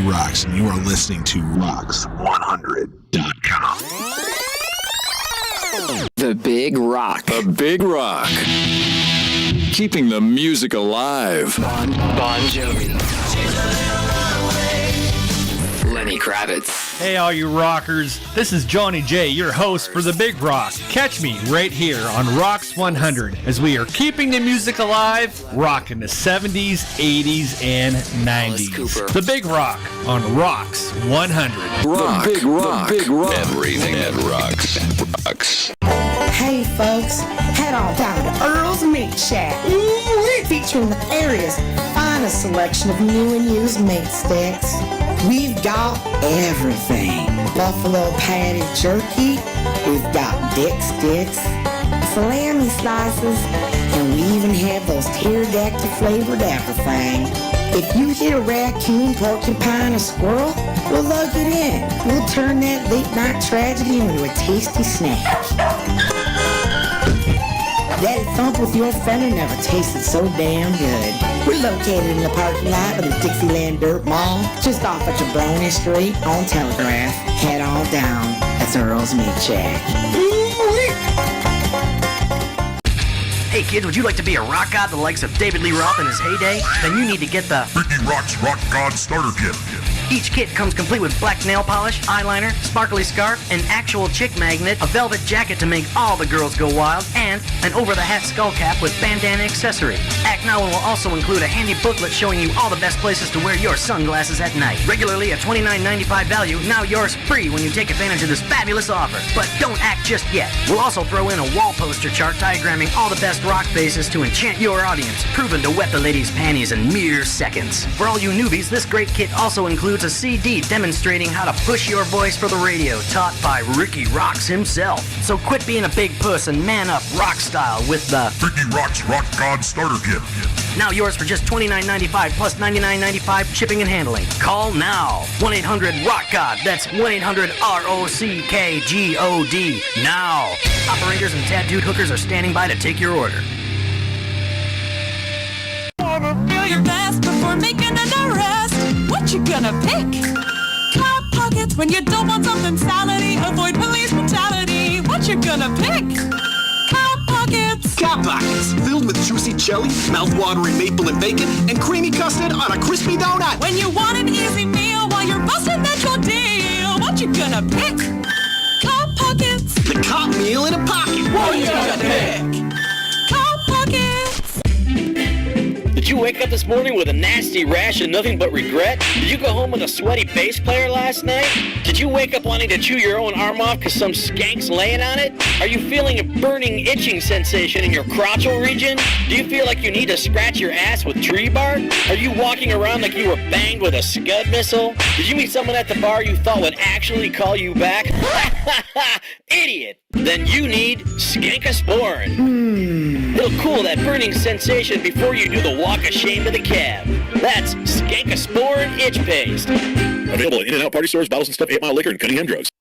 Roxx, and you are listening to Roxx100.com. The Big Rock. The Big Rock. Keeping the music alive. Bon Jovi. Lenny Kravitz. Hey, all you rockers. This is Johnny J, your host for The Big Rock. Catch me right here on Roxx 100 as we are keeping the music alive, rocking the 70s, 80s, and 90s. The Big Rock on Roxx 100. Rock. The Big Rock. The Big Rock. Everything that rocks. Rocks. Hey folks, head on down to Earl's Meat Shack. Featuring the area's finest selection of new and used meat sticks. We've got everything. Buffalo patty jerky, we've got dick sticks, salami slices, and we even have those pterodactyl flavored everything. If you hit a raccoon, porcupine, or squirrel, we'll lug it in. We'll turn that late night tragedy into a tasty snack. That thump with your fender never tasted so damn good. We're located in the parking lot of the Dixieland Dirt Mall, just off of Jabroni Street on Telegraph. Head on down. That's Earl's Meat Shack. Hey kids, would you like to be a rock god the likes of David Lee Roth in his heyday? Then you need to get the Rikki Roxx Rock God Starter Kit. Each kit comes complete with black nail polish, eyeliner, sparkly scarf, an actual chick magnet, a velvet jacket to make all the girls go wild, and an over-the-hat skull cap with bandana accessory. Act Now will also include a handy booklet showing you all the best places to wear your sunglasses at night. Regularly a $29.95 value, now yours free when you take advantage of this fabulous offer. But don't act just yet. We'll also throw in a wall poster chart diagramming all the best rock faces to enchant your audience, proven to wet the ladies' panties in mere seconds. For all you newbies, this great kit also includes a CD demonstrating how to push your voice for the radio, taught by Rikki Roxx himself. So quit being a big puss and man up rock style with the Rikki Roxx Rock God Starter Kit. Now yours for just $29.95 plus $99.95 shipping and handling. Call now. 1-800-ROCK-GOD. That's 1-800-ROCKGOD. Now. Operators and tattooed hookers are standing by to take your order. Feel your best before making an arrest. What you gonna pick? Cop pockets when you don't want something salady. Avoid police brutality. What you gonna pick? Cop pockets. Cop pockets, filled with juicy jelly, mouth-watering maple and bacon, and creamy custard on a crispy donut. When you want an easy meal while you're busting that your deal. What you gonna pick? Cop pockets. The cop meal in a pocket. What you gonna pick? Cop pockets. Did you wake up this morning with a nasty rash and nothing but regret? Did you go home with a sweaty bass player last night? Did you wake up wanting to chew your own arm off because some skank's laying on it? Are you feeling a burning, itching sensation in your crotchal region? Do you feel like you need to scratch your ass with tree bark? Are you walking around like you were banged with a Scud missile? Did you meet someone at the bar you thought would actually call you back? Idiot! Then you need Skankosporin. It'll cool that burning sensation before you do the walk of shame to the cab. That's Skankosporin Itch Paste. Available at In-N-Out Party Stores, Bottles and Stuff, 8 Mile Liquor, and Cunningham Drugs.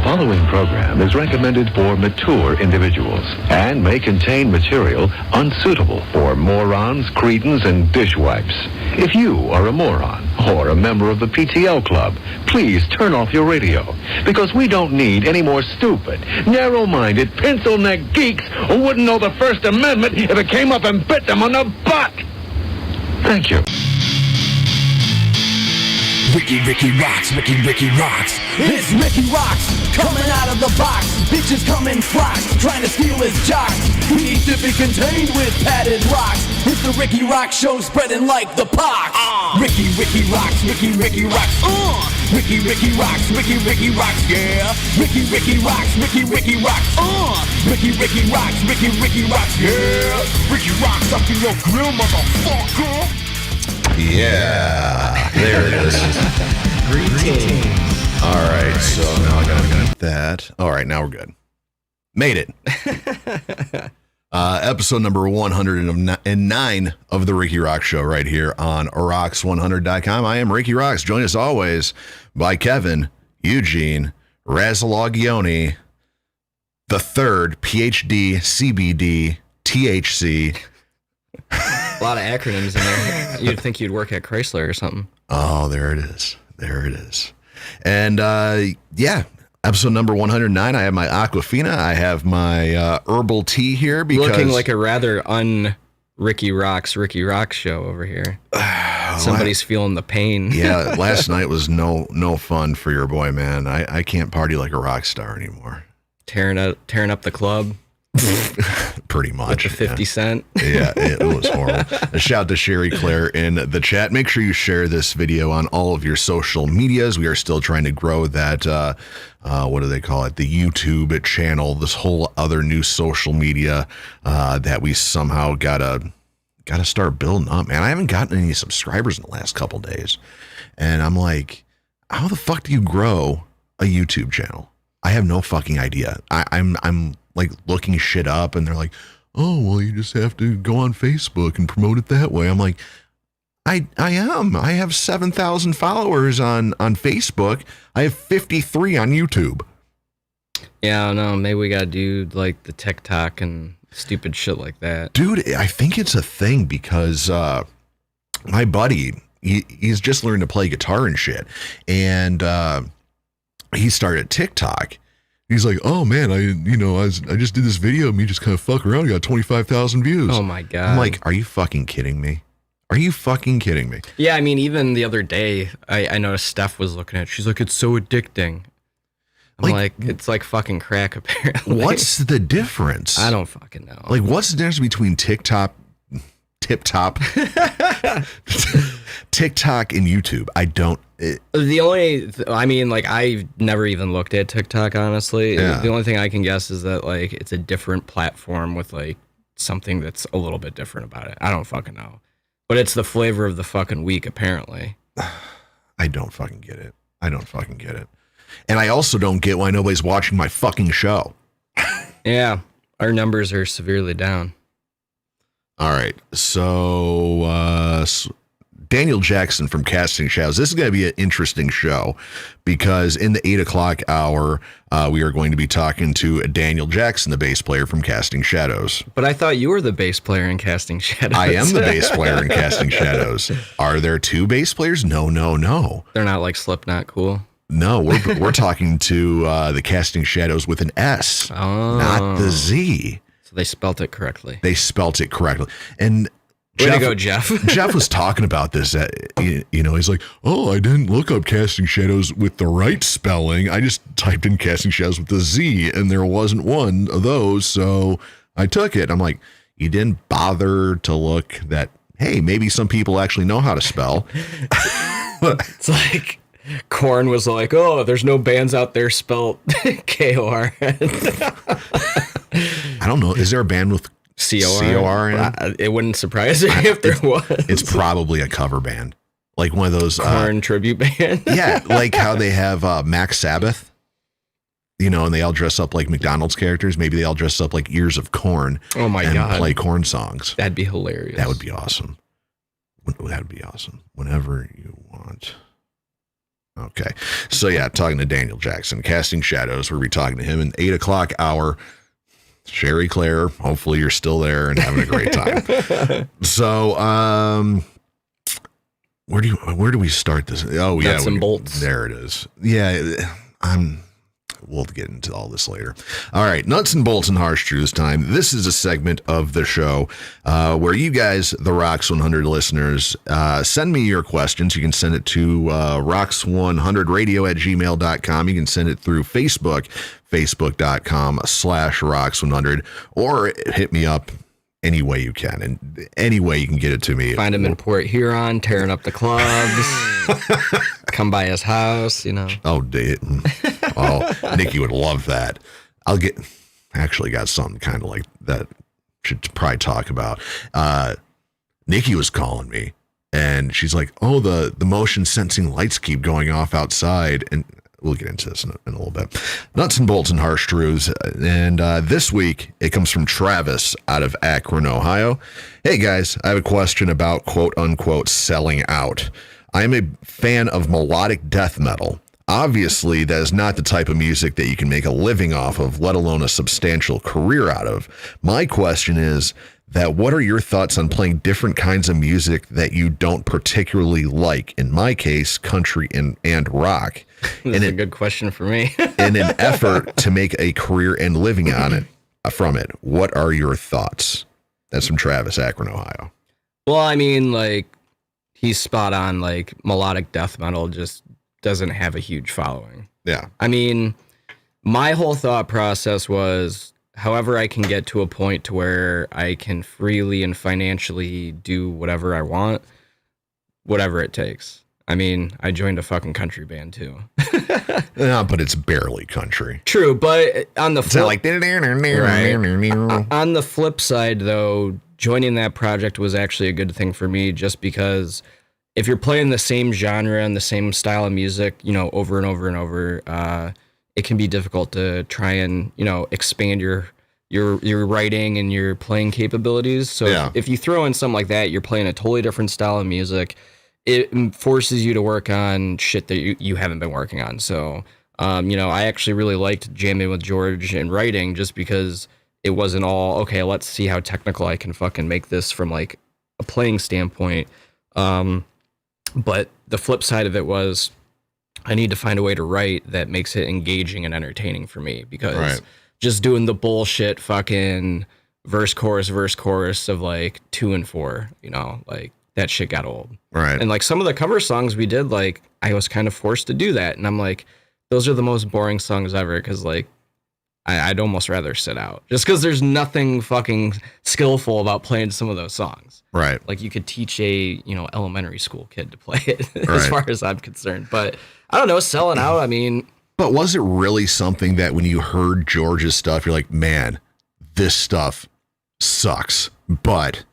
following program is recommended for mature individuals and may contain material unsuitable for morons, cretins, and dishwipes. If you are a moron or a member of the PTL Club, please turn off your radio, because we don't need any more stupid, narrow-minded, pencil-neck geeks who wouldn't know the First Amendment if it came up and bit them on the butt. Thank you. Rikki Roxx, Rikki Roxx. It's Rikki Roxx coming out of the box. Bitches come in flocks, trying to steal his jocks. He needs to be contained with padded rocks. It's the Rikki Roxx Show, spreading like the pox. Rikki Roxx, Rikki Roxx. Rikki Roxx, Rikki Roxx, yeah. Rikki Roxx, Rikki Roxx. Rikki Roxx, Rikki Roxx, yeah. Rikki Roxx up in your grill, motherfucker. Yeah, there it is. Greetings. All right, so now I got that. All right, now we're good. Made it. Episode number 109 of the Rikki Roxx Show right here on Rocks100.com. I am Rikki Roxx, joined as always by Kevin, Eugene, Razalogione, the third, PhD, CBD, THC. A lot of acronyms in there. You'd think you'd work at Chrysler or something. Oh, there it is. There it is. And yeah, episode number 109. I have my Aquafina. I have my herbal tea here because looking like a rather Rikki Roxx show over here. Somebody's feeling the pain. Yeah, last night was no fun for your boy, man. I can't party like a rock star anymore. Tearing up the club. Pretty much. With the 50 cent. Yeah, it was horrible. A shout to Sherry Claire in the chat. Make sure you share this video on all of your social medias. We are still trying to grow that, what do they call it? The YouTube channel, this whole other new social media that we somehow gotta start building up, man. I haven't gotten any subscribers in the last couple days. And I'm like, how the fuck do you grow a YouTube channel? I have no fucking idea. I'm like looking shit up and they're like, oh, well, you just have to go on Facebook and promote it that way. I'm like, I have 7,000 followers on Facebook. I have 53 on YouTube. Yeah, I don't know. Maybe we got to do like the TikTok and stupid shit like that. Dude, I think it's a thing because my buddy, he's just learned to play guitar and shit. And he started TikTok. He's like, oh man, I just did this video of me just kind of fuck around. I got 25,000 views. Oh my God. I'm like, are you fucking kidding me? Are you fucking kidding me? Yeah, I mean, even the other day, I noticed Steph was looking at it. She's like, it's so addicting. I'm like, it's like fucking crack, apparently. What's the difference? I don't fucking know. Like, what's the difference between TikTok and YouTube? I don't. I've never even looked at TikTok, honestly. Yeah. The only thing I can guess is that like it's a different platform with like something that's a little bit different about it. I don't fucking know. But it's the flavor of the fucking week, apparently. I don't fucking get it. And I also don't get why nobody's watching my fucking show. Yeah, our numbers are severely down. All right, so Daniel Jackson from Casting Shadows. This is going to be an interesting show because in the 8 o'clock hour, we are going to be talking to Daniel Jackson, the bass player from Casting Shadows. But I thought you were the bass player in Casting Shadows. I am the bass player in Casting Shadows. Are there two bass players? No. They're not like Slipknot cool? No, we're talking to the Casting Shadows with an S, not the Z. So they spelt it correctly. And way to go, Jeff. Jeff was talking about this. He's like, oh, I didn't look up Casting Shadows with the right spelling. I just typed in Casting Shadows with the Z, and there wasn't one of those, so I took it. I'm like, you didn't bother to look that, hey, maybe some people actually know how to spell. It's like Korn was like, oh, there's no bands out there spelled K-O-R-N. I don't know. Is there a band with C-O-R-N? It wouldn't surprise me if there was. It's probably a cover band. Like one of those Korn tribute band. Yeah, like how they have Max Sabbath, and they all dress up like McDonald's characters. Maybe they all dress up like ears of corn. Oh my God. And play Korn songs. That'd be hilarious. That would be awesome. Whenever you want. Okay. So, yeah, talking to Daniel Jackson, Casting Shadows. We'll be talking to him in 8 o'clock hour. Sherry Claire, hopefully you're still there and having a great time. So, where do we start this? Oh, yeah. Nuts and bolts. There it is. Yeah, we'll get into all this later. All right, Nuts and Bolts and Harsh Truths time. This is a segment of the show where you guys, the Rocks 100 listeners, send me your questions. You can send it to rocks100radio@gmail.com. You can send it through Facebook, facebook.com/rocks100, or hit me up any way you can, and any way you can get it to me. Find him in Port Huron, tearing up the clubs. Come by his house, you know. Oh, Nikki would love that. Actually got something kind of like that. Should probably talk about. Nikki was calling me, and she's like, "Oh, the motion sensing lights keep going off outside," and we'll get into this in a little bit. Nuts and Bolts and Harsh Truths. And this week, it comes from Travis out of Akron, Ohio. Hey, guys, I have a question about quote-unquote selling out. I am a fan of melodic death metal. Obviously, that is not the type of music that you can make a living off of, let alone a substantial career out of. My question is that what are your thoughts on playing different kinds of music that you don't particularly like? In my case, country and rock. That's a good question for me. In an effort to make a career and living from it. What are your thoughts? That's from Travis, Akron, Ohio. Well, I mean, like, he's spot on. Like, melodic death metal just doesn't have a huge following. Yeah. I mean, my whole thought process was, however I can get to a point to where I can freely and financially do whatever I want, whatever it takes. I mean, I joined a fucking country band too. No, but it's barely country. True, but on the flip, like on the flip side, though, joining that project was actually a good thing for me, just because if you're playing the same genre and the same style of music, you know, over and over and over, it can be difficult to try and, you know, expand your writing and your playing capabilities. So if you throw in something like that, you're playing a totally different style of music. It forces you to work on shit that you haven't been working on. So, you know, I actually really liked jamming with George and writing, just because it wasn't all, okay, let's see how technical I can fucking make this from like a playing standpoint. But the flip side of it was, I need to find a way to write that makes it engaging and entertaining for me, because just doing the bullshit fucking verse chorus of like 2 and 4, you know, like that shit got old. Right. And like some of the cover songs we did, like I was kind of forced to do that. And I'm like, those are the most boring songs ever. Cause like, I'd almost rather sit out, just because there's nothing fucking skillful about playing some of those songs. Right. Like you could teach a, you know, elementary school kid to play it as far as I'm concerned. But I don't know, selling out, I mean. But was it really something that when you heard George's stuff, you're like, man, this stuff sucks, but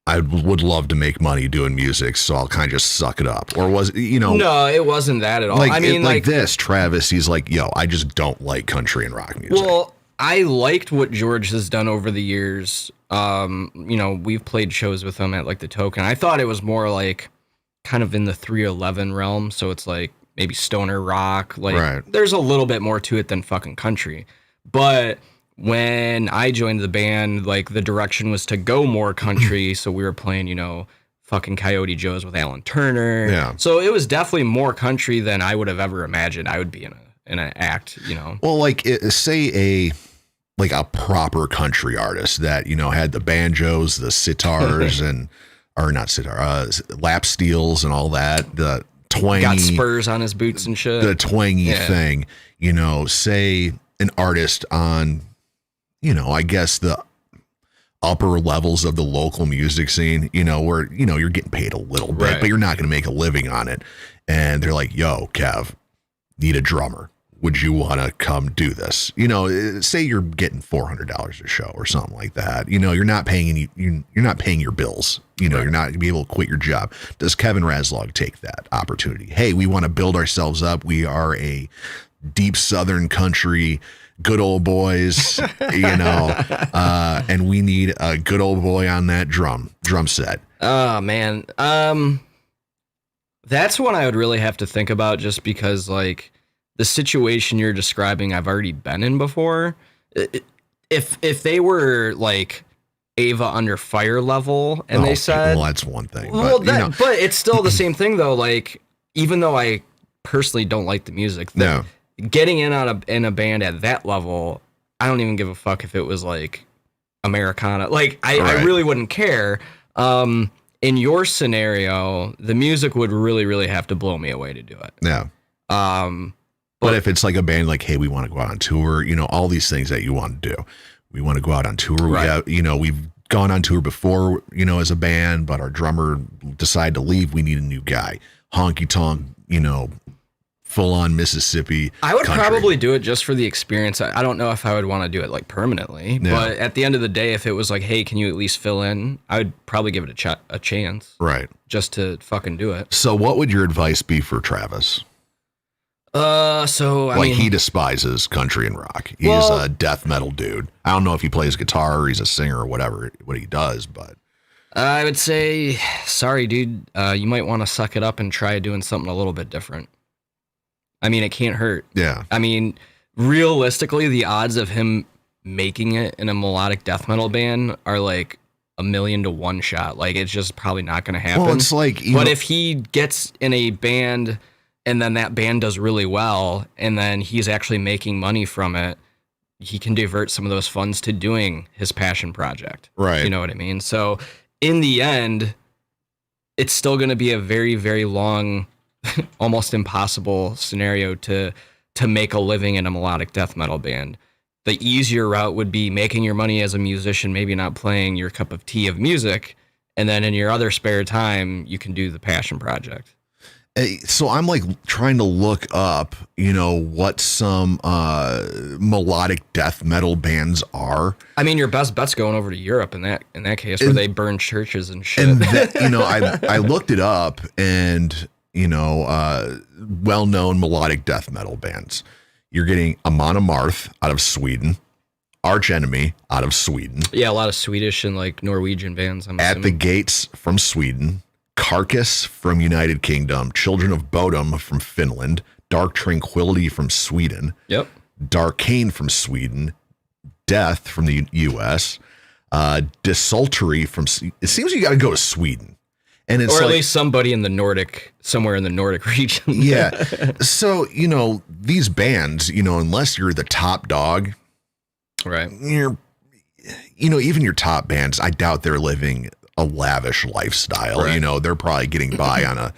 I would love to make money doing music, so I'll kind of just suck it up? Or was it, you know? No, it wasn't that at all. Like, I mean, like this, Travis, he's like, yo, I just don't like country and rock music. Well, I liked what George has done over the years. You know, we've played shows with him at like the Token. I thought it was more like kind of in the 311 realm. So it's like maybe stoner rock. Like there's a little bit more to it than fucking country. But when I joined the band, like the direction was to go more country. So we were playing, you know, fucking Coyote Joe's with Alan Turner. Yeah. So it was definitely more country than I would have ever imagined I would be in an act, you know. Well, like say a proper country artist that, you know, had the banjos, the sitars lap steels and all that, the twangy, got spurs on his boots and shit, the twangy thing, you know, say an artist on, you know, I guess the upper levels of the local music scene, you know, where, you know, you're getting paid a little bit, but you're not going to make a living on it. And they're like, yo, Kev, need a drummer. Would you want to come do this? You know, say you're getting $400 a show or something like that. You know, you're not paying you're not paying your bills. You know, you're not going to be able to quit your job. Does Kevin Raslog take that opportunity? Hey, we want to build ourselves up. We are a deep Southern country, good old boys, you know, and we need a good old boy on that drum set. Oh man. That's one I would really have to think about, just because like the situation you're describing, I've already been in before. If they were like Ava Under Fire level, and they said, well, that's one thing. Well, but, but it's still the same thing though. Like, even though I personally don't like the music, getting in a band at that level, I don't even give a fuck if it was like Americana. Like, I really wouldn't care. In your scenario, the music would really, really have to blow me away to do it. Yeah. But if it's like a band, like, hey, we want to go out on tour, all these things that you want to do. We want to go out on tour. Right. We have, we've gone on tour before, as a band, but our drummer decided to leave. We need a new guy. Honky tonk, full on Mississippi. I would country. probably do it just for the experience. I don't know if I would want to do it like permanently, but at the end of the day, if it was like, hey, can you at least fill in? I would probably give it a chance. Right. Just to fucking do it. So what would your advice be for Travis? I mean, he despises country and rock. He's a death metal dude. I don't know if he plays guitar or he's a singer or whatever, what he does, but I would say, sorry, dude, you might want to suck it up and try doing something a little bit different. I mean, it can't hurt. Yeah. I mean, realistically, the odds of him making it in a melodic death metal band are like 1,000,000 to 1 shot. Like, it's just probably not going to happen. Well, it's like, but if he gets in a band and then that band does really well and then he's actually making money from it, he can divert some of those funds to doing his passion project. Right. You know what I mean? So in the end, it's still going to be a very, very long, almost impossible scenario to make a living in a melodic death metal band. The easier route would be making your money as a musician, maybe not playing your cup of tea of music, and then in your other spare time, you can do the passion project. So I'm like trying to look up, what some melodic death metal bands are. I mean, your best bet's going over to Europe in that case, where they burn churches and shit. And I looked it up, and well-known melodic death metal bands. You're getting Amon Amarth out of Sweden, Arch Enemy out of Sweden. Yeah, a lot of Swedish and like Norwegian bands. At the Gates from Sweden, Carcass from United Kingdom, Children of Bodom from Finland, Dark Tranquility from Sweden. Yep. Darkane from Sweden, Death from the U.S., Desultory from. It seems you got to go to Sweden. And it's or at least somebody in the Nordic, somewhere in the Nordic region. Yeah. So, these bands, unless you're the top dog, right? Even your top bands, I doubt they're living a lavish lifestyle. Right. They're probably getting by on a,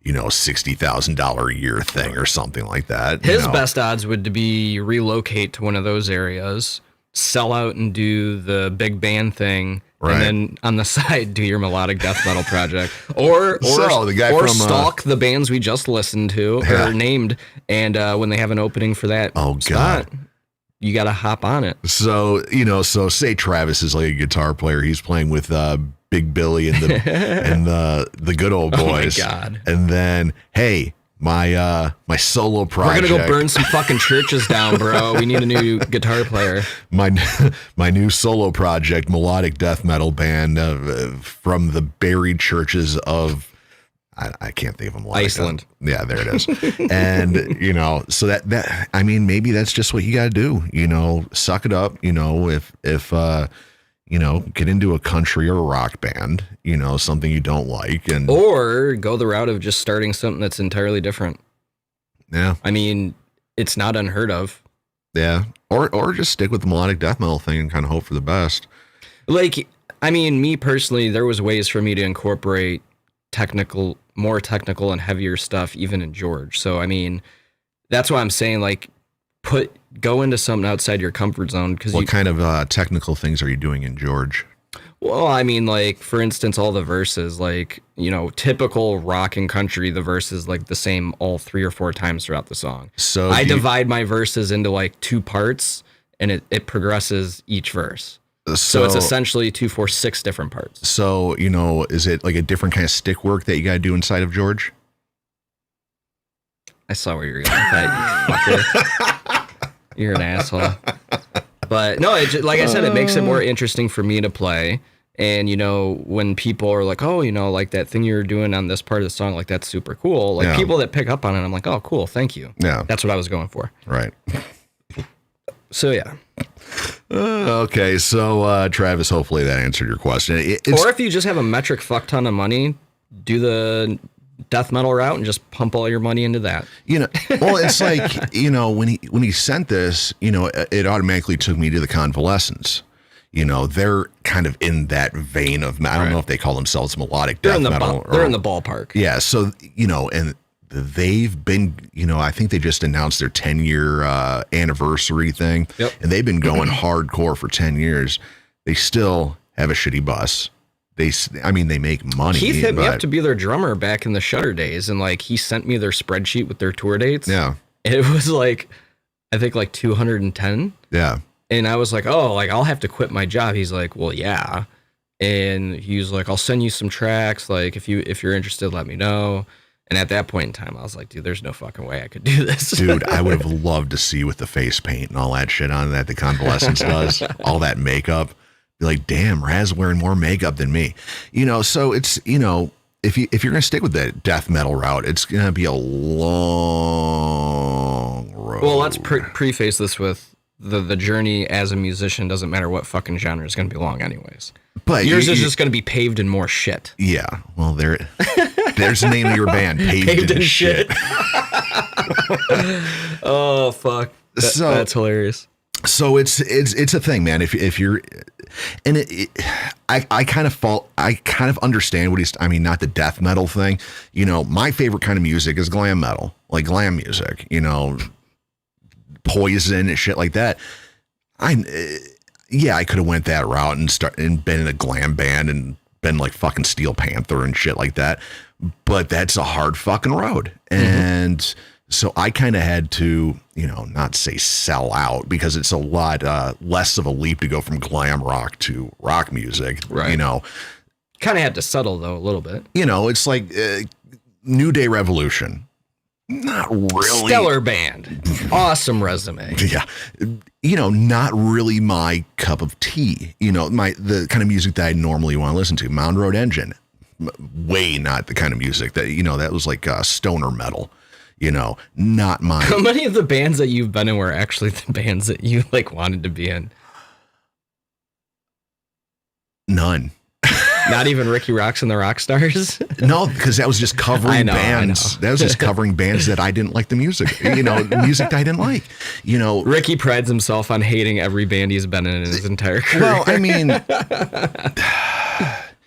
$60,000 a year thing or something like that. His best odds would be relocate to one of those areas, sell out and do the big band thing. Right. And then on the side, do your melodic death metal project, or the guy from, stalk the bands we just listened to or named, and when they have an opening for that, spot, you got to hop on it. So say Travis is like a guitar player, he's playing with Big Billy and the good old boys. Oh my God! And then my solo project. We're gonna go burn some fucking churches down, bro. We need a new guitar player. My new solo project, melodic death metal band from the buried churches of I can't think of them. Iceland. Yeah, there it is. And so that I mean, maybe that's just what you got to do. Suck it up. If get into a country or a rock band, something you don't like, or go the route of just starting something that's entirely different. Yeah. I mean, it's not unheard of. Yeah. Or just stick with the melodic death metal thing and kind of hope for the best. Like, I mean, me personally, there was ways for me to incorporate more technical and heavier stuff, even in George. So, I mean, that's why I'm saying, like, go into something outside your comfort zone. Because what kind of technical things are you doing in George? Well, I mean, like, for instance, all the verses, like, typical rock and country, the verses like the same all 3 or 4 times throughout the song. So I divide my verses into like 2 parts, and it progresses each verse. So it's essentially 2, 4, 6 different parts. So, is it like a different kind of stick work that you got to do inside of George? I saw where you're going with that, you fucker. You're an asshole. But no, like I said, it makes it more interesting for me to play. And, you know, when people are like, oh, you know, like that thing you're doing on this part of the song, like that's super cool. Like people that pick up on it, I'm like, oh, cool, thank you. Yeah. That's what I was going for. Right. So, yeah. Okay, so Travis, hopefully that answered your question. Or if you just have a metric fuck ton of money, do the death metal route and just pump all your money into that. You know, well, it's like, you know, when he sent this, you know, it automatically took me to the Convalescents. You know, they're kind of in that vein of, I don't know if they call themselves melodic death metal. They're in the ballpark. Yeah, so, you know, and they've been, you know, I think they just announced their 10-year anniversary thing. Yep. And they've been going hardcore for 10 years. They still have a shitty bus. They make money. Keith hit me up to be their drummer back in the Shutter days, and like he sent me their spreadsheet with their tour dates. Yeah. It was like, I think like 210. Yeah. And I was like, oh, like I'll have to quit my job. He's like, well, yeah. And he was like, I'll send you some tracks. Like if you're interested, let me know. And at that point in time, I was like, dude, there's no fucking way I could do this. Dude, I would have loved to see with the face paint and all that shit on that the Convalescence does, all that makeup. Be like, damn, Raz wearing more makeup than me. You know, so it's, you know, if you're gonna stick with the death metal route, it's gonna be a long road. Well, let's preface this with the journey as a musician doesn't matter what fucking genre is going to be long anyways. But yours is just going to be paved in more shit. Yeah. Well, there's the name of your band, Paved in Shit. Oh, fuck. That's hilarious. So it's a thing, man. If you're, and I kind of understand what not the death metal thing. You know, my favorite kind of music is glam metal, like glam music, you know, Poison and shit like that. I could have went that route and been in a glam band and been like fucking Steel Panther and shit like that. But that's a hard fucking road. And so I kind of had to, you know, not say sell out because it's a lot less of a leap to go from glam rock to rock music. Right. You know, kind of had to settle though a little bit. You know, it's like New Day Revolution. Not really. Stellar band. Awesome resume. Yeah. You know, not really my cup of tea. You know, the kind of music that I normally want to listen to. Mound Road Engine. Way not the kind of music that, you know, that was like stoner metal. You know, not my. How many of the bands that you've been in were actually the bands that you like wanted to be in? None. Not even Rikki Roxx and the Rockstars? No, because that was just covering bands. That was just covering bands that I didn't like the music. You know, music that I didn't like. You know, Ricky prides himself on hating every band he's been in his entire career. Well, I mean,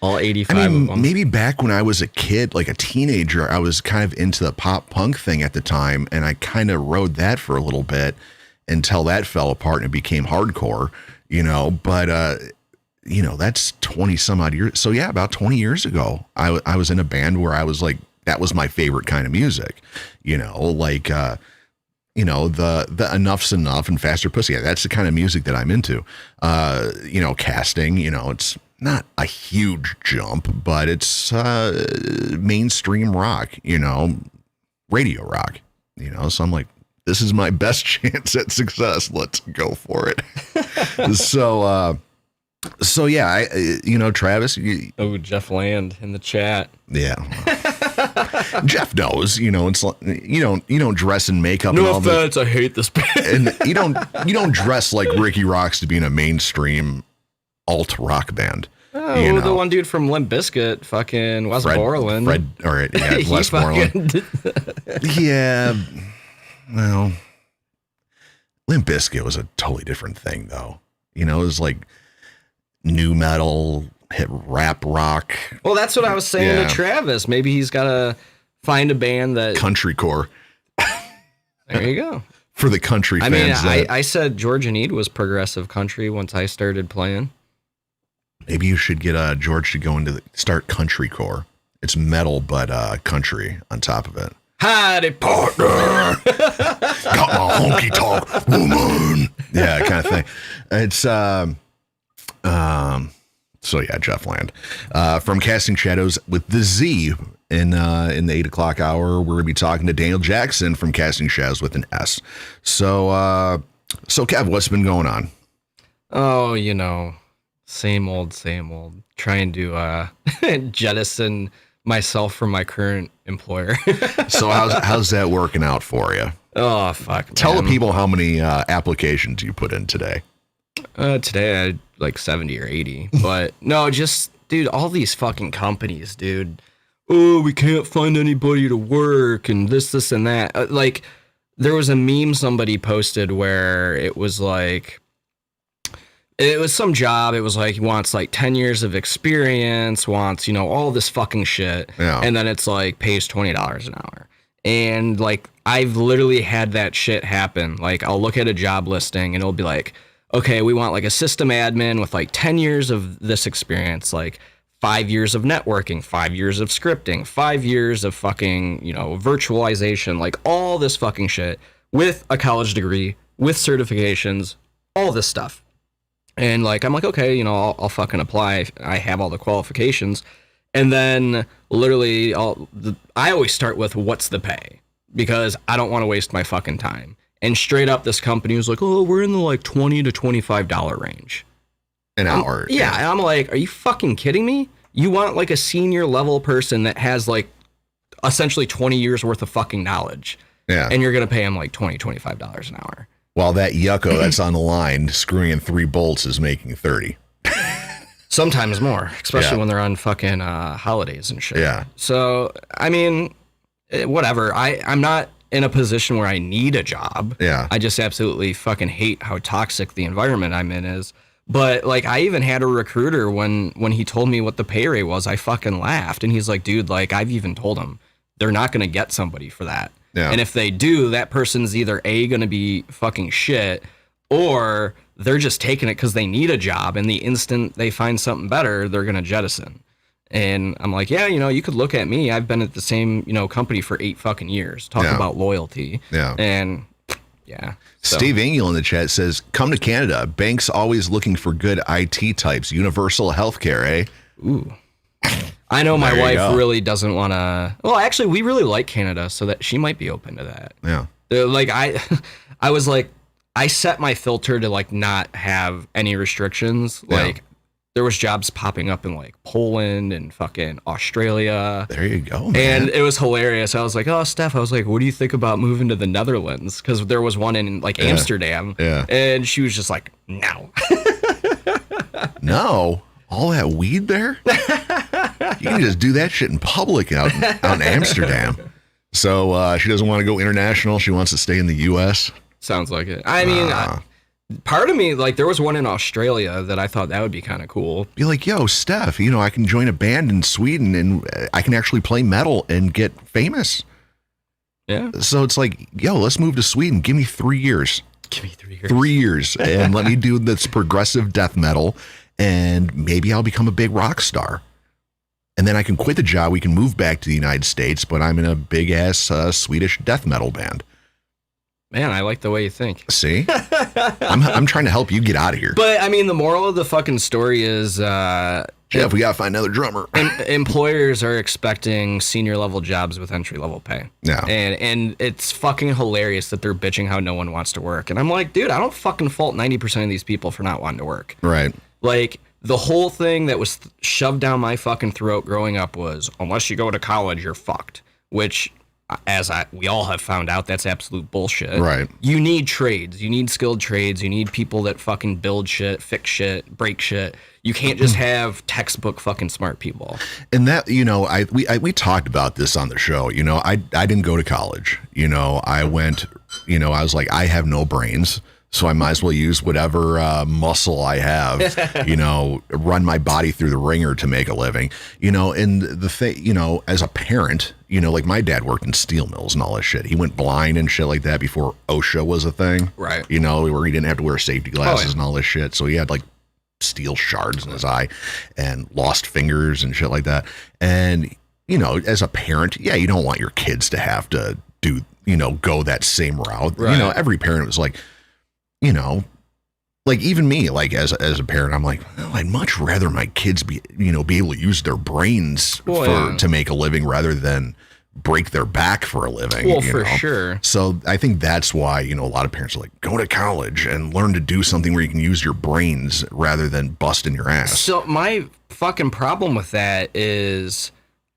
all 85 of them. Maybe back when I was a kid, like a teenager, I was kind of into the pop punk thing at the time, and I kind of rode that for a little bit until that fell apart and it became hardcore. You know, but you know, that's 20 some odd years. So yeah, about 20 years ago, I was in a band where I was like, that was my favorite kind of music, you know, like, you know, the Enough's Enough and Faster Pussy. Yeah, that's the kind of music that I'm into. You know, Casting, you know, it's not a huge jump, but it's mainstream rock, you know, radio rock, you know, so I'm like, this is my best chance at success. Let's go for it. So yeah, you know, Travis. Jeff Land in the chat. Yeah, Jeff knows. You know, it's like, you don't dress in makeup. No and all offense, I hate this band. And you don't dress like Rikki Roxx to be in a mainstream alt rock band. Oh, you know? The one dude from Limp Bizkit, fucking Wes Borland. Wes Borland. Yeah, well, Limp Bizkit was a totally different thing, though. You know, it was like new metal, hit rap rock. Well, that's what I was saying to Travis. Maybe he's got to find a band that country core. There you go. For the country fans. I said George and Ede was progressive country once I started playing. Maybe you should get George to go into start country core. It's metal, but country on top of it. Howdy, partner. Got my honky tonk woman. Yeah, kind of thing. It's so yeah, Jeff Land from Casting Shadows with the Z in the 8 o'clock hour. We're gonna be talking to Daniel Jackson from Casting Shadows with an S. So Kev, what's been going on? Oh, you know, Same old. Trying to jettison myself from my current employer. So how's that working out for you? Oh, fuck, man. Tell the people how many applications you put in today. Today I had like 70 or 80. But no, just, dude, all these fucking companies, dude. Oh, we can't find anybody to work and this and that. Like, there was a meme somebody posted where it was like, it was some job. It was like he wants like 10 years of experience, wants, you know, all this fucking shit. Yeah. And then it's like pays $20 an hour. And like, I've literally had that shit happen. Like, I'll look at a job listing and it'll be like, okay, we want like a system admin with like 10 years of this experience, like 5 years of networking, 5 years of scripting, 5 years of fucking, you know, virtualization, like all this fucking shit with a college degree, with certifications, all this stuff. And like, I'm like, okay, you know, I'll fucking apply. I have all the qualifications. And then literally I always start with what's the pay, because I don't want to waste my fucking time. And straight up, this company was like, oh, we're in the like $20 to $25 range. An hour. Yeah. And I'm like, are you fucking kidding me? You want like a senior level person that has like essentially 20 years worth of fucking knowledge. Yeah. And you're going to pay him like $20, $25 an hour. While that yucko that's on the line screwing in 3 bolts is making 30. Sometimes more, especially when they're on fucking holidays and shit. Yeah. So, I mean, whatever. I'm not in a position where I need a job. Yeah. I just absolutely fucking hate how toxic the environment I'm in is. But like, I even had a recruiter when he told me what the pay rate was, I fucking laughed. And he's like, dude, like, I've even told him they're not going to get somebody for that. Yeah. And if they do, that person's either A, going to be fucking shit, or they're just taking it because they need a job, and the instant they find something better, they're going to jettison. And I'm like, yeah, you know, you could look at me. I've been at the same, you know, company for 8 fucking years. Talk about loyalty. Yeah. And yeah. So. Steve Engel in the chat says, come to Canada. Banks always looking for good IT types. Universal healthcare, eh? Ooh. I know my wife really doesn't want to. Well, actually, we really like Canada, so that she might be open to that. Yeah. Like, I was like, I set my filter to like not have any restrictions. Like, there was jobs popping up in like Poland and fucking Australia. There you go, man. And it was hilarious. I was like, oh, Steph, I was like, what do you think about moving to the Netherlands? Because there was one in like Amsterdam. Yeah. And she was just like, no. No? All that weed there? You can just do that shit in public out in Amsterdam. So she doesn't want to go international. She wants to stay in the U.S. Sounds like it. I mean, part of me, like, there was one in Australia that I thought that would be kind of cool. Be like, yo, Steph, you know, I can join a band in Sweden and I can actually play metal and get famous. Yeah. So it's like, yo, let's move to Sweden. Give me 3 years. Give me 3 years. 3 years. And let me do this progressive death metal. And maybe I'll become a big rock star. And then I can quit the job. We can move back to the United States, but I'm in a big ass Swedish death metal band. Man, I like the way you think. See? I'm trying to help you get out of here. But I mean, the moral of the fucking story is, Jeff, we got to find another drummer. Employers are expecting senior level jobs with entry level pay. Yeah. And it's fucking hilarious that they're bitching how no one wants to work. And I'm like, dude, I don't fucking fault 90% of these people for not wanting to work. Right. Like, the whole thing that was shoved down my fucking throat growing up was, unless you go to college, you're fucked. Which, we all have found out, that's absolute bullshit. Right. You need trades. You need skilled trades. You need people that fucking build shit, fix shit, break shit. You can't just have textbook fucking smart people. And that, you know, we talked about this on the show. You know, I didn't go to college. You know, I went, you know, I was like, I have no brains. So I might as well use whatever muscle I have, you know, run my body through the ringer to make a living, you know. And the thing, you know, as a parent, you know, like my dad worked in steel mills and all that shit. He went blind and shit like that before OSHA was a thing. Right. You know, where he didn't have to wear safety glasses and all this shit. So he had like steel shards in his eye and lost fingers and shit like that. And, you know, as a parent, yeah, you don't want your kids to have to do, you know, go that same route. Right. You know, every parent was like, you know, like even me, like as a parent, I'm like, well, I'd much rather my kids be able to use their brains to make a living rather than break their back for a living. Well, for sure. So I think that's why, a lot of parents are like, go to college and learn to do something where you can use your brains rather than busting your ass. So my fucking problem with that is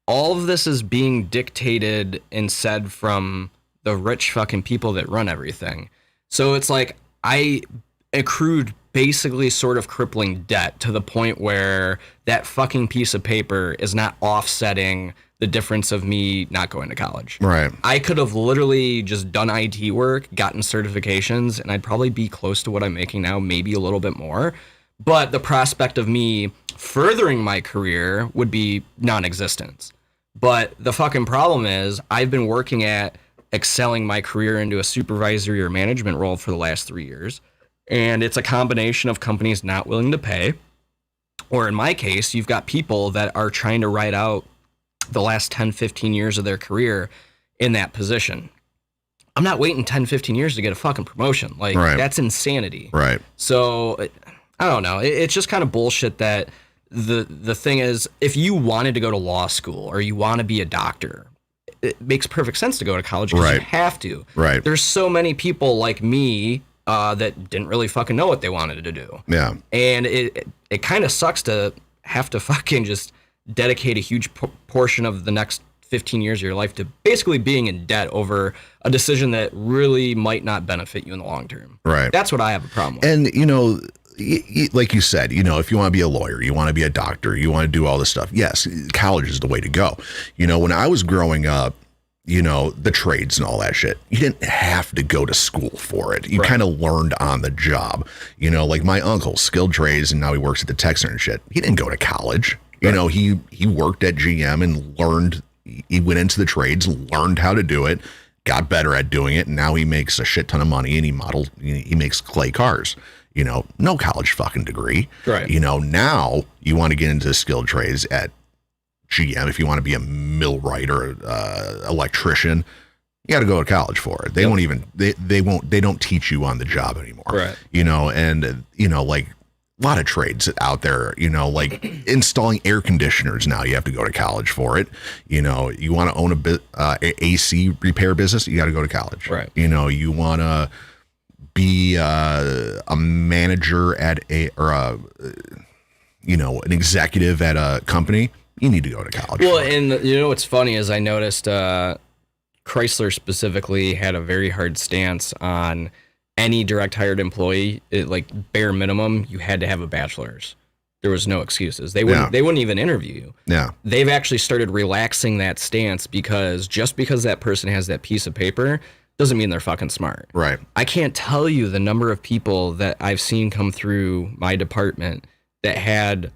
all of this is being dictated and said from the rich fucking people that run everything. So it's like I accrued basically sort of crippling debt to the point where that fucking piece of paper is not offsetting the difference of me not going to college. Right. I could have literally just done IT work, gotten certifications, and I'd probably be close to what I'm making now, maybe a little bit more. But the prospect of me furthering my career would be non-existent. But the fucking problem is I've been working at excelling my career into a supervisory or management role for the last 3 years. And it's a combination of companies not willing to pay, or in my case, you've got people that are trying to ride out the last 10, 15 years of their career in that position. I'm not waiting 10, 15 years to get a fucking promotion. Like, that's insanity. Right. So, I don't know. It's just kind of bullshit that the thing is, if you wanted to go to law school or you want to be a doctor, it makes perfect sense to go to college because you have to. Right. There's so many people like me that didn't really fucking know what they wanted to do. Yeah. And it kind of sucks to have to fucking just dedicate a huge portion of the next 15 years of your life to basically being in debt over a decision that really might not benefit you in the long term. Right. That's what I have a problem with. And, like you said, if you want to be a lawyer, you want to be a doctor, you want to do all this stuff. Yes, college is the way to go. When I was growing up, the trades and all that shit, you didn't have to go to school for it. You kind of learned on the job. Like my uncle, skilled trades, and now he works at the tech center and shit. He didn't go to college. He worked at GM and learned, he went into the trades and learned how to do it, got better at doing it, and now he makes a shit ton of money and he makes clay cars. No college fucking degree. Right. Now you want to get into skilled trades at GM. If you want to be a millwright or electrician, you got to go to college for it. They won't even, they don't teach you on the job anymore. Right. And like a lot of trades out there, like installing air conditioners. Now you have to go to college for it. You want to own a AC repair business, you got to go to college. Right. You want to be a manager at an executive at a company, you need to go to college. Well, and what's funny is I noticed Chrysler specifically had a very hard stance on any direct hired employee. Like bare minimum, you had to have a bachelor's. There was no excuses. They wouldn't even interview you. Yeah. They've actually started relaxing that stance because just because that person has that piece of paper doesn't mean they're fucking smart. Right. I can't tell you the number of people that I've seen come through my department that had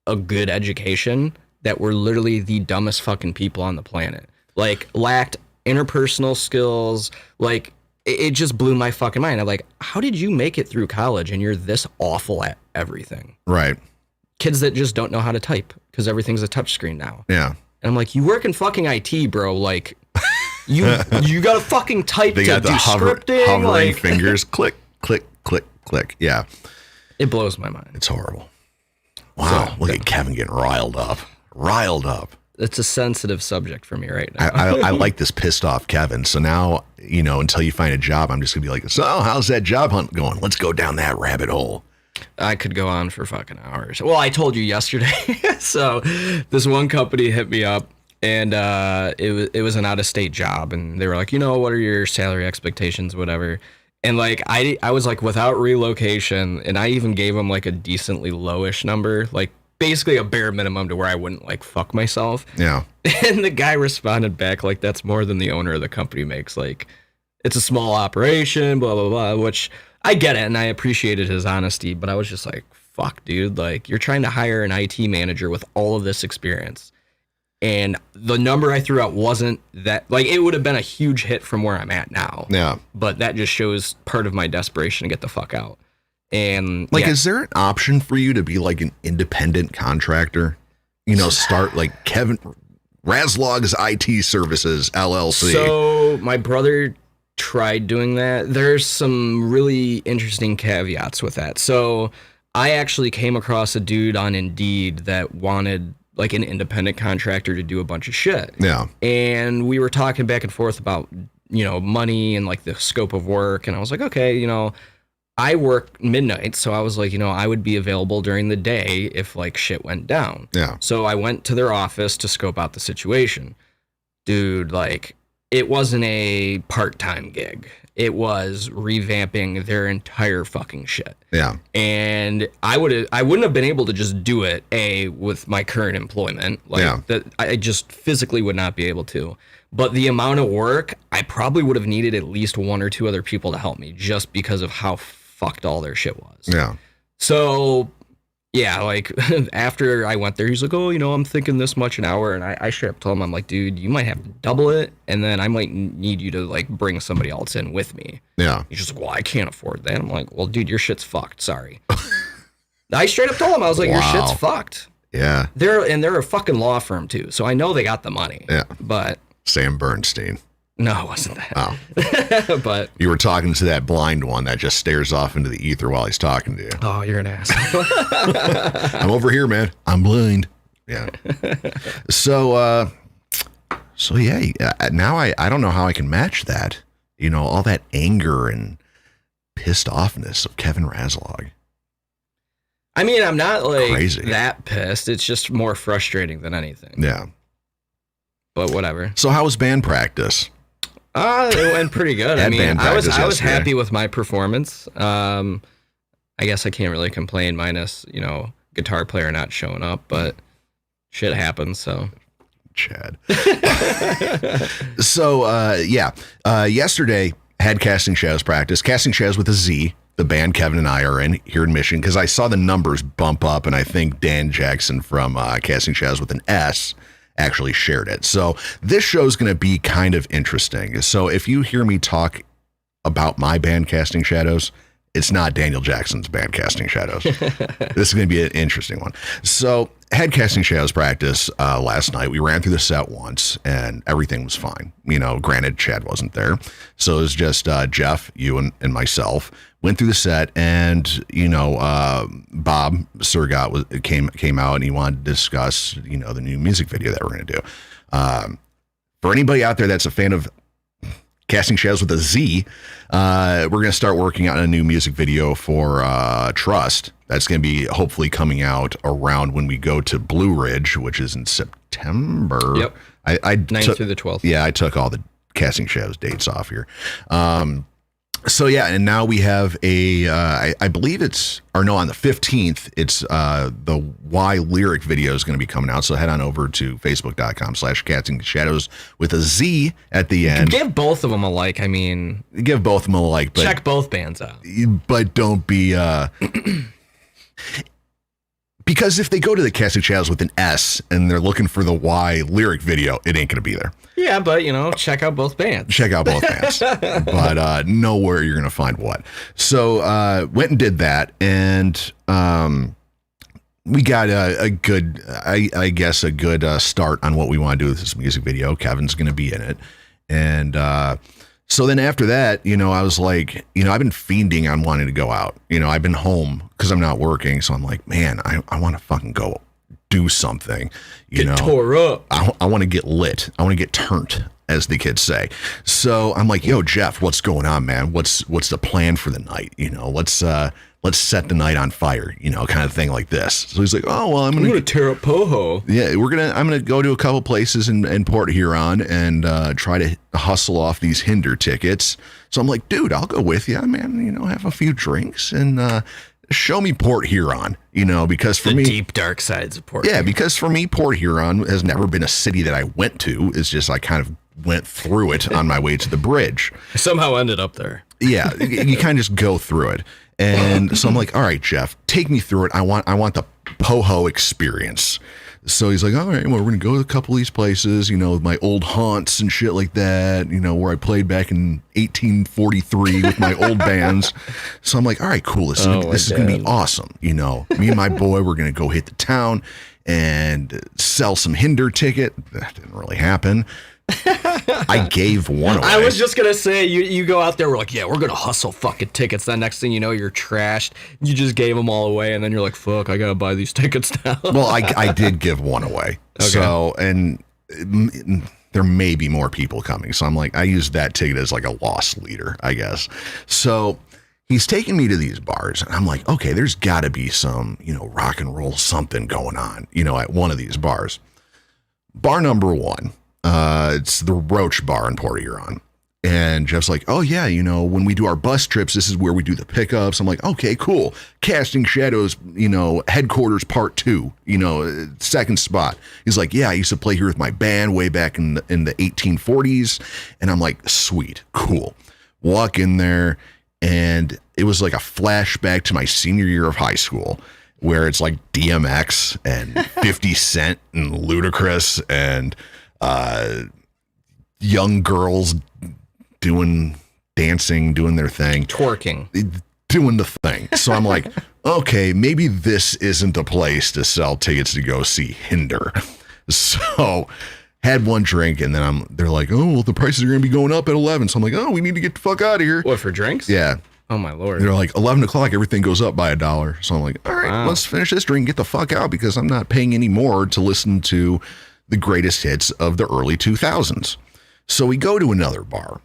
a good education that were literally the dumbest fucking people on the planet. Like, lacked interpersonal skills. Like, it just blew my fucking mind. I'm like, how did you make it through college and you're this awful at everything? Right. Kids that just don't know how to type because everything's a touchscreen now. Yeah. And I'm like, you work in fucking IT, bro. Like, you got to fucking type they to got the do scripting. hovering like, fingers. Click, click, click, click. Yeah. It blows my mind. It's horrible. Wow. So, look at Kevin getting riled up. It's a sensitive subject for me right now. I like this pissed off Kevin. So now, until you find a job, I'm just going to be like, so how's that job hunt going? Let's go down that rabbit hole. I could go on for fucking hours. Well, I told you yesterday. So this one company hit me up and it was an out-of-state job. And they were like, what are your salary expectations, whatever. And like, I was like, without relocation, and I even gave them like a decently lowish number, like basically a bare minimum to where I wouldn't like fuck myself. Yeah. And the guy responded back like, that's more than the owner of the company makes. Like, it's a small operation, blah, blah, blah, which I get it. And I appreciated his honesty, but I was just like, fuck, dude, like you're trying to hire an IT manager with all of this experience. And the number I threw out wasn't that, like, it would have been a huge hit from where I'm at now. Yeah. But that just shows part of my desperation to get the fuck out. And like, is there an option for you to be like an independent contractor? Start like Kevin Razlog's IT Services LLC. So my brother tried doing that. There's some really interesting caveats with that. So I actually came across a dude on Indeed that wanted like an independent contractor to do a bunch of shit. Yeah. And we were talking back and forth about, money and like the scope of work. And I was like, okay, I work midnight. So I was like, I would be available during the day if like shit went down. Yeah. So I went to their office to scope out the situation. Dude, like, it wasn't a part-time gig. It was revamping their entire fucking shit. Yeah. And I wouldn't have been able to just do it with my current employment. That I just physically would not be able to. But the amount of work, I probably would have needed at least one or two other people to help me just because of how fucked all their shit was. Yeah. So yeah, like after I went there, he's like, oh, I'm thinking this much an hour. And I straight up told him, I'm like, dude, you might have to double it. And then I might need you to like bring somebody else in with me. Yeah. He's just like, well, I can't afford that. I'm like, well, dude, your shit's fucked. Sorry. I straight up told him, I was like, your shit's fucked. Yeah. They're a fucking law firm too. So I know they got the money. Yeah. But Sam Bernstein. No, it wasn't that. Oh. But you were talking to that blind one that just stares off into the ether while he's talking to you. Oh, you're an asshole. I'm over here, man. I'm blind. Yeah. So yeah, now I don't know how I can match that. All that anger and pissed offness of Kevin Razlog. I mean, I'm not like crazy. That pissed. It's just more frustrating than anything. Yeah. But whatever. So how was band practice? It went pretty good. I mean, I was happy with my performance. I guess I can't really complain, minus guitar player not showing up, but shit happens. So, Chad. So yesterday had Casting Shadows practice. Casting Shadows with a Z. The band Kevin and I are in here in Michigan because I saw the numbers bump up, and I think Dan Jackson from Casting Shadows with an S actually shared it. So this show is going to be kind of interesting. So if you hear me talk about my band Casting Shadows, it's not Daniel Jackson's band Casting Shadows. This is going to be an interesting one. So had Casting Shadows practice last night. We ran through the set once and everything was fine. Granted, Chad wasn't there. So it was just Jeff, you and myself went through the set, and Bob Surgott came out and he wanted to discuss the new music video that we're going to do. For anybody out there that's a fan of Casting Shadows with a Z, we're going to start working on a new music video for Trust. That's going to be hopefully coming out around when we go to Blue Ridge, which is in September. Yep. I 9th through the 12th. Yeah, I took all the Casting Shadows dates off here. So yeah, and now we have I believe on the 15th, it's the Y lyric video is going to be coming out. So head on over to facebook.com/Casting Shadows with a Z at the end. Give both of them a like. I mean, give both of them a like, but check both bands out. But don't be because if they go to the Casting Shadows with an S and they're looking for the Y lyric video, it ain't going to be there. Yeah, but check out both bands. Check out both bands. But know where you're going to find what. So went and did that, and we got a good, I guess, a good start on what we want to do with this music video. Kevin's going to be in it. And so then after that, I was like, I've been fiending on wanting to go out. I've been home because I'm not working. So I'm like, man, I want to fucking go do something. Get tore up. I want to get lit. I want to get turned, as the kids say. So I'm like, yo, Jeff, what's going on, man? What's the plan for the night? Let's set the night on fire, kind of thing like this. So he's like, oh, well, I'm going to tear up Poho. Yeah, I'm going to go to a couple places in Port Huron and try to hustle off these Hinder tickets. So I'm like, dude, I'll go with you, man. Have a few drinks and show me Port Huron, because for me, deep dark sides of Port. Yeah, because for me, Port Huron has never been a city that I went to. It's just I kind of went through it on my way to the bridge. I somehow ended up there. Yeah, you kind of just go through it. And so I'm like, all right, Jeff, take me through it. I want the Poho experience. So he's like, all right, well, we're going to go to a couple of these places, my old haunts and shit like that, where I played back in 1843 with my old bands. So I'm like, all right, cool. This is going to be awesome. Me and my boy, we're going to go hit the town and sell some Hinder ticket. That didn't really happen. I gave one away. I was just going to say, you go out there, we're like, yeah, we're going to hustle fucking tickets. Then next thing you know, you're trashed. You just gave them all away, and then you're like, fuck, I got to buy these tickets now. Well, I did give one away. Okay. So, and there may be more people coming. So I'm like, I used that ticket as like a loss leader, I guess. So he's taking me to these bars, and I'm like, okay, there's got to be some, rock and roll something going on, at one of these bars. Bar number one, it's the Roach Bar in Port Huron. And Jeff's like, oh yeah, when we do our bus trips, this is where we do the pickups. I'm like, okay, cool. Casting Shadows, headquarters part 2, second spot. He's like, yeah, I used to play here with my band way back in the 1840s. And I'm like, sweet, cool. Walk in there, and it was like a flashback to my senior year of high school, where it's like DMX and 50 Cent and Ludacris and young girls dancing, doing their thing. Twerking. Doing the thing. So I'm like, okay, maybe this isn't the place to sell tickets to go see Hinder. So had one drink, and then they're like, oh, well, the prices are going to be going up at 11. So I'm like, oh, we need to get the fuck out of here. What, for drinks? Yeah. Oh, my Lord. They're like, 11 o'clock, everything goes up by $1. So I'm like, all right, let's finish this drink and get the fuck out, because I'm not paying any more to listen to the greatest hits of the early 2000s. So we go to another bar,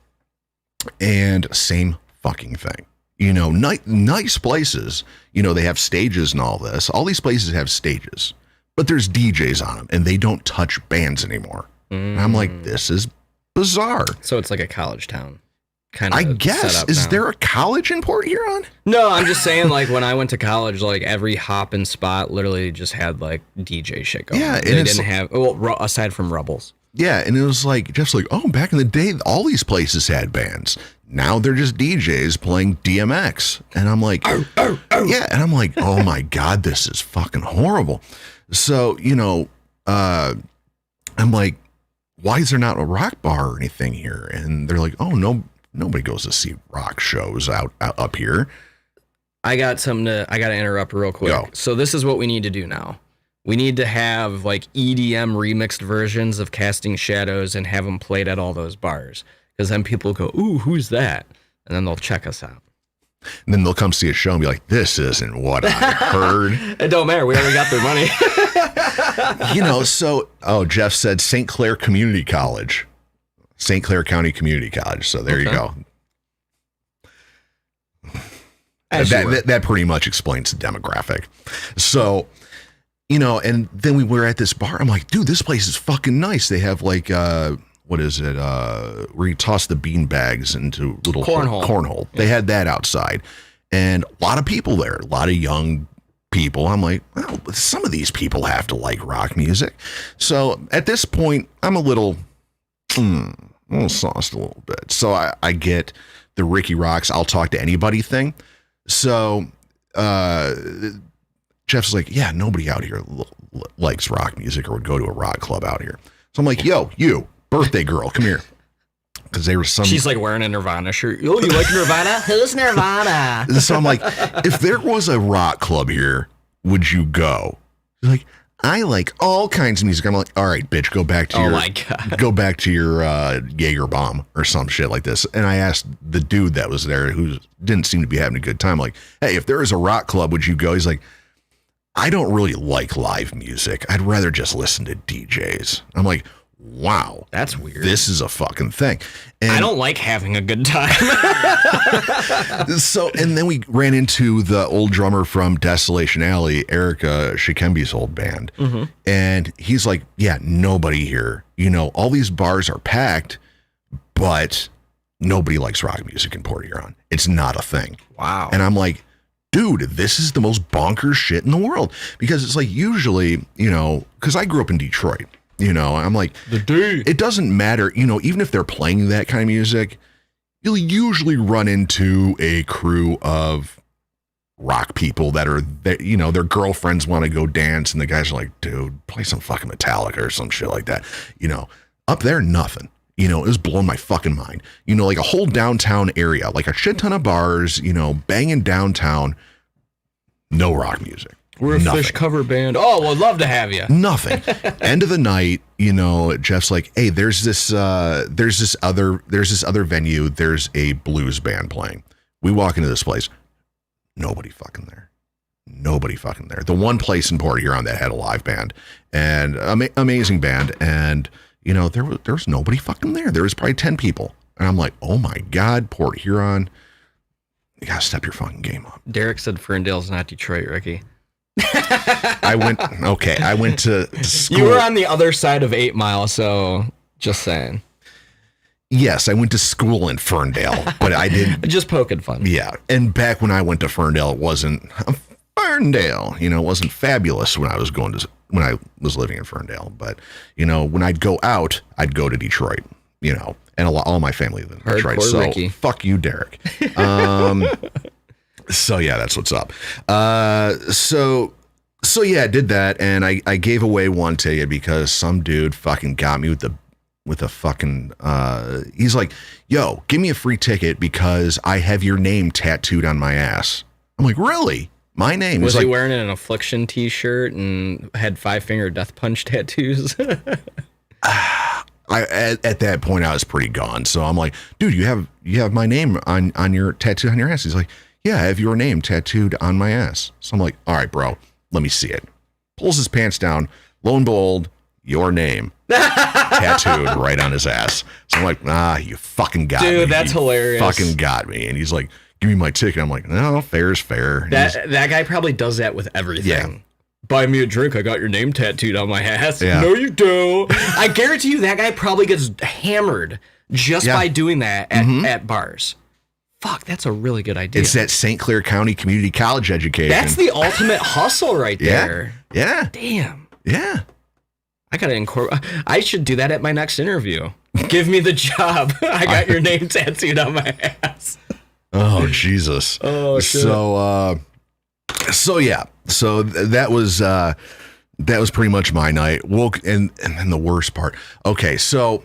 and same fucking thing. Nice places, they have stages and all this. All these places have stages, but there's DJs on them, and they don't touch bands anymore. And I'm like, this is bizarre. So it's like a college town. Kind of, I guess. Is there a college in Port Huron? No, I'm just saying, like, when I went to college, like, every hop and spot literally just had, like, DJ shit going. Yeah. They didn't have, aside from Rebels. Yeah, and it was like, Jeff's like, oh, back in the day, all these places had bands. Now they're just DJs playing DMX. And I'm like, yeah, and I'm like, oh my God, this is fucking horrible. So, I'm like, why is there not a rock bar or anything here? And they're like, oh, no. Nobody goes to see rock shows out up here. I got to interrupt real quick. Go. So this is what we need to do now. We need to have like EDM remixed versions of Casting Shadows and have them played at all those bars. Because then people go, ooh, who's that? And then they'll check us out. And then they'll come see a show and be like, this isn't what I heard. It don't matter. We already got their money. Jeff said St. Clair Community College. St. Clair County Community College. So there you go. That pretty much explains the demographic. So, and then we were at this bar. I'm like, dude, this place is fucking nice. They have like, what is it? Where you toss the bean bags into little cornhole. They had that outside, and a lot of people there, a lot of young people. I'm like, well, some of these people have to like rock music. So at this point, I'm a little sauced a little bit. So I get the Rikki Roxx I'll talk to anybody thing. So Jeff's like, yeah, nobody out here likes rock music or would go to a rock club out here. So I'm like, yo, you birthday girl, come here. Because they were She's like wearing a Nirvana shirt. Oh, you like Nirvana? Who's Nirvana? So I'm like, if there was a rock club here, would you go? She's like, I like all kinds of music. I'm like, all right, bitch, go back to your Jaeger bomb or some shit like this. And I asked the dude that was there who didn't seem to be having a good time, like, hey, if there is a rock club, would you go? He's like, I don't really like live music. I'd rather just listen to DJs. I'm like, wow, that's weird. This is a fucking thing. And I don't like having a good time. So, and then we ran into the old drummer from Desolation Alley, Erica Shikembe's old band. Mm-hmm. And he's like, yeah, nobody here. All these bars are packed, but nobody likes rock music in Port Huron. It's not a thing. Wow. And I'm like, dude, this is the most bonkers shit in the world. Because it's like usually, because I grew up in Detroit. I'm like, it doesn't matter, even if they're playing that kind of music, you'll usually run into a crew of rock people that are, their girlfriends want to go dance. And the guys are like, dude, play some fucking Metallica or some shit like that. Up there, nothing. It was blowing my fucking mind. Like a whole downtown area, like a shit ton of bars, banging downtown, no rock music. We're a Fish cover band. Oh, we'd love to have you. Nothing. End of the night, Jeff's like, hey, there's this other venue. There's a blues band playing. We walk into this place. Nobody fucking there. The one place in Port Huron that had a live band and amazing band. And, there was nobody fucking there. There was probably 10 people. And I'm like, oh my God, Port Huron. You gotta step your fucking game up. Derek said Ferndale's not Detroit, Ricky. I went to school. You were on the other side of 8 Mile, so just saying. Yes, I went to school in Ferndale, but I didn't. Just poking fun. Yeah, and back when I went to Ferndale, it wasn't Ferndale. It wasn't fabulous when I was living in Ferndale. But when I'd go out, I'd go to Detroit. And all my family lived in Detroit. So Ricky. Fuck you, Derek. So yeah, that's what's up. So yeah, I did that, and I gave away one ticket because some dude fucking got me with a fucking. He's like, "Yo, give me a free ticket because I have your name tattooed on my ass." I'm like, "Really? My name?" Was he wearing an Affliction T-shirt and had 5-finger death punch tattoos? At that point, I was pretty gone. So I'm like, "Dude, you have my name on your tattoo on your ass." He's like, "Yeah, I have your name tattooed on my ass." So I'm like, "All right, bro, let me see it." Pulls his pants down, lo and behold, your name tattooed right on his ass. So I'm like, you fucking got me. Dude, that's hilarious. Fucking got me. And he's like, "Give me my ticket." I'm like, "No, fair's fair." That guy probably does that with everything. Yeah. Buy me a drink. I got your name tattooed on my ass. Yeah. No, you don't. I guarantee you that guy probably gets hammered just by doing that at bars. Fuck, that's a really good idea. It's that St. Clair County Community College education. That's the ultimate hustle right there. Yeah. Damn. Yeah. I gotta incorporate. I should do that at my next interview. Give me the job. I got your name tattooed on my ass. Oh Jesus. Oh shit. So yeah. So that was pretty much my night. Woke and then the worst part. Okay, so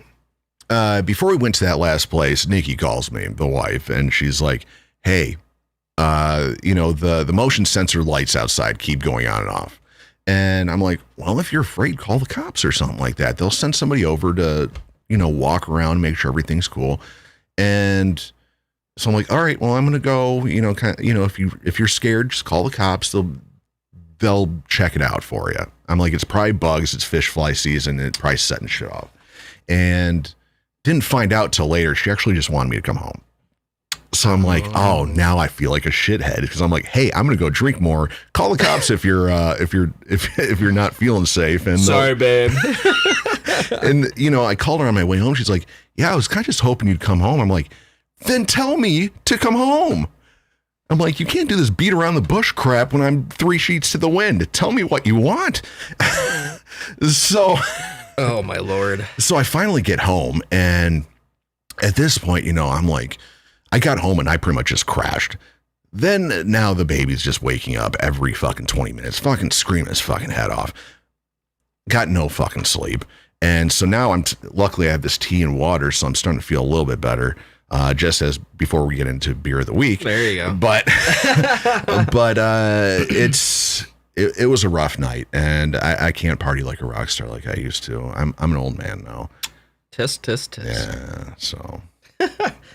before we went to that last place, Nikki calls me, the wife, and she's like, "Hey, the motion sensor lights outside keep going on and off." And I'm like, "Well, if you're afraid, call the cops or something like that. They'll send somebody over to, walk around, make sure everything's cool." And so I'm like, "All right, well, I'm gonna go. If you're scared, just call the cops. They'll check it out for you." I'm like, "It's probably bugs. It's fish fly season. It's probably setting shit off." And didn't find out till later. She actually just wanted me to come home. So I'm like, oh, now I feel like a shithead because I'm like, "Hey, I'm gonna go drink more. Call the cops if you're not feeling safe." And sorry, babe. And I called her on my way home. She's like, "Yeah, I was kind of just hoping you'd come home." I'm like, "Then tell me to come home." I'm like, "You can't do this beat around the bush crap when I'm 3 sheets to the wind. Tell me what you want." So, oh my Lord. So I finally get home, and at this point, I'm like, I got home and I pretty much just crashed. Then now the baby's just waking up every fucking 20 minutes, fucking screaming his fucking head off. Got no fucking sleep. And so now luckily I have this tea and water, so I'm starting to feel a little bit better. Just as before we get into beer of the week. There you go. But it was a rough night, and I can't party like a rock star like I used to. I'm an old man now. Tisk, tisk, tisk. Yeah, so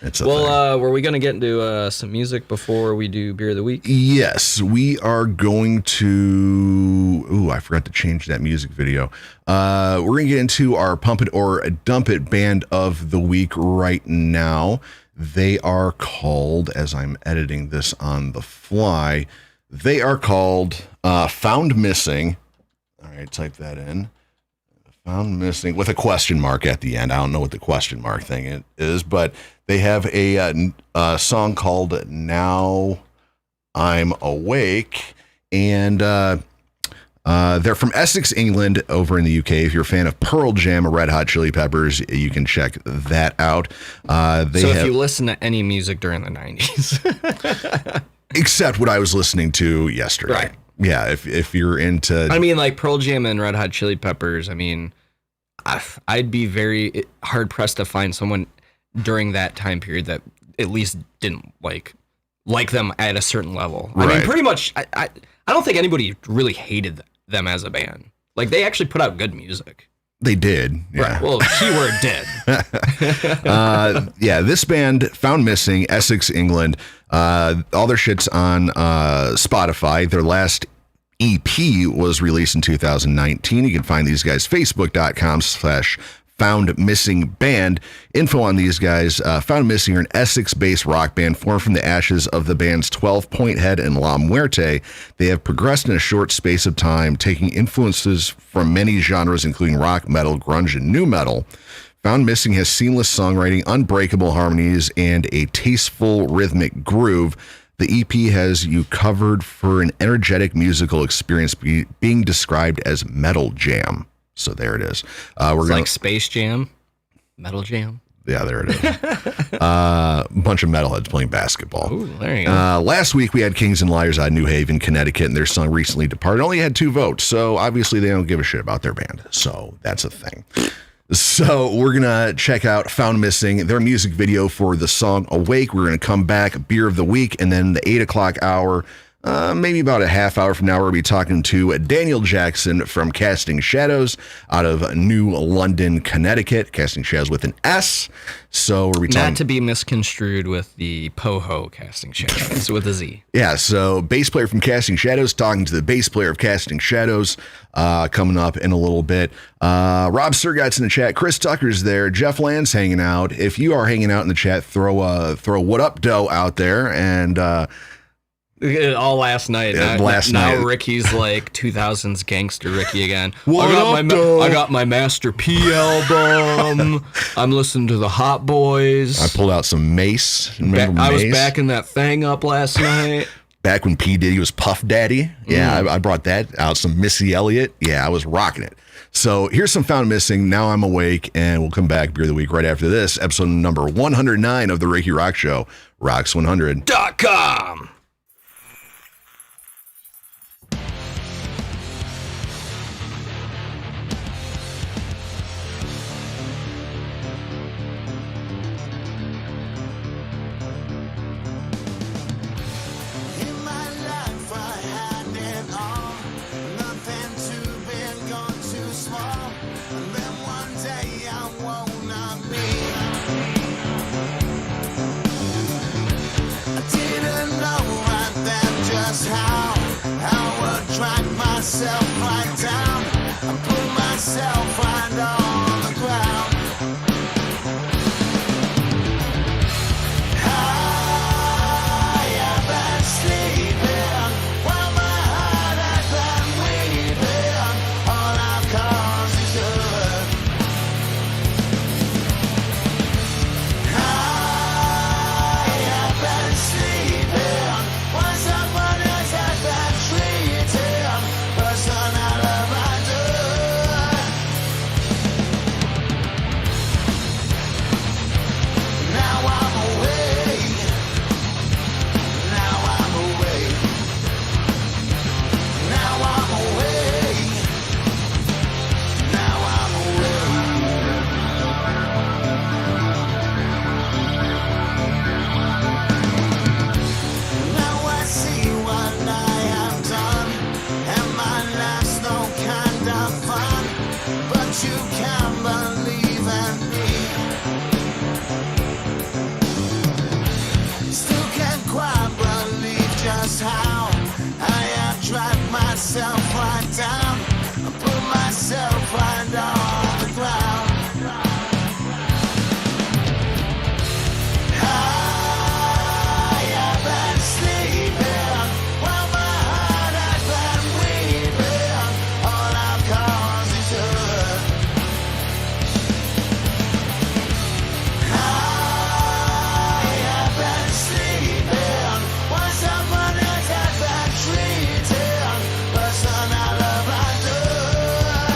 it's were we going to get into some music before we do beer of the week? Yes, we are going to. Ooh, I forgot to change that music video. We're going to get into our Pump It or Dump It band of the week right now. They are called, as I'm editing this on the fly, they are called Found Missing. All right, type that in. Found Missing with a question mark at the end. I don't know what the question mark thing is, but they have a song called Now I'm Awake, and they're from Essex, England, over in the UK. If you're a fan of Pearl Jam or Red Hot Chili Peppers, you can check that out. If you listen to any music during the 90s. Except what I was listening to yesterday. Right. Yeah, if you're into... I mean, like Pearl Jam and Red Hot Chili Peppers, I mean, I'd be very hard-pressed to find someone during that time period that at least didn't, like, like them at a certain level. I mean, pretty much, I don't think anybody really hated them as a band. Like, they actually put out good music. They did. Yeah. Right. Well, keyword did. Yeah, this band, Found Missing, Essex, England. All their shit's on Spotify. Their last EP was released in 2019. You can find these guys, facebook.com/Found Missing Band. Info on these guys. Found Missing are an Essex-based rock band formed from the ashes of the band's 12 Point Head and La Muerte. They have progressed in a short space of time, taking influences from many genres, including rock, metal, grunge, and nu metal. Found Missing has seamless songwriting, unbreakable harmonies, and a tasteful rhythmic groove. The EP has you covered for an energetic musical experience being described as metal jam. So there it is. It's like Space Jam, Metal Jam. Yeah, there it is. A bunch of metalheads playing basketball. Ooh, there you go. Last week we had Kings and Liars out of New Haven, Connecticut, and their song Recently Departed only had 2 votes. So obviously they don't give a shit about their band. So that's a thing. So we're going to check out Found Missing, their music video for the song Awake. We're going to come back, Beer of the Week, and then the 8 o'clock hour, maybe about a half hour from now, we're going to be talking to Daniel Jackson from Casting Shadows out of New London, Connecticut. Casting Shadows with an S. So we're talking... Not to be misconstrued with the Poho Casting Shadows with a Z. Yeah, so bass player from Casting Shadows talking to the bass player of Casting Shadows coming up in a little bit. Rob Surgat's in the chat. Chris Tucker's there. Jeff Land's hanging out. If you are hanging out in the chat, throw what up dough out there and... all last night. Now Ricky's like 2000s gangster Ricky again. I got my Master P album. I'm listening to the Hot Boys. I pulled out some Mace. Remember I was Mace? backing that thing up last night. Back when P. Diddy was Puff Daddy. Yeah, I brought that out. Some Missy Elliott. Yeah, I was rocking it. So here's some Found Missing. Now I'm Awake, and we'll come back Beer of the Week right after this. Episode number 109 of the Rikki Roxx Show. Rocks100.com. Myself right down and put myself right on the ground. I have been sleeping while my heart has been weeping. All I've caused is hurt. I have been sleeping while someone else has been treated. Person out of my door. Now I'm awake. Now I'm awake. Now I'm awake. Now I'm awake. Now I see what I have done. And my life's no kind of fun, but you can't believe in me. Still can't quite believe just how I have dragged myself right down and put myself right on the ground. I have been sleeping while my heart has been weeping. All I've caused is hurt. I have been sleeping while someone else has been treated. Person out of my door.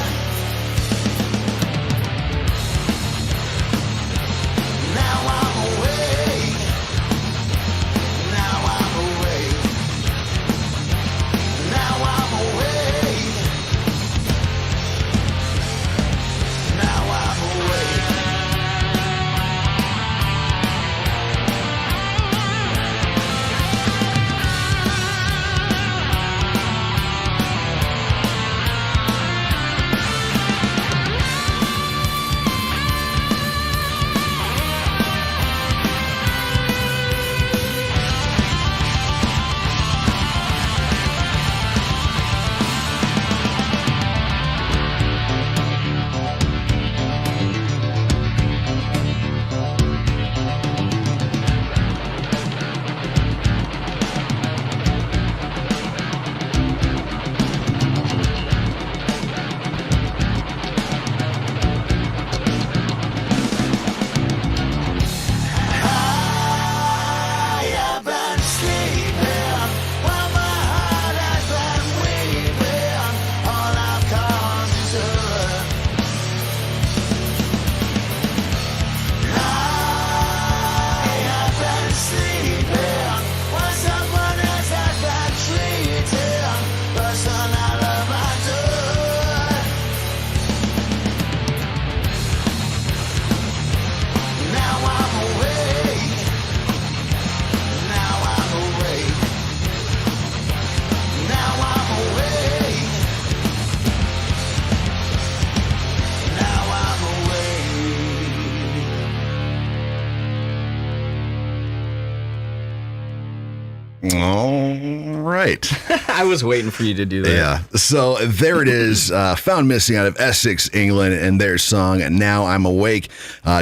All right. I was waiting for you to do that. Yeah. So there it is. Found Missing out of Essex, England, and their song, Now I'm Awake.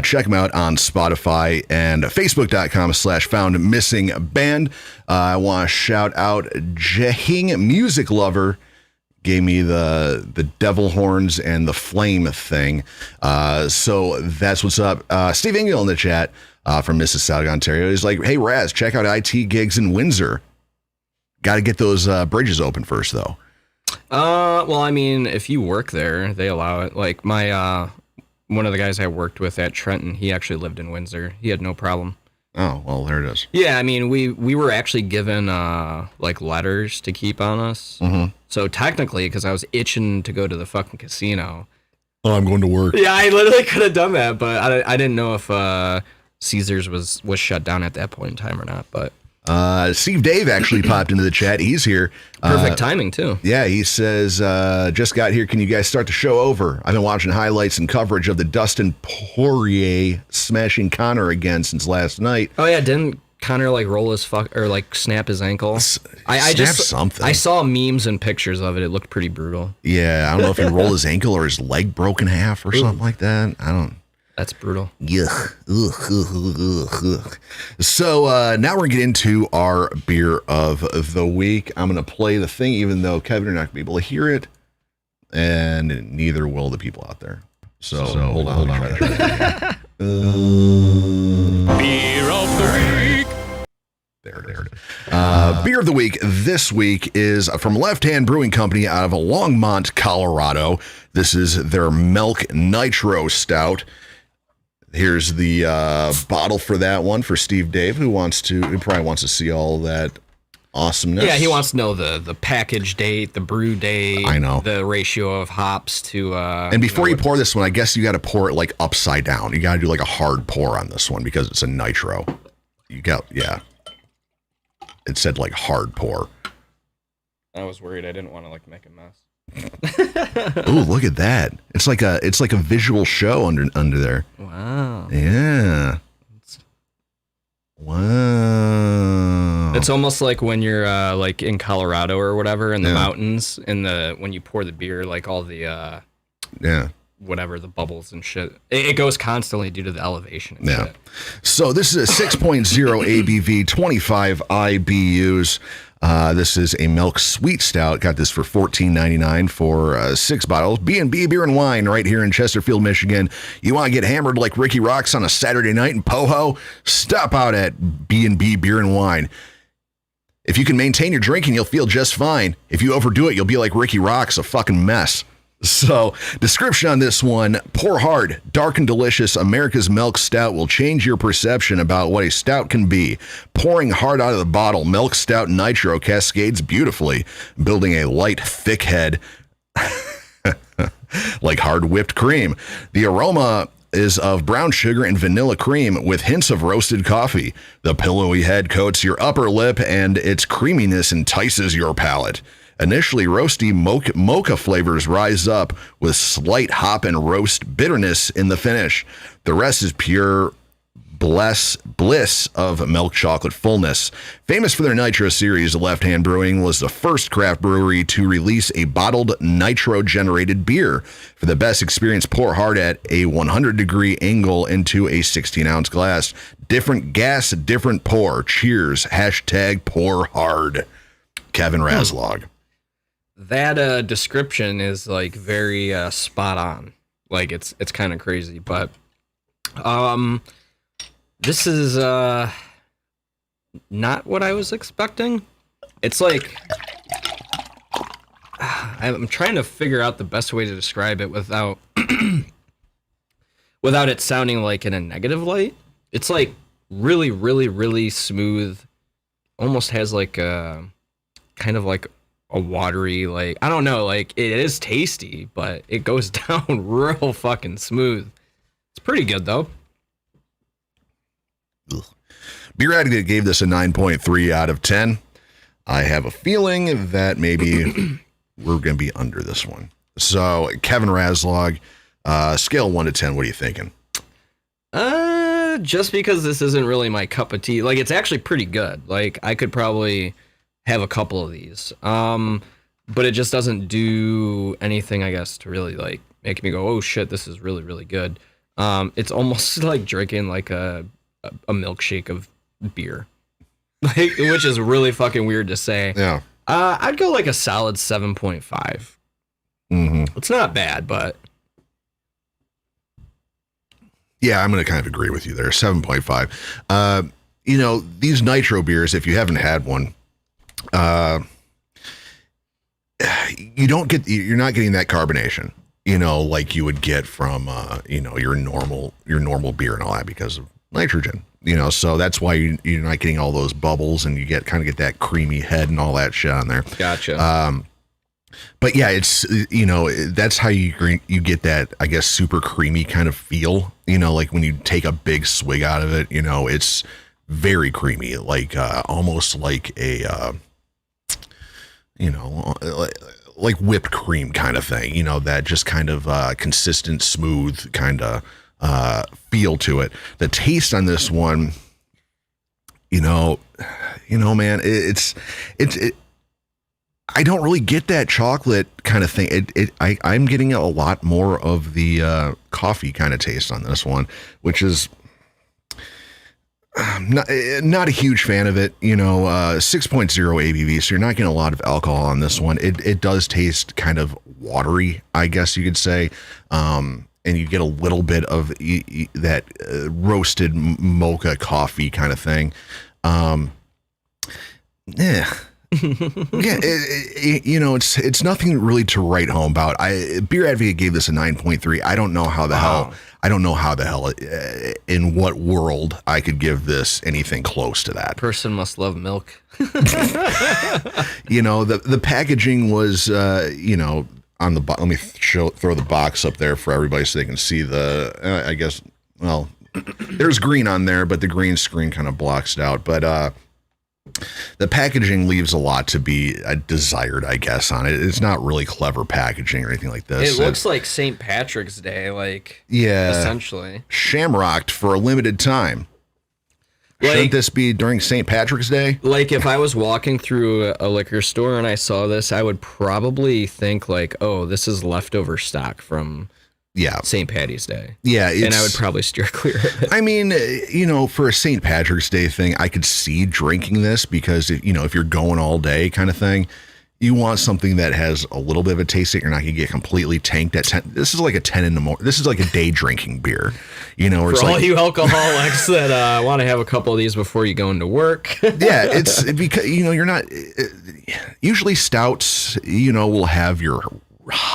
Check them out on Spotify and Facebook.com/foundmissingband. I want to shout out Jahing Music Lover. Gave me the devil horns and the flame thing. So that's what's up. Steve Engel in the chat from Mississauga, Ontario. He's like, hey, Raz, check out IT gigs in Windsor. Got to get those bridges open first, though. Well, I mean, if you work there, they allow it. Like my one of the guys I worked with at Trenton, he actually lived in Windsor. He had no problem. Oh, well, there it is. Yeah, I mean, we were actually given like letters to keep on us. Mm-hmm. So technically, because I was itching to go to the fucking casino. Oh, I'm going to work. Yeah, I literally could have done that, but I didn't know if Caesars was shut down at that point in time or not. But Steve Dave actually popped into the chat. He's here. Perfect timing, too. Yeah, he says, just got here. Can you guys start the show over? I've been watching highlights and coverage of the Dustin Poirier smashing Connor again since last night. Oh, yeah, didn't Connor like roll his or like snap his ankle? I just something. I saw memes and pictures of it. It looked pretty brutal. Yeah, I don't know if he rolled his ankle or his leg broke in half or something like that. I don't. That's brutal. Yuck. Ugh. So now we're going to get into our beer of the week. I'm going to play the thing, even though Kevin, you're not going to be able to hear it, and neither will the people out there. So hold on. Beer of the week. There it is. Beer of the week this week is from Left Hand Brewing Company out of Longmont, Colorado. This is their Milk Nitro Stout. Here's the bottle for that one for Steve Dave, who probably wants to see all that awesomeness. Yeah, he wants to know the package date, the brew date. I know. The ratio of hops to... and before you pour this one, I guess you got to pour it like upside down. You got to do like a hard pour on this one because it's a nitro. Yeah. It said like hard pour. I was worried I didn't want to like make a mess. Ooh, look at that. It's like a visual show under there. Wow. Yeah. Wow. It's almost like when you're like in Colorado or whatever in the mountains and when you pour the beer, like all the whatever, the bubbles and shit. It goes constantly due to the elevation and shit. So this is a 6.0 ABV, 25 IBUs. This is a milk sweet stout. Got this for $14.99 for 6 bottles. B&B Beer and Wine right here in Chesterfield, Michigan. You want to get hammered like Rikki Roxx on a Saturday night in Poho? Stop out at B&B Beer and Wine. If you can maintain your drinking, you'll feel just fine. If you overdo it, you'll be like Rikki Roxx, a fucking mess. So, description on this one: pour hard, dark and delicious America's Milk Stout will change your perception about what a stout can be. Pouring hard out of the bottle, Milk Stout Nitro cascades beautifully, building a light, thick head like hard whipped cream. The aroma is of brown sugar and vanilla cream with hints of roasted coffee. The pillowy head coats your upper lip, and its creaminess entices your palate. Initially roasty mocha flavors rise up with slight hop and roast bitterness in the finish. The rest is pure bliss of milk chocolate fullness. Famous for their Nitro series, Left Hand Brewing was the first craft brewery to release a bottled nitro-generated beer. For the best experience, pour hard at a 100-degree angle into a 16-ounce glass. Different gas, different pour. Cheers. # pour hard. Kevin Raslog. That description is like very spot on. Like it's kind of crazy, but this is not what I was expecting. It's like I'm trying to figure out the best way to describe it without it sounding like in a negative light. It's like really, really, really smooth. Almost has like a kind of like a watery, like, I don't know, like it is tasty, but it goes down real fucking smooth. It's pretty good though. Ugh. Beer Addict gave this a 9.3 out of 10. I have a feeling that maybe we're going to be under this one. So, Kevin Raslog, scale 1 to 10, what are you thinking? Just because this isn't really my cup of tea. Like, it's actually pretty good. Like, I could probably have a couple of these. But it just doesn't do anything, I guess, to really, like, make me go, oh, shit, this is really, really good. It's almost like drinking, like, a milkshake of beer. Like, which is really fucking weird to say. Yeah. I'd go, like, a solid 7.5. Mm-hmm. It's not bad, but... Yeah, I'm going to kind of agree with you there. 7.5. You know, these nitro beers, if you haven't had one, you're not getting that carbonation, you know, like you would get from, you know, your normal beer and all that because of nitrogen, you know, so that's why you're not getting all those bubbles and you get that creamy head and all that shit on there. Gotcha. But yeah, it's, you know, that's how you get that, I guess, super creamy kind of feel, you know, like when you take a big swig out of it, you know, it's very creamy, like almost like a, you know, like whipped cream kind of thing, you know, that just kind of consistent, smooth kind of feel to it. The taste on this one, you know, man, it's I don't really get that chocolate kind of thing. I'm getting a lot more of the coffee kind of taste on this one, which is not a huge fan of it. You know, 6.0 ABV, so you're not getting a lot of alcohol on this one. It does taste kind of watery, I guess you could say, and you get a little bit of that roasted mocha coffee kind of thing. Yeah. Yeah, you know, it's nothing really to write home about. Beer Advocate gave this a 9.3. I don't know how the hell. I don't know how the hell. In what world I could give this anything close to that? Person must love milk. You know, the packaging was, you know, on the. Let me throw the box up there for everybody so they can see the. I guess. Well, there's green on there, but the green screen kind of blocks it out. But the packaging leaves a lot to be desired, I guess, on it. It's not really clever packaging or anything like this. It looks like St. Patrick's Day, like, yeah, essentially. Shamrocked for a limited time. Like, shouldn't this be during St. Patrick's Day? Like, if I was walking through a liquor store and I saw this, I would probably think, like, oh, this is leftover stock from... Yeah, St. Patty's Day. Yeah, and I would probably steer clear of it. I mean, you know, for a St. Patrick's Day thing, I could see drinking this because, you know, if you're going all day kind of thing, you want something that has a little bit of a taste that you're not going to get completely tanked at 10. This is like a 10 in the morning. This is like a day drinking beer, you know. For all you alcoholics that want to have a couple of these before you go into work. Yeah, it's because, you know, you're not. Usually stouts, you know, will have your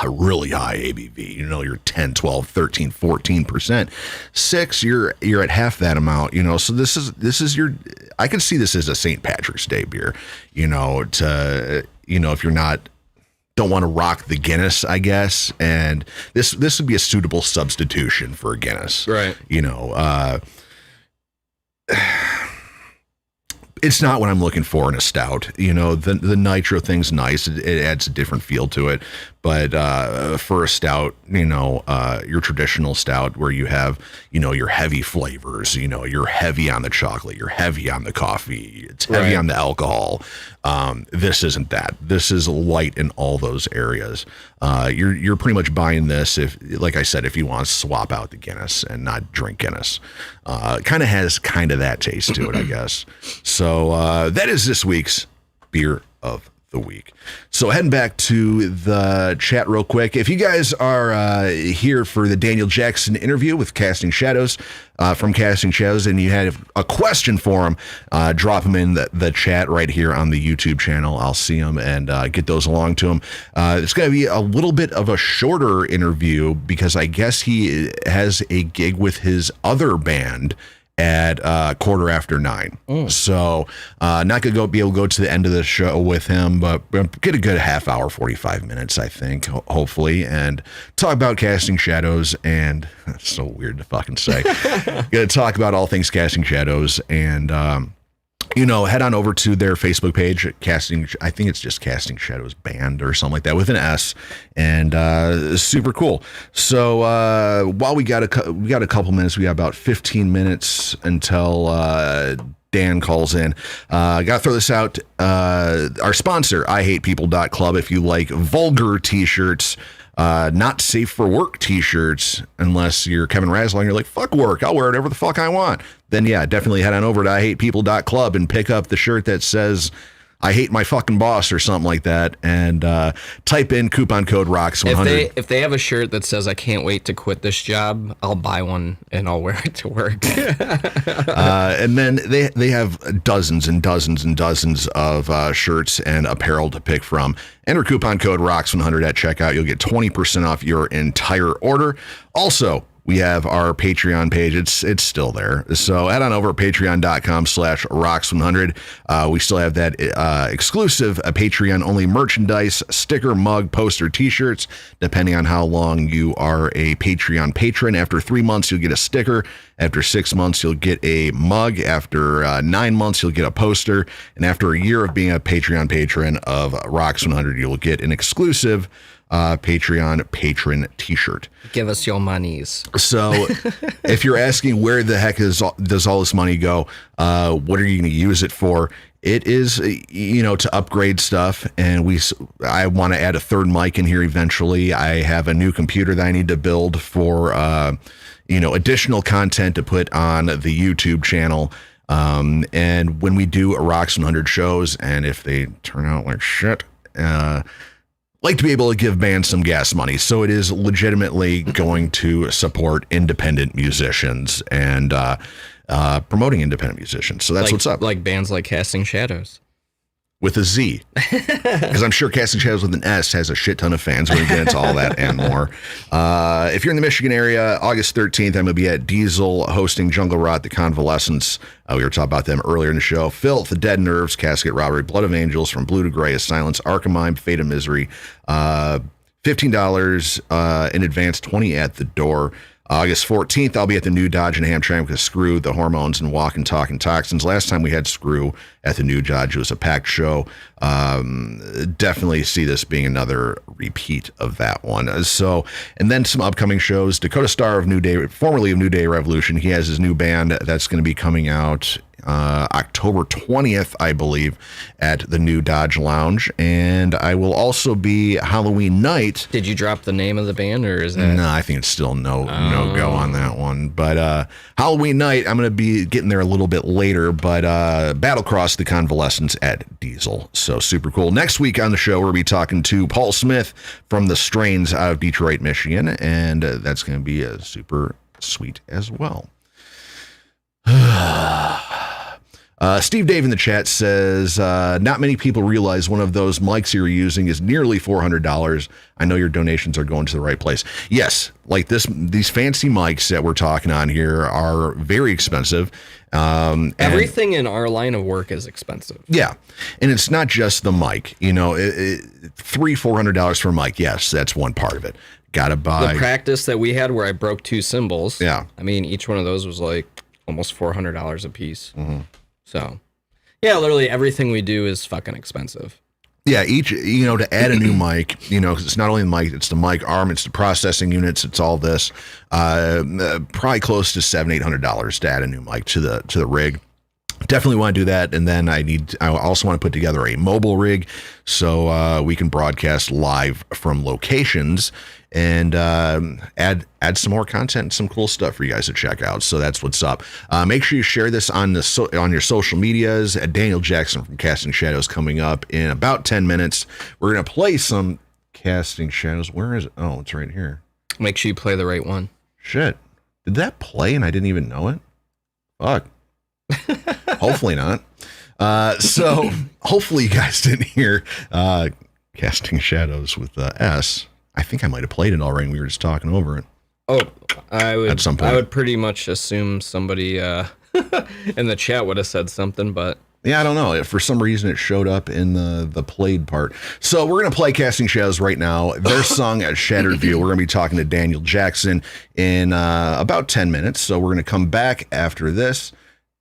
really high ABV, you know, you're 10, 12, 13, 14%. 6, you're at half that amount, you know. So this is your, I can see this as a St. Patrick's Day beer, you know, to, you know, if you're don't want to rock the Guinness, I guess, and this would be a suitable substitution for a Guinness, right? You know, it's not what I'm looking for in a stout. You know, the nitro thing's nice. It adds a different feel to it. But for a stout, you know, your traditional stout where you have, you know, your heavy flavors, you know, you're heavy on the chocolate, you're heavy on the coffee, it's heavy on the alcohol. This isn't that. This is light in all those areas. You're pretty much buying this if, like I said, if you want to swap out the Guinness and not drink Guinness. Kind of has that taste to it, I guess. So that is this week's Beer of the Week. So heading back to the chat real quick. If you guys are here for the Daniel Jackson interview with Casting Shadows, from Casting Shadows, and you have a question for him, drop them in the chat right here on the YouTube channel. I'll see them and get those along to him. It's going to be a little bit of a shorter interview because I guess he has a gig with his other band at 9:15. So not gonna be able to go to the end of the show with him, but get a good half hour, 45 minutes, I think, hopefully, and talk about Casting Shadows. And that's so weird to fucking say. Gonna talk about all things Casting Shadows and head on over to their Facebook page, I think it's just Casting Shadows Band or something like that with an S, and super cool. So while we got a couple minutes, we got about 15 minutes until Dan calls in. Got to throw this out. Our sponsor, IHatePeople.club. If you like vulgar t-shirts, not safe for work t-shirts, unless you're Kevin Razzler and you're like, fuck work, I'll wear whatever the fuck I want, then yeah, definitely head on over to IHatePeople.club and pick up the shirt that says I hate my fucking boss or something like that, and type in coupon code ROXX100. If they have a shirt that says I can't wait to quit this job, I'll buy one and I'll wear it to work. And then they have dozens and dozens and dozens of shirts and apparel to pick from. Enter coupon code ROXX100 at checkout. You'll get 20% off your entire order. Also, we have our Patreon page. It's still there. So head on over to patreon.com/ROXX100. We still have that exclusive Patreon-only merchandise, sticker, mug, poster, t-shirts, depending on how long you are a Patreon patron. After 3 months, you'll get a sticker. After 6 months, you'll get a mug. After 9 months, you'll get a poster. And after a year of being a Patreon patron of ROXX100, you'll get an exclusive Patreon patron t-shirt. Give us your monies. So if you're asking where the heck does all this money go, what are you going to use it for? It is, to upgrade stuff, and I want to add a third mic in here eventually. I have a new computer that I need to build for additional content to put on the YouTube channel. And when we do a ROXX100 shows, and if they turn out like shit, like to be able to give bands some gas money. So it is legitimately going to support independent musicians and promoting independent musicians. So that's what's up. Like bands like Casting Shadows. With a Z. Because I'm sure Casting Shadows with an S has a shit ton of fans. We're going to get into all that and more. If you're in the Michigan area, August 13th, I'm going to be at Diesel hosting Jungle Rot, The Convalescents. We were talking about them earlier in the show. Filth, The Dead Nerves, Casket Robbery, Blood of Angels, From Blue to Gray, A Silence, Arkham, Fate of Misery. $15 in advance, $20 at the door. August 14th, I'll be at the new Dodge in Hamtramck with Screw, The Hormones, and Walk and Talk and Toxins. Last time we had Screw at the new Dodge, it was a packed show. Definitely see this being another repeat of that one. So, and then some upcoming shows. Dakota Star of New Day, formerly of New Day Revolution, he has his new band that's going to be coming out October 20th, I believe, at the new Dodge Lounge. And I will also be Halloween night. Did you drop the name of the band, or is that? No, I think it's still no go on that one. But Halloween night, I'm going to be getting there a little bit later, but Battlecross, The Convalescents at Diesel. So super cool. Next week on the show, we'll be talking to Paul Smith from The Strains out of Detroit, Michigan, and that's going to be super sweet as well. Steve Dave in the chat says, not many people realize one of those mics you're using is nearly $400. I know your donations are going to the right place. Yes, like these fancy mics that we're talking on here are very expensive. Everything in our line of work is expensive. Yeah. And it's not just the mic, $300-400 for a mic. Yes, that's one part of it. Gotta buy the practice that we had where I broke 2 cymbals. Yeah. I mean, each one of those was like almost $400 a piece. Mm-hmm. So, yeah, literally everything we do is fucking expensive. Yeah, each, to add a new mic, because it's not only the mic, it's the mic arm, it's the processing units, it's all this. Probably close to $700-800 to add a new mic to the rig. Definitely want to do that, and then I also want to put together a mobile rig so we can broadcast live from locations and add some more content and some cool stuff for you guys to check out. So that's what's up. Make sure you share this on your social medias. Daniel Jackson from Casting Shadows coming up in about 10 minutes. We're going to play some Casting Shadows. Where is it? Oh, it's right here. Make sure you play the right one. Shit. Did that play and I didn't even know it? Fuck. Hopefully not. So hopefully you guys didn't hear Casting Shadows with S. I think I might have played it already. We were just talking over it. Oh, I would. At some point. I would pretty much assume somebody in the chat would have said something, but yeah, I don't know. For some reason, it showed up in the played part. So we're going to play Casting Shadows right now. Their song at Shattered View. We're going to be talking to Daniel Jackson in about 10 minutes. So we're going to come back after this.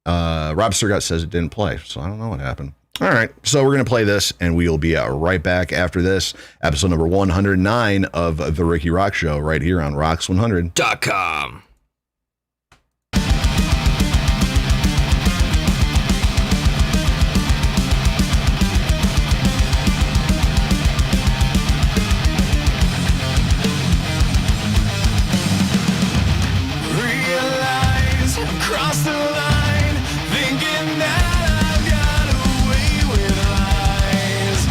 Rob Sergott says it didn't play, so I don't know what happened. All right, so we're going to play this, and we will be right back after this. Episode number 109 of The Rikki Roxx Show right here on Rocks100.com. Cross the line, thinking that I've got away with lies.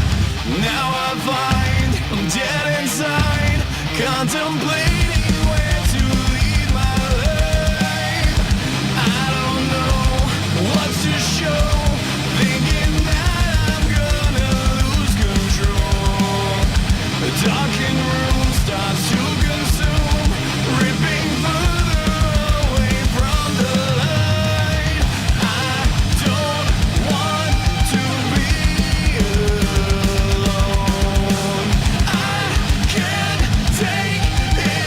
Now I find I'm dead inside, contemplating where to lead my life. I don't know what to show, thinking that I'm gonna lose control. The darkened room starts to consume, ripping further away from the light. I don't want to be alone. I can't take it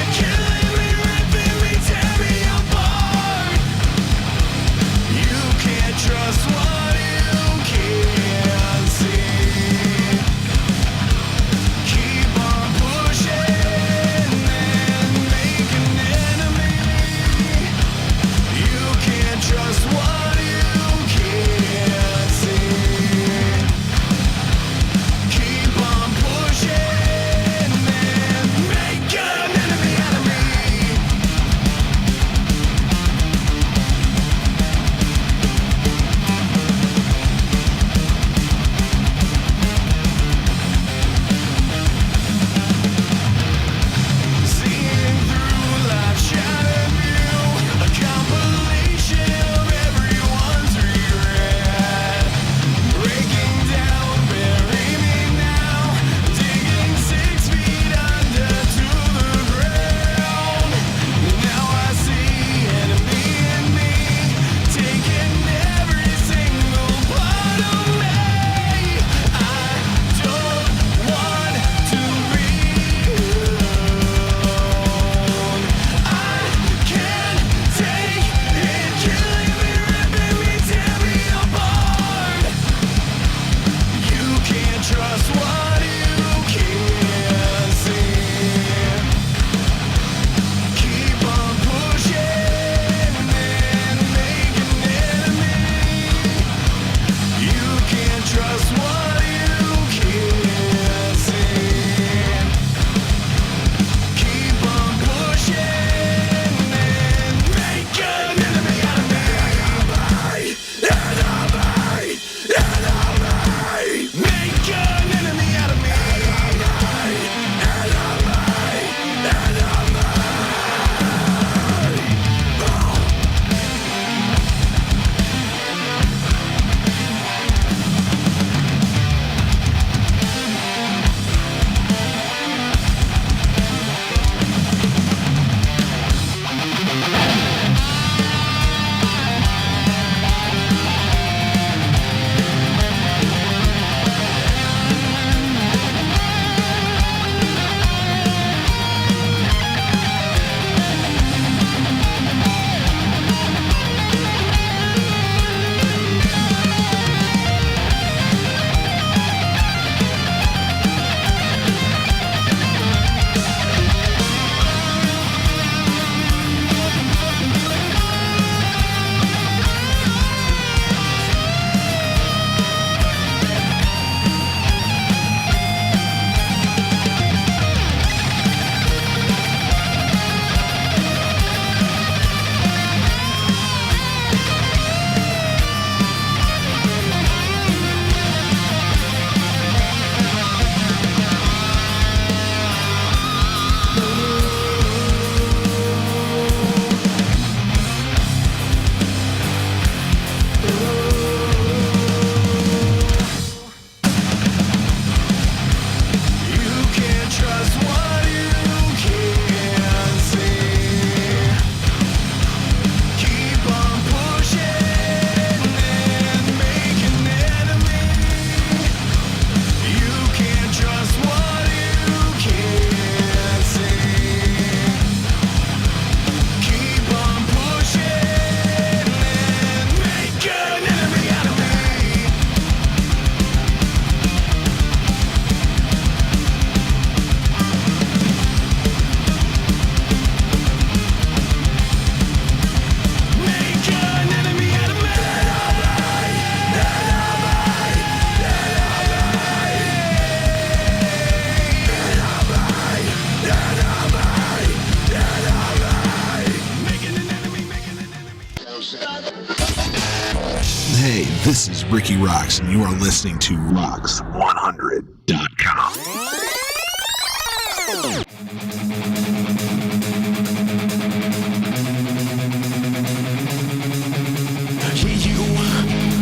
This is Rikki Roxx, and you are listening to Rocks100.com.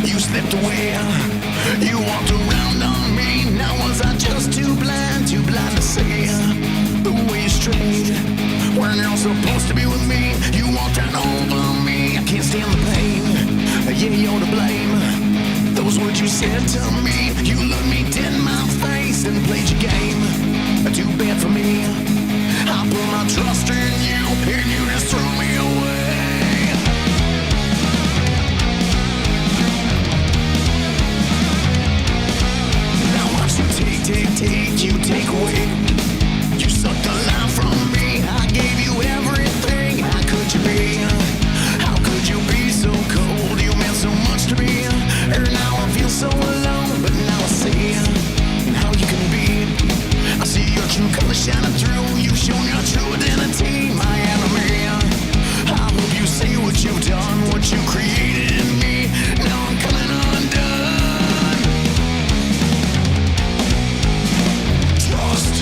You slipped away. You walked around on me. Now was I just too blind to see the way you strayed? When you're supposed to be with me, you walked out over me. I can't stand the pain. Yeah, you're to blame. Those words you said to me, you looked me dead in my face and played your game. Too bad for me. I put my trust in you, and you just threw me away. Now watch you take, you take away. You sucked the life from me. I gave you everything. How could you be? How could you be so cold? You meant so much to me. And now I feel so alone. But now I see how you can be. I see your true colors shining through. You show your true identity, my enemy. I hope you see what you've done, what you created in me. Now I'm coming undone. Trust.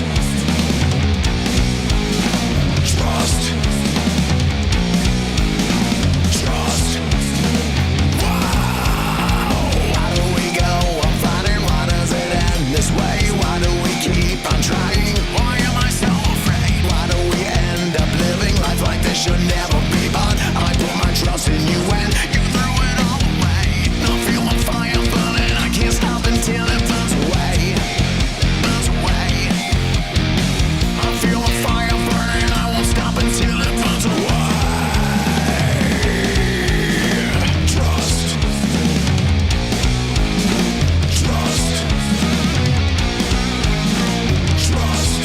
Wow. How do we go? I'm fighting. Why does it end this way? Why do we keep on trying? Why am I so afraid? Why do we end up living life like this should never be? But I put my trust in you and you threw it all away. I feel my fire burning. I can't stop until it burns away. Burns away. I feel my fire burning. I won't stop until it burns away. Trust. Trust. Trust.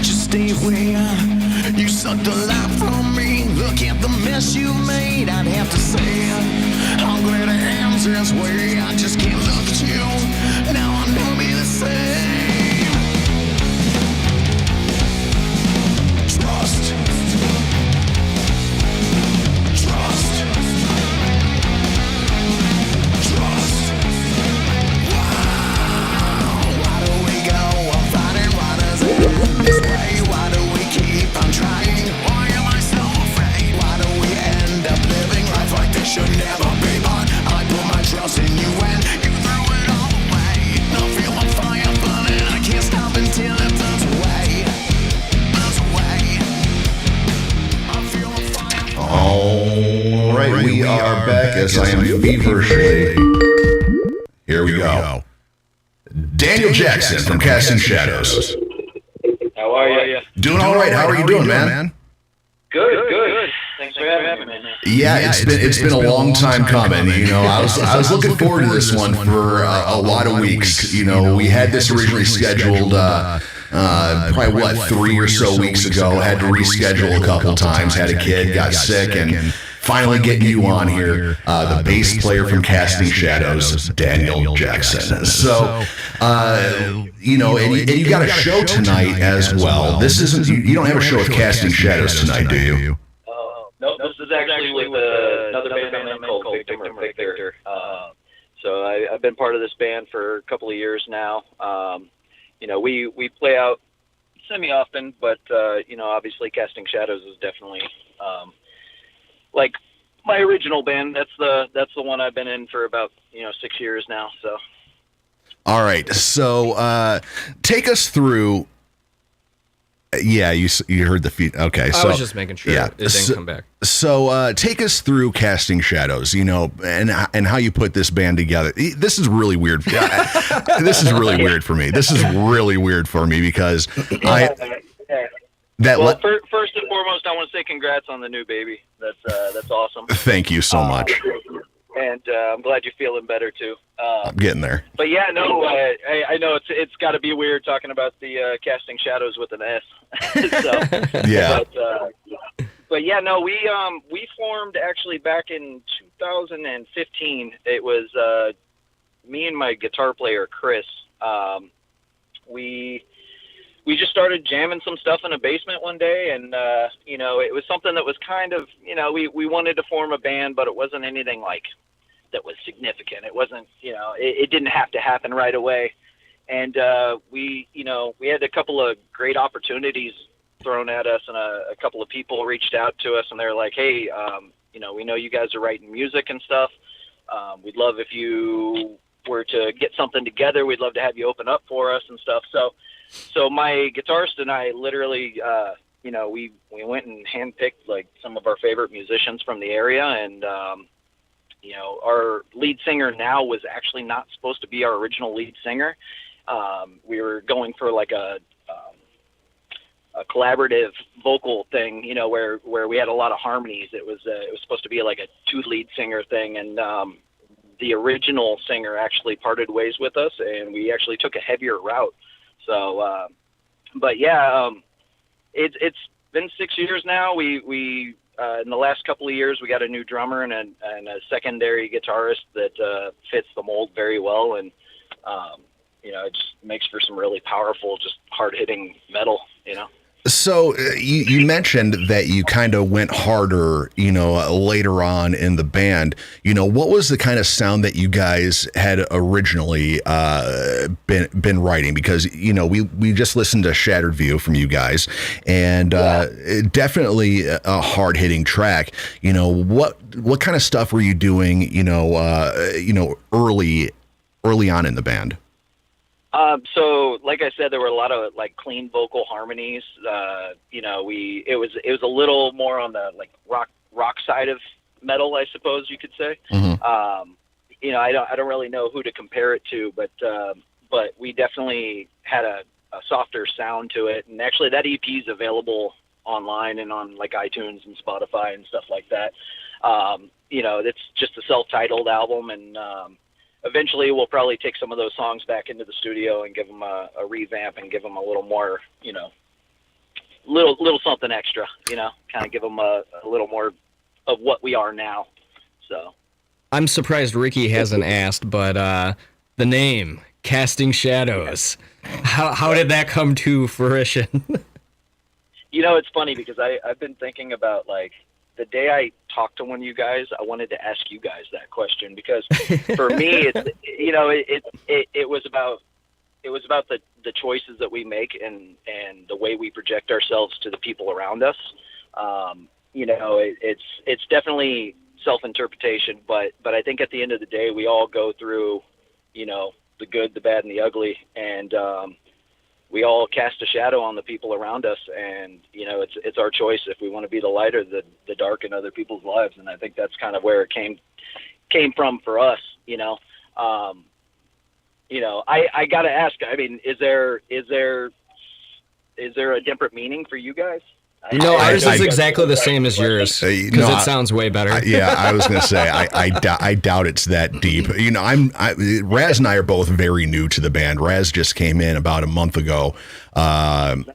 Just stay where you sucked the life from me. Look at the mess you made. I'd have to say how great I am this way. I just can't look at you. Now I know me the same. Trust. Trust. Trust. Wow. Why do we go on fighting? Why does it end this way? Why do we keep on trying? Why am I so afraid? Why do we end up living life like this should never be? But I put my trust in you and you threw it all away. I feel my fire burning. I can't stop until it burns away. Burns away. I feel my fire. All right, we are back as I am feverishly. Here we go. Daniel Jackson from Casting Shadows. How are you? Doing all right. How are you doing, man? Good. Thanks for having me. Yeah, it's been a long time coming. You know, I was looking forward to this one for a lot of weeks. You know, we had this originally scheduled probably 3 or so weeks ago. Had to reschedule a couple times. Had a kid, got sick, and finally getting you on here, the bass player from Casting Shadows, Daniel Jackson. So, you know, and you got a show tonight as well. This isn't, you don't have a show with Casting Shadows tonight, do you? No, this is actually with another band called Victim or Victor. So I've been part of this band for a couple of years now. You know, we play out semi-often, but, you know, obviously Casting Shadows is definitely... like my original band. That's the one I've been in for about 6 years now. So, all right. So take us through. Yeah, you heard the feed. Okay, so I was just making sure it didn't come back. So take us through Casting Shadows, and how you put this band together. This is really weird. This is really weird for me. This is really weird for me because first and foremost, I want to say congrats on the new baby. That's awesome. Thank you so much. And I'm glad you're feeling better too. I'm getting there. But yeah, no, I know it's got to be weird talking about the casting shadows with an S. So, yeah. But yeah, no, we formed actually back in 2015. It was me and my guitar player Chris. We just started jamming some stuff in a basement one day, and it was something that was kind of, we wanted to form a band, but it wasn't anything like that was significant. It wasn't, it didn't have to happen right away. And we had a couple of great opportunities thrown at us, and a couple of people reached out to us, and they're like, hey, we know you guys are writing music and stuff. We'd love if you were to get something together. We'd love to have you open up for us and stuff. So my guitarist and I literally, we went and handpicked like some of our favorite musicians from the area, and our lead singer now was actually not supposed to be our original lead singer. We were going for like a collaborative vocal thing, where we had a lot of harmonies. It was supposed to be like a 2 lead singer thing, and the original singer actually parted ways with us, and we actually took a heavier route. So, but yeah, it's been 6 years now. We in the last couple of years, we got a new drummer and a secondary guitarist that fits the mold very well, and it just makes for some really powerful, just hard-hitting metal. So you mentioned that you kind of went harder, later on in the band. What was the kind of sound that you guys had originally been writing? Because we just listened to Shattered View from you guys, and definitely a hard hitting track. What kind of stuff were you doing? Early on in the band. So like I said, there were a lot of like clean vocal harmonies. It was a little more on the like rock side of metal, I suppose you could say. Mm-hmm. I don't really know who to compare it to, but we definitely had a softer sound to it. And actually that EP is available online and on like iTunes and Spotify and stuff like that. It's just a self-titled album, and eventually we'll probably take some of those songs back into the studio and give them a revamp and give them a little more, little something extra, kind of give them a little more of what we are now. So I'm surprised Rikki hasn't asked, but the name Casting Shadows, how did that come to fruition? It's funny because I've been thinking about like, the day I talked to one of you guys, I wanted to ask you guys that question, because for me, it was about the choices that we make and the way we project ourselves to the people around us. It's definitely self-interpretation, but I think at the end of the day, we all go through, the good, the bad, and the ugly, and we all cast a shadow on the people around us, and it's our choice if we want to be the light or the dark in other people's lives. And I think that's kind of where it came from for us. I gotta ask, I mean, is there a different meaning for you guys? No, ours is exactly the same as yours, because it sounds way better. I was going to say, I doubt it's that deep. Raz and I are both very new to the band. Raz just came in about a month ago on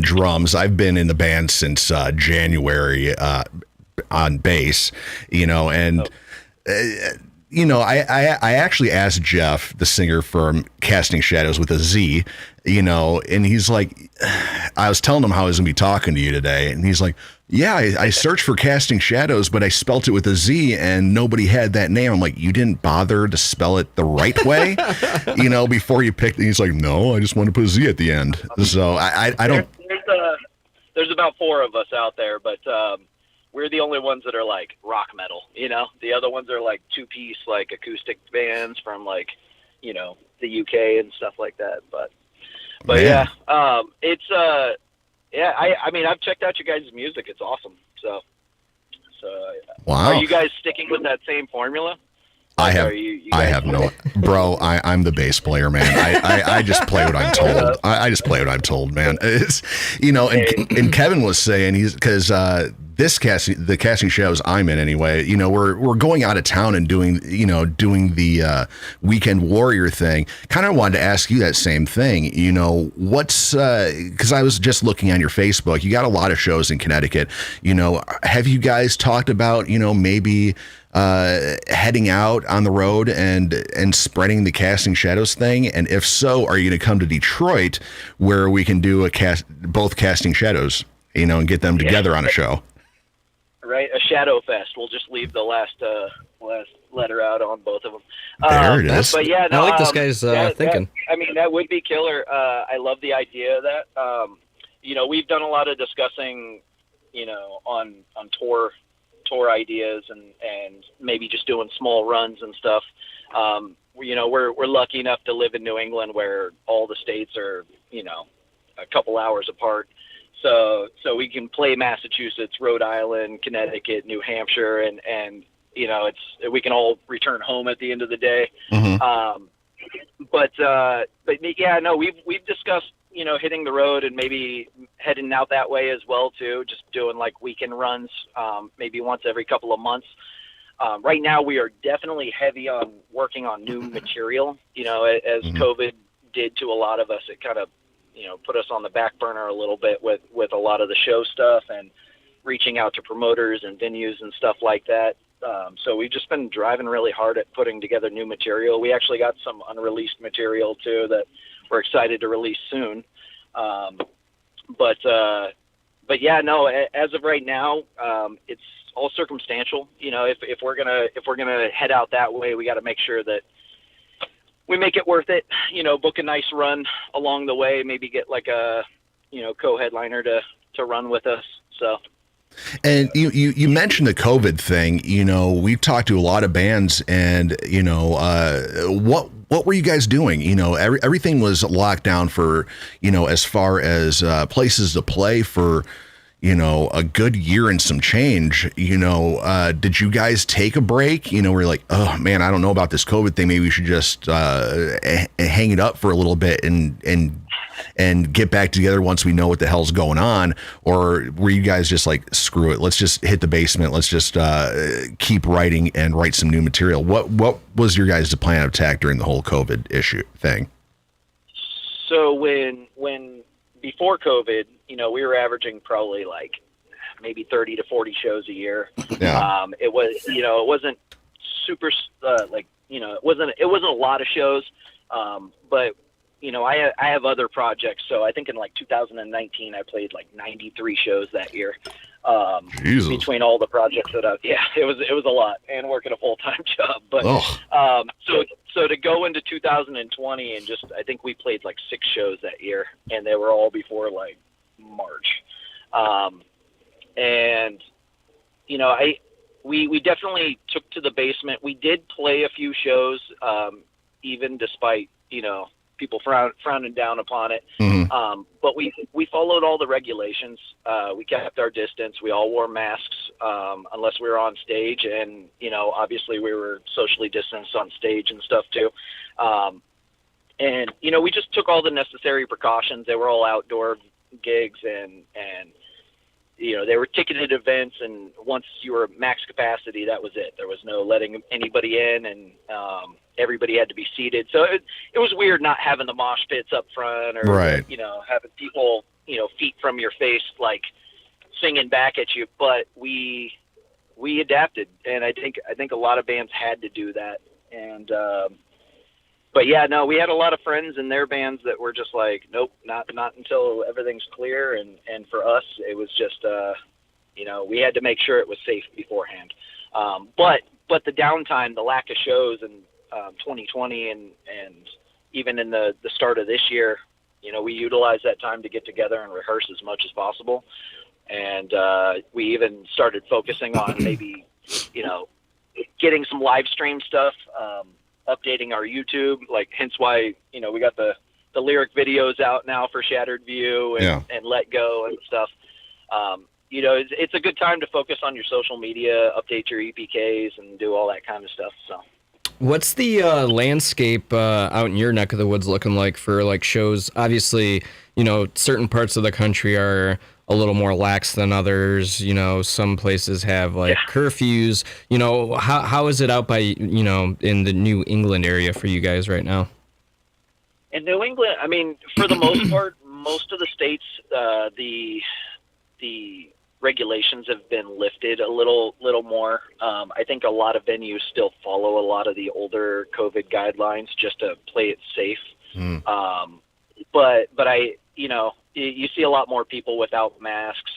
drums. I've been in the band since January on bass, and... I actually asked Jeff, the singer from Casting Shadows with a Z, and he's like, I was telling him how I was going to be talking to you today, and he's like, yeah, I searched for Casting Shadows, but I spelt it with a Z, and nobody had that name. I'm like, you didn't bother to spell it the right way, before you picked it? He's like, no, I just want to put a Z at the end. So I don't... There's about 4 of us out there, but... we're the only ones that are like rock metal, the other ones are like 2-piece, like acoustic bands from like, the UK and stuff like that. But yeah, it's, I mean, I've checked out you guys' music. It's awesome. So wow. Are you guys sticking with that same formula? I have no, bro. I'm the bass player, man. I just play what I'm told. I just play what I'm told, man. It's, and Kevin was saying because the casting shows I'm in anyway, you know, we're going out of town and doing the weekend warrior thing. Kind of wanted to ask you that same thing. You know, what's because I was just looking on your Facebook. You got a lot of shows in Connecticut. You know, have you guys talked about, you know, maybe heading out on the road and spreading the Casting Shadows thing? And if so, are you going to come to Detroit where we can do both Casting Shadows, you know, and get them together on a show? Right, a Shadow Fest. We'll just leave the last letter out on both of them. There it is. But yeah, no, I like this guy's thinking. That would be killer. I love the idea of that. You know, we've done a lot of discussing, you know, on tour ideas and maybe just doing small runs and stuff. You know, we're lucky enough to live in New England where all the states are, you know, a couple hours apart. So we can play Massachusetts, Rhode Island, Connecticut, New Hampshire, and you know, we can all return home at the end of the day. Mm-hmm. But yeah, no, we've discussed, you know, hitting the road and maybe heading out that way as well too. Just doing like weekend runs, maybe once every couple of months. Right now we are definitely heavy on working on new material. You know, as COVID did to a lot of us, it kind of, you know, put us on the back burner a little bit with a lot of the show stuff and reaching out to promoters and venues and stuff like that. So we've just been driving really hard at putting together new material. We actually got some unreleased material too that we're excited to release soon. But yeah, no, as of right now, it's all circumstantial. You know, if we're gonna head out that way, we got to make sure that we make it worth it. You know, book a nice run along the way, maybe get like a, you know, co-headliner to run with us. So. And you mentioned the COVID thing. You know, we've talked to a lot of bands, and you know, what were you guys doing? You know, everything was locked down for, you know, as far as places to play for, you know, a good year and some change. You know, did you guys take a break? You know, we're like, oh man, I don't know about this COVID thing. Maybe we should just hang it up for a little bit and get back together once we know what the hell's going on? Or were you guys just like, screw it, let's just hit the basement, let's just keep writing and write some new material? What was your guys' plan of attack during the whole COVID issue thing? So when before COVID, you know, we were averaging probably like maybe 30 to 40 shows a year. Yeah. It was, you know, it wasn't super like, you know, it wasn't a lot of shows, but you know, I have other projects. So I think in like 2019, I played like 93 shows that year. Between all the projects that it was a lot, and working a full-time job. But so to go into 2020 and just, I think we played like 6 shows that year, and they were all before like March. And you know, we definitely took to the basement. We did play a few shows, even despite, you know, people frowning down upon it. Mm-hmm. But we followed all the regulations. We kept our distance. We all wore masks, unless we were on stage. And, you know, obviously we were socially distanced on stage and stuff too. And, you know, we just took all the necessary precautions. They were all outdoor gigs and, you know, they were ticketed events, and once you were max capacity, that was it. There was no letting anybody in, and everybody had to be seated. So it was weird not having the mosh pits up front, or right, you know, having people, you know, feet from your face, like singing back at you. But we adapted, and I think a lot of bands had to do that. And but yeah, no, we had a lot of friends in their bands that were just like, nope, not until everything's clear. And for us, it was just, you know, we had to make sure it was safe beforehand. But the downtime, the lack of shows in 2020 and even in the start of this year, you know, we utilized that time to get together and rehearse as much as possible. And we even started focusing on maybe, you know, getting some live stream stuff, updating our YouTube, like, hence why, you know, we got the lyric videos out now for Shattered View and Let Go and stuff. You know, it's a good time to focus on your social media, update your EPKs, and do all that kind of stuff. So, what's the landscape out in your neck of the woods looking like for like shows? Obviously, you know, certain parts of the country are a little more lax than others. You know, some places have like curfews. You know, how is it out by, you know, in the New England area for you guys right now? In New England, I mean, for the most part, most of the states, the regulations have been lifted a little more. I think a lot of venues still follow a lot of the older COVID guidelines just to play it safe. But I, you know, you see a lot more people without masks.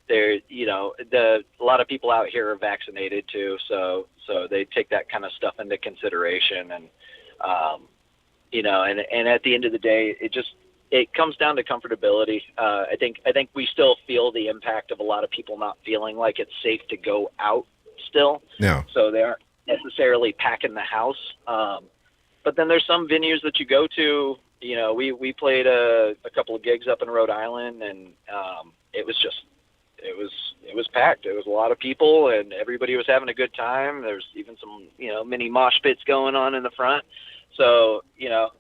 There, you know, a lot of people out here are vaccinated too, so they take that kind of stuff into consideration. And you know, and at the end of the day, it comes down to comfortability. I think we still feel the impact of a lot of people not feeling like it's safe to go out still. Yeah. So they aren't necessarily packing the house. But then there's some venues that you go to, you know, we played a couple of gigs up in Rhode Island, and it was packed. It was a lot of people, and everybody was having a good time. There's even some, you know, mini mosh pits going on in the front. So, you know,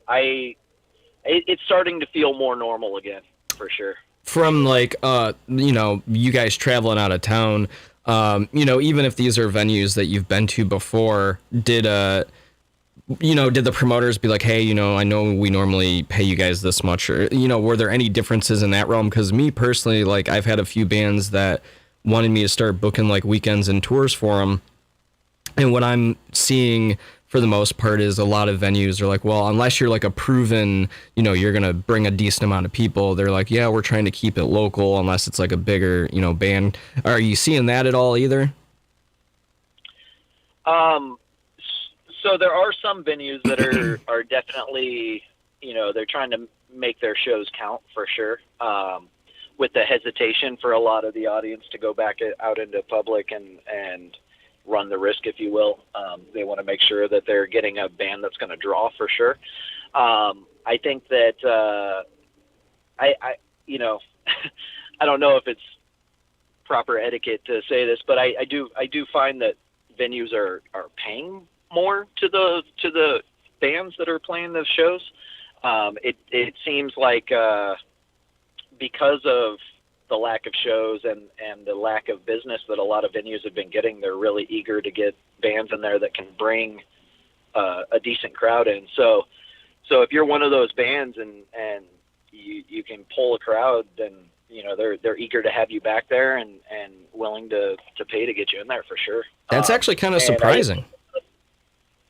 it's starting to feel more normal again, for sure. From like, you know, you guys traveling out of town, you know, even if these are venues that you've been to before, did the promoters be like, hey, you know, I know we normally pay you guys this much, or, you know, were there any differences in that realm? Because me personally, like, I've had a few bands that wanted me to start booking like weekends and tours for them. And what I'm seeing for the most part is a lot of venues are like, well, unless you're like a proven, you know, you're going to bring a decent amount of people, they're like, yeah, we're trying to keep it local unless it's like a bigger, you know, band. Are you seeing that at all either? So there are some venues that are definitely, you know, they're trying to make their shows count for sure. With the hesitation for a lot of the audience to go back out into public and run the risk, if you will. They want to make sure that they're getting a band that's going to draw for sure. I think that I you know, I don't know if it's proper etiquette to say this, but I do find that venues are paying more to the bands that are playing those shows. It seems like because of the lack of shows and the lack of business that a lot of venues have been getting, they're really eager to get bands in there that can bring a decent crowd in. So if you're one of those bands and you can pull a crowd, then, you know, they're eager to have you back there and willing to pay to get you in there for sure. That's actually kind of surprising.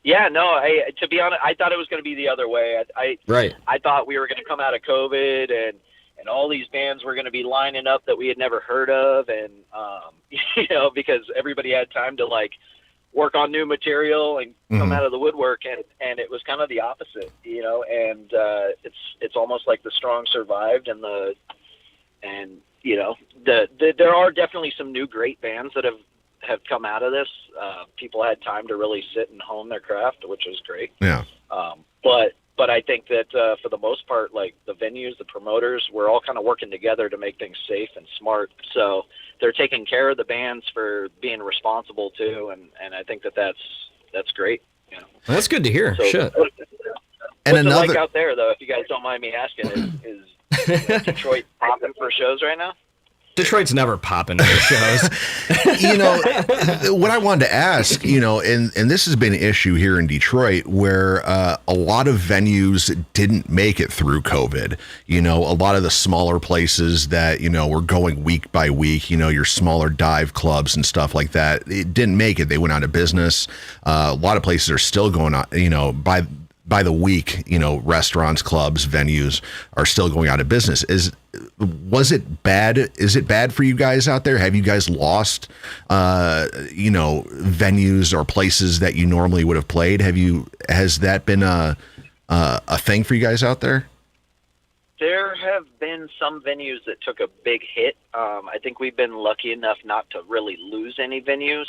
To be honest, I thought it was going to be the other way. I thought we were going to come out of COVID and all these bands were going to be lining up that we had never heard of. And, you know, because everybody had time to like work on new material and come out of the woodwork. And it was kind of the opposite, you know, and it's almost like the strong survived and you know, there are definitely some new great bands that have come out of this. People had time to really sit and hone their craft, which was great. Yeah. But I think that for the most part, like the venues, the promoters, we're all kind of working together to make things safe and smart. So they're taking care of the bands for being responsible too, and I think that's great. You know? That's good to hear. Shit. What's it like out there, though? If you guys don't mind me asking, is Detroit popping for shows right now? Detroit's never popping for shows. You know, what I wanted to ask, you know, and this has been an issue here in Detroit where a lot of venues didn't make it through COVID. You know, a lot of the smaller places that, you know, were going week by week, you know, your smaller dive clubs and stuff like that, it didn't make it. They went out of business. A lot of places are still going on, you know, by the week, you know, restaurants, clubs, venues are still going out of business. Was it bad? Is it bad for you guys out there? Have you guys lost, you know, venues or places that you normally would have played? Has that been a thing for you guys out there? There have been some venues that took a big hit. I think we've been lucky enough not to really lose any venues.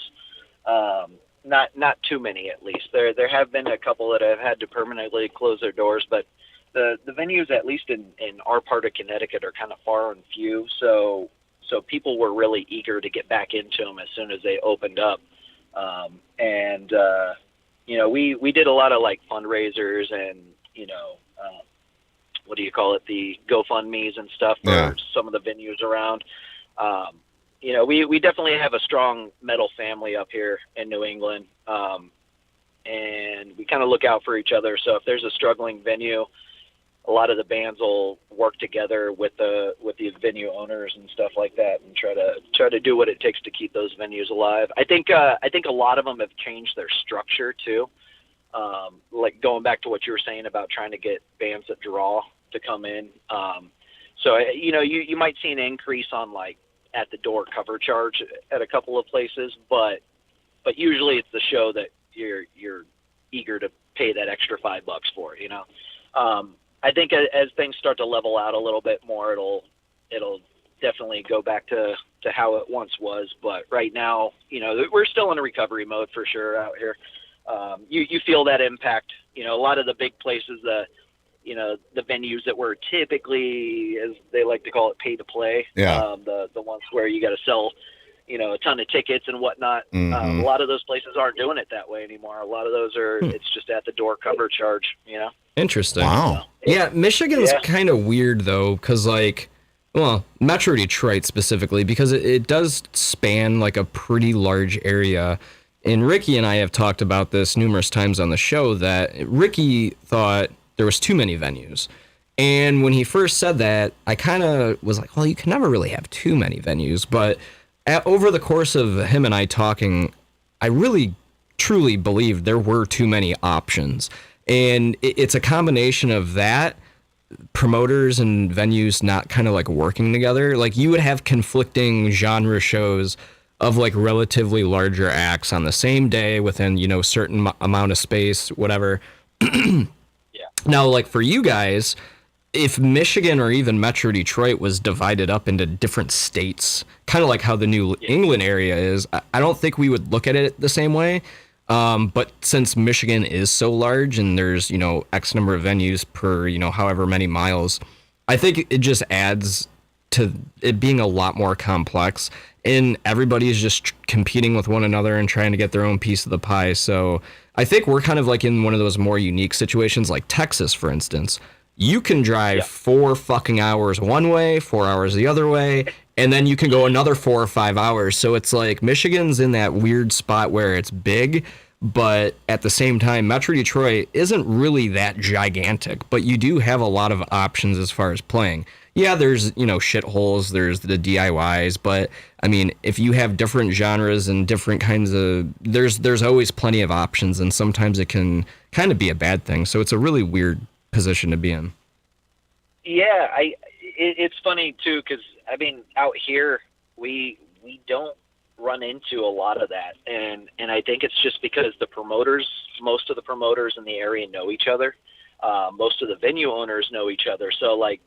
Not too many, at least. There have been a couple that have had to permanently close their doors, but the venues, at least in our part of Connecticut, are kind of far and few. So people were really eager to get back into them as soon as they opened up. You know, we did a lot of like fundraisers and, you know, what do you call it, the GoFundMes and stuff for some of the venues around. You know, we definitely have a strong metal family up here in New England, and we kind of look out for each other. So if there's a struggling venue, a lot of the bands will work together with the venue owners and stuff like that, and try to do what it takes to keep those venues alive. I think a lot of them have changed their structure too. Like going back to what you were saying about trying to get bands that draw to come in. So you know, you might see an increase on like at the door cover charge at a couple of places, but usually it's the show that you're eager to pay that extra $5 for, you know. I think as things start to level out a little bit more, it'll definitely go back to how it once was. But right now, you know, we're still in a recovery mode for sure out here. You feel that impact, you know, a lot of the big places, you know, the venues that were typically, as they like to call it, pay to play. The ones where you got to sell, you know, a ton of tickets and whatnot. A lot of those places aren't doing it that way anymore. A lot of those are, it's just at the door cover charge, you know? Interesting. Wow. Yeah, Michigan's kind of weird though, because like, well, Metro Detroit specifically, because it does span like a pretty large area. And Rikki and I have talked about this numerous times on the show, that Rikki thought there was too many venues. And when he first said that, I kind of was like, well, you can never really have too many venues. But over the course of him and I talking, I really truly believed there were too many options. And it's a combination of that, promoters and venues not kind of like working together. Like you would have conflicting genre shows of like relatively larger acts on the same day within, you know, certain amount of space, whatever. Now, like for you guys, if Michigan or even Metro Detroit was divided up into different states, kind of like how the New England area is, I don't think we would look at it the same way. But since Michigan is so large and there's, you know, X number of venues per, you know, however many miles, I think it just adds to it being a lot more complex, and everybody's just competing with one another and trying to get their own piece of the pie. So I think we're kind of like in one of those more unique situations, like Texas, for instance. You can drive 4 fucking hours one way, 4 hours the other way, and then you can go another 4 or 5 hours. So it's like Michigan's in that weird spot where it's big, but at the same time, Metro Detroit isn't really that gigantic, but you do have a lot of options as far as playing. Yeah, there's, you know, shitholes, there's the DIYs, but I mean, if you have different genres and different kinds of, there's always plenty of options, and sometimes it can kind of be a bad thing. So it's a really weird position to be in. Yeah, it's funny too, because I mean, out here we don't run into a lot of that, and I think it's just because most of the promoters in the area know each other. Most of the venue owners know each other. So like,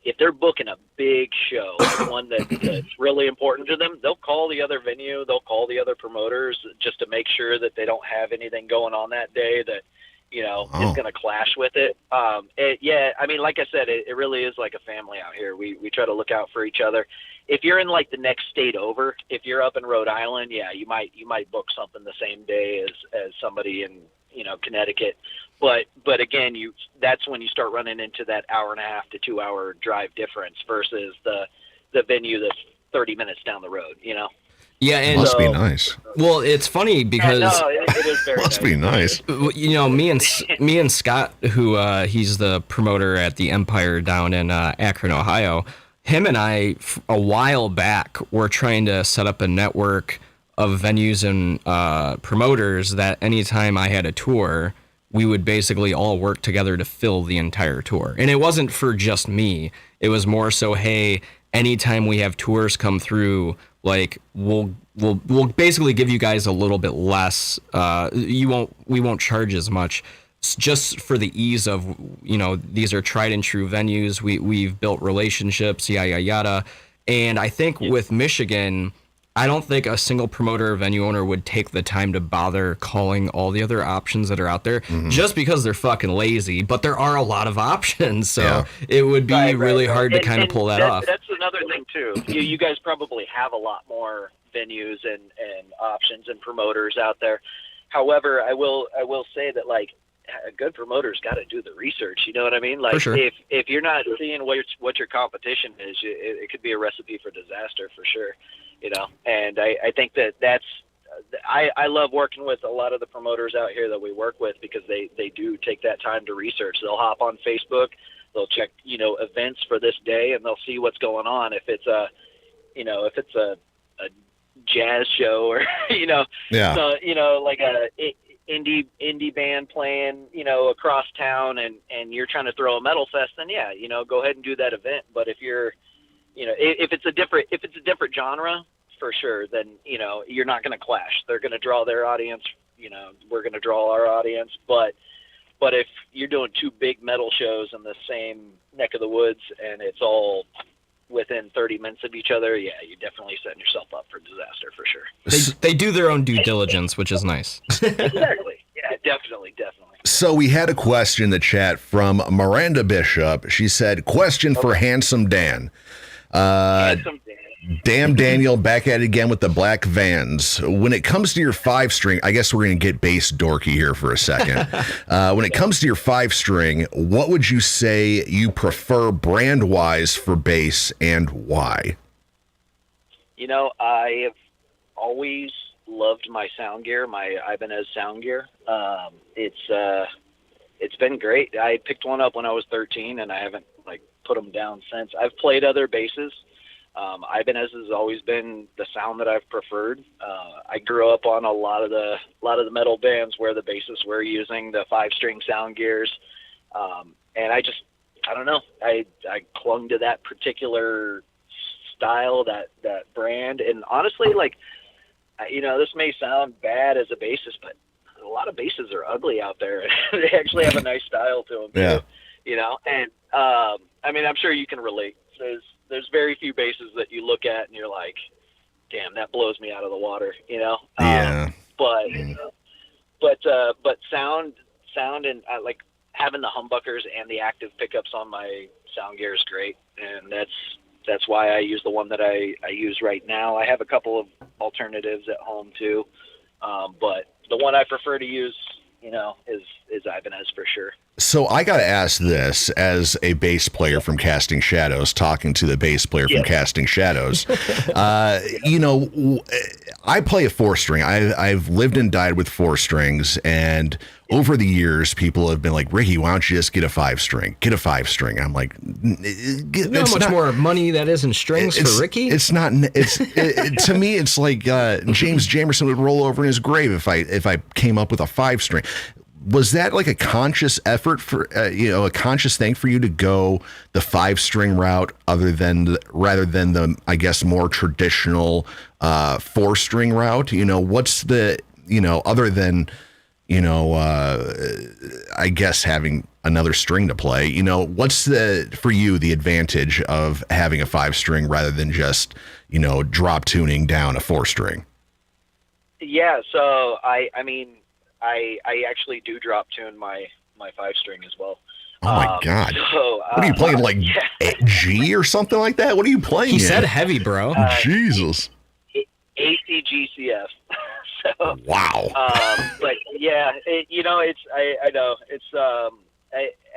if they're booking a big show, like one that's really important to them, they'll call the other venue, they'll call the other promoters just to make sure that they don't have anything going on that day that, you know, is going to clash with it. Yeah, I mean, like I said, it really is like a family out here. We try to look out for each other. If you're in like the next state over, if you're up in Rhode Island, yeah, you might book something the same day as somebody in, you know, Connecticut. But again, that's when you start running into that 1.5 to 2 hour drive difference versus the venue that's 30 minutes down the road, you know? Yeah, and must be nice. Well, it's funny because it is very must be nice. You know, me and Scott, who he's the promoter at the Empire down in Akron, Ohio. Him and I, a while back, were trying to set up a network of venues and promoters that anytime I had a tour, we would basically all work together to fill the entire tour. And it wasn't for just me. It was more so, hey, anytime we have tours come through, like we'll basically give you guys a little bit less. We won't charge as much, just for the ease of, you know, these are tried and true venues. We've built relationships, yada yada. And I think with Michigan, I don't think a single promoter or venue owner would take the time to bother calling all the other options that are out there, just because they're fucking lazy. But there are a lot of options, so it would be really hard to kind of pull that off. That's another thing too. You guys probably have a lot more venues and options and promoters out there. However, I will say that, like, a good promoter's got to do the research. You know what I mean? Like, For sure. if you're not seeing what your competition is, it could be a recipe for disaster for sure. You know, and I think that's I love working with a lot of the promoters out here that we work with because they do take that time to research. They'll hop on Facebook, they'll check, you know, events for this day, and they'll see what's going on. If it's a jazz show or, you know, so, you know, like a indie band playing, you know, across town and you're trying to throw a metal fest, then yeah, you know, go ahead and do that event. But if you're, you know, if it's a different genre, for sure, then, you know, you're not going to clash. They're going to draw their audience, you know, we're going to draw our audience. But if you're doing two big metal shows in the same neck of the woods and it's all within 30 minutes of each other, yeah, you're definitely setting yourself up for disaster for sure. They do their own due diligence, which is nice. Exactly. Yeah, definitely. So we had a question in the chat from Miranda Bishop. She said, question for Handsome Dan. Handsome Dan. Damn Daniel, back at it again with the black Vans. When it comes to your 5-string, I guess we're going to get bass dorky here for a second. When it comes to your 5-string, what would you say you prefer brand-wise for bass and why? You know, I have always loved my sound gear, my Ibanez sound gear. It's been great. I picked one up when I was 13, and I haven't put them down since. I've played other basses. Ibanez has always been the sound that I've preferred. I grew up on a lot of the metal bands where the bassists were using the 5-string sound gears, and I don't know. I clung to that particular style, that brand, and honestly, you know, this may sound bad as a bassist, but a lot of basses are ugly out there. They actually have a nice style to them. Yeah. Too, you know, and I mean, I'm sure you can relate. There's very few basses that you look at and you're like, damn, that blows me out of the water, you know? Yeah. But sound and like having the humbuckers and the active pickups on my sound gear is great. And that's why I use the one that I use right now. I have a couple of alternatives at home too. But the one I prefer to use, you know, is Ibanez for sure. So I got to ask this as a bass player from Casting Shadows, talking to the bass player from Casting Shadows. You know, I play a 4-string. I've lived and died with 4 strings, and over the years, people have been like, Rikki, why don't you just get a 5-string? Get a 5-string. I'm like, you know how much more money that is in strings for Rikki? It's not. To me, it's like James Jamerson would roll over in his grave if I came up with a 5-string. Was that like a conscious effort for a conscious thing for you to go the 5-string route rather than the, I guess, more traditional 4-string route? You know, what's the, you know, other than, you know, I guess having another string to play, you know, what's for you the advantage of having a 5-string rather than just, you know, drop tuning down a 4-string? Yeah, so I mean, I actually do drop tune my 5-string as well. Oh my God! So, what are you playing, like G or something like that? What are you playing? He said heavy, bro. Jesus. ACGCF. So wow. But yeah, you know, I know it's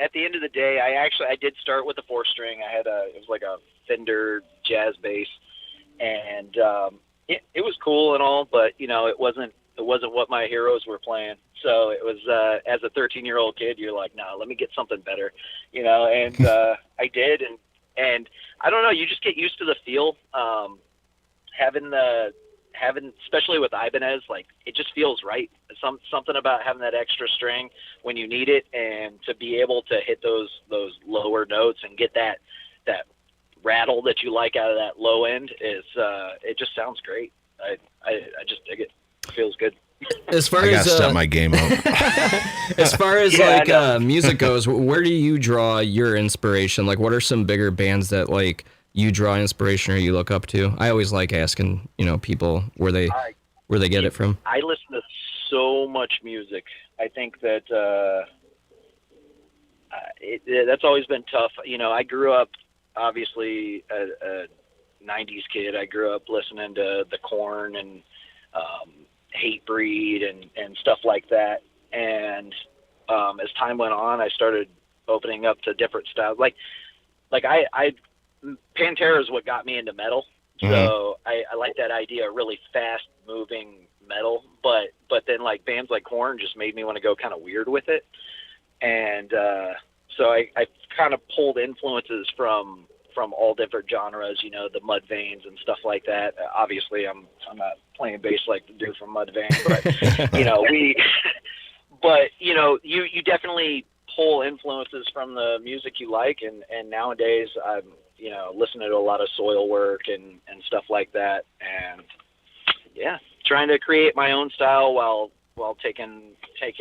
at the end of the day, I did start with a 4-string. I had it was like a Fender jazz bass, and it was cool and all, but you know, it wasn't what my heroes were playing. So it was, as a 13-year-old kid, you're like, nah, let me get something better, you know? And, I did. And I don't know, you just get used to the feel, having, especially with Ibanez, like it just feels right. Something about having that extra string when you need it, and to be able to hit those lower notes and get that rattle that you like out of that low end is, it just sounds great. I just dig it. Feels good. As far I as gotta step my game up. As far as music goes, where do you draw your inspiration? Like, what are some bigger bands that like you draw inspiration or you look up to? I always like asking, you know, people where they get it from. I listen to so much music. I think that that's always been tough. You know, I grew up obviously a 90s kid. I grew up listening to the Korn and Hatebreed and stuff like that. And as time went on, I started opening up to different styles. Like I Pantera is what got me into metal. So I like that idea of really fast moving metal, but then like bands like Korn just made me want to go kind of weird with it. And so I kind of pulled influences from all different genres, you know, the Mudvaynes and stuff like that. Obviously I'm not playing bass like the dude from Mudvayne, but you know, but you know, you definitely pull influences from the music you like. And nowadays I'm, you know, listening to a lot of Soilwork and stuff like that. And yeah, trying to create my own style while taking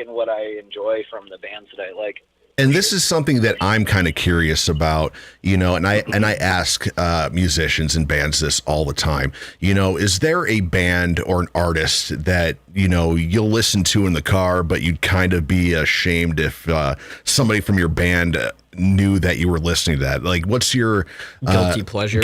what I enjoy from the bands that I like. And this is something that I'm kind of curious about, you know, and I ask musicians and bands this all the time. You know, is there a band or an artist that, you know, you'll listen to in the car, but you'd kind of be ashamed if somebody from your band knew that you were listening to that? Like, what's your guilty pleasure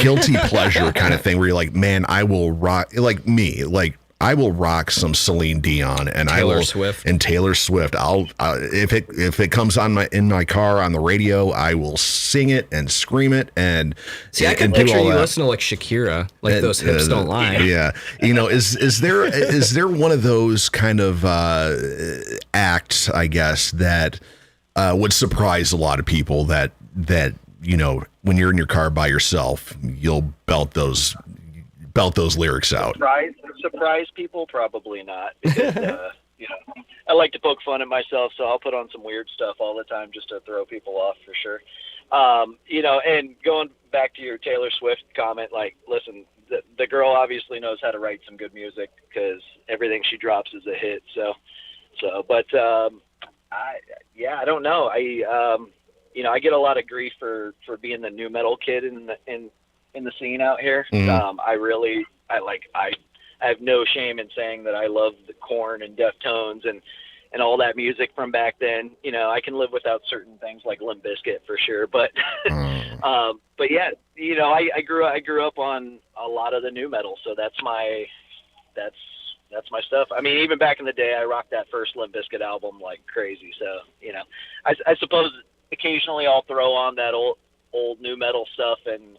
kind of thing where you're like, man, I will rock, like me, like, I will rock some Celine Dion and Taylor Swift. I'll if it comes on in my car on the radio, I will sing it and scream it and see. I can picture you listen to like Shakira, like those hips don't lie. Yeah, you know, is there one of those kind of acts, I guess, that would surprise a lot of people that you know, when you're in your car by yourself, you'll belt those lyrics out. Surprise people? Probably not, because you know, I like to poke fun at myself, so I'll put on some weird stuff all the time just to throw people off for sure. You know, and going back to your Taylor Swift comment, like, listen, the girl obviously knows how to write some good music because everything she drops is a hit. But I don't know. You know, I get a lot of grief for being the new metal kid in the scene out here. I have no shame in saying that I love the Korn and Deftones and all that music from back then. You know, I can live without certain things like Limp Bizkit for sure, but yeah, you know, I grew up on a lot of the new metal, so that's my stuff. I mean, even back in the day, I rocked that first Limp Bizkit album like crazy. So, you know, I suppose occasionally I'll throw on that old new metal stuff and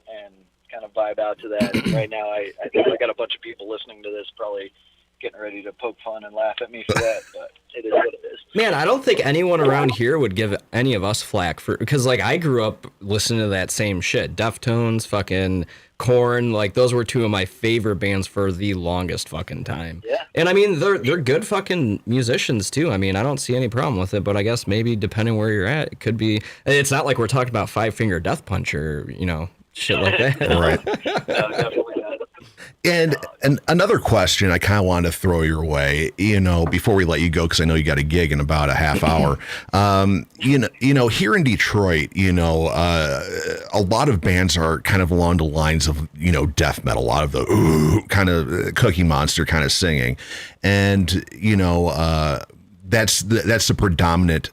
kind of vibe out to that. And right now, I think I got a bunch of people listening to this probably getting ready to poke fun and laugh at me for that, but it is what it is. Man, I don't think anyone around here would give any of us flack because like I grew up listening to that same shit. Deftones, fucking Korn, like those were two of my favorite bands for the longest fucking time. Yeah. And I mean, they're good fucking musicians too. I mean, I don't see any problem with it, but I guess maybe depending where you're at, it could be. It's not like we're talking about Five Finger Death Punch or, you know, shit like that. Right. No, definitely not. And another question I kind of wanted to throw your way, you know, before we let you go, because I know you got a gig in about a half hour. You know, here in Detroit, you know, a lot of bands are kind of along the lines of, you know, death metal, a lot of the kind of Cookie Monster kind of singing, and you know, that's the predominant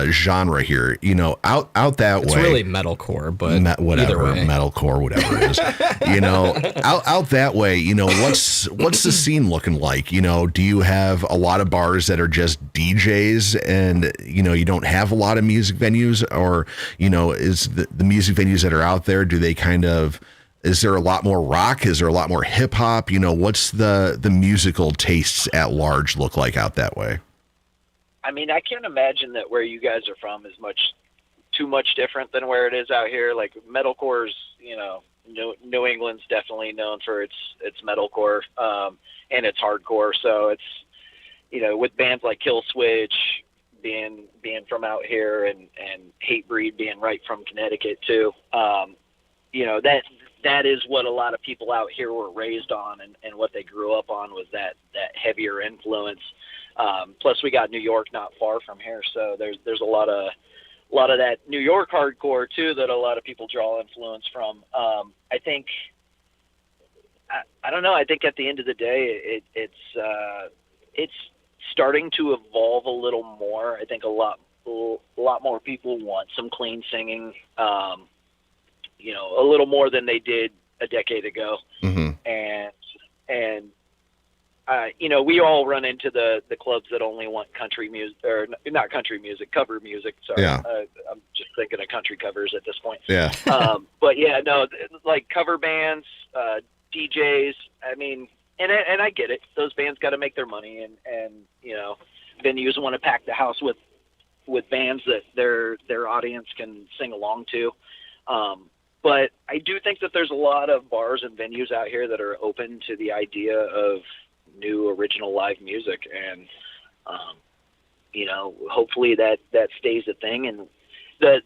genre here, you know, out that way. It's really metalcore, but whatever, either way. metalcore, whatever it is, you know, out that way, you know, what's the scene looking like? You know, do you have a lot of bars that are just DJs and, you know, you don't have a lot of music venues, or, you know, is the music venues that are out there, do they kind of, is there a lot more rock? Is there a lot more hip hop? You know, what's the musical tastes at large look like out that way? I mean, I can't imagine that where you guys are from is too much different than where it is out here. Like metalcore's, you know, New England's definitely known for its metalcore, and its hardcore. So it's, you know, with bands like Kill Switch being from out here and Hatebreed being right from Connecticut too. You know, that is what a lot of people out here were raised on and what they grew up on was that heavier influence. Plus we got New York not far from here, so there's a lot of that New York hardcore too that a lot of people draw influence from. I think I don't know. I think at the end of the day, it's starting to evolve a little more. I think a lot more people want some clean singing. You know, a little more than they did a decade ago, mm-hmm. and we all run into the clubs that only want country music, or not country music, cover music. Sorry. Yeah. I'm just thinking of country covers at this point. Yeah. But yeah, no, like cover bands, DJs. I mean, and I get it. Those bands got to make their money, and venues want to pack the house with bands that their audience can sing along to. But I do think that there's a lot of bars and venues out here that are open to the idea of new original live music, and hopefully that stays a thing. And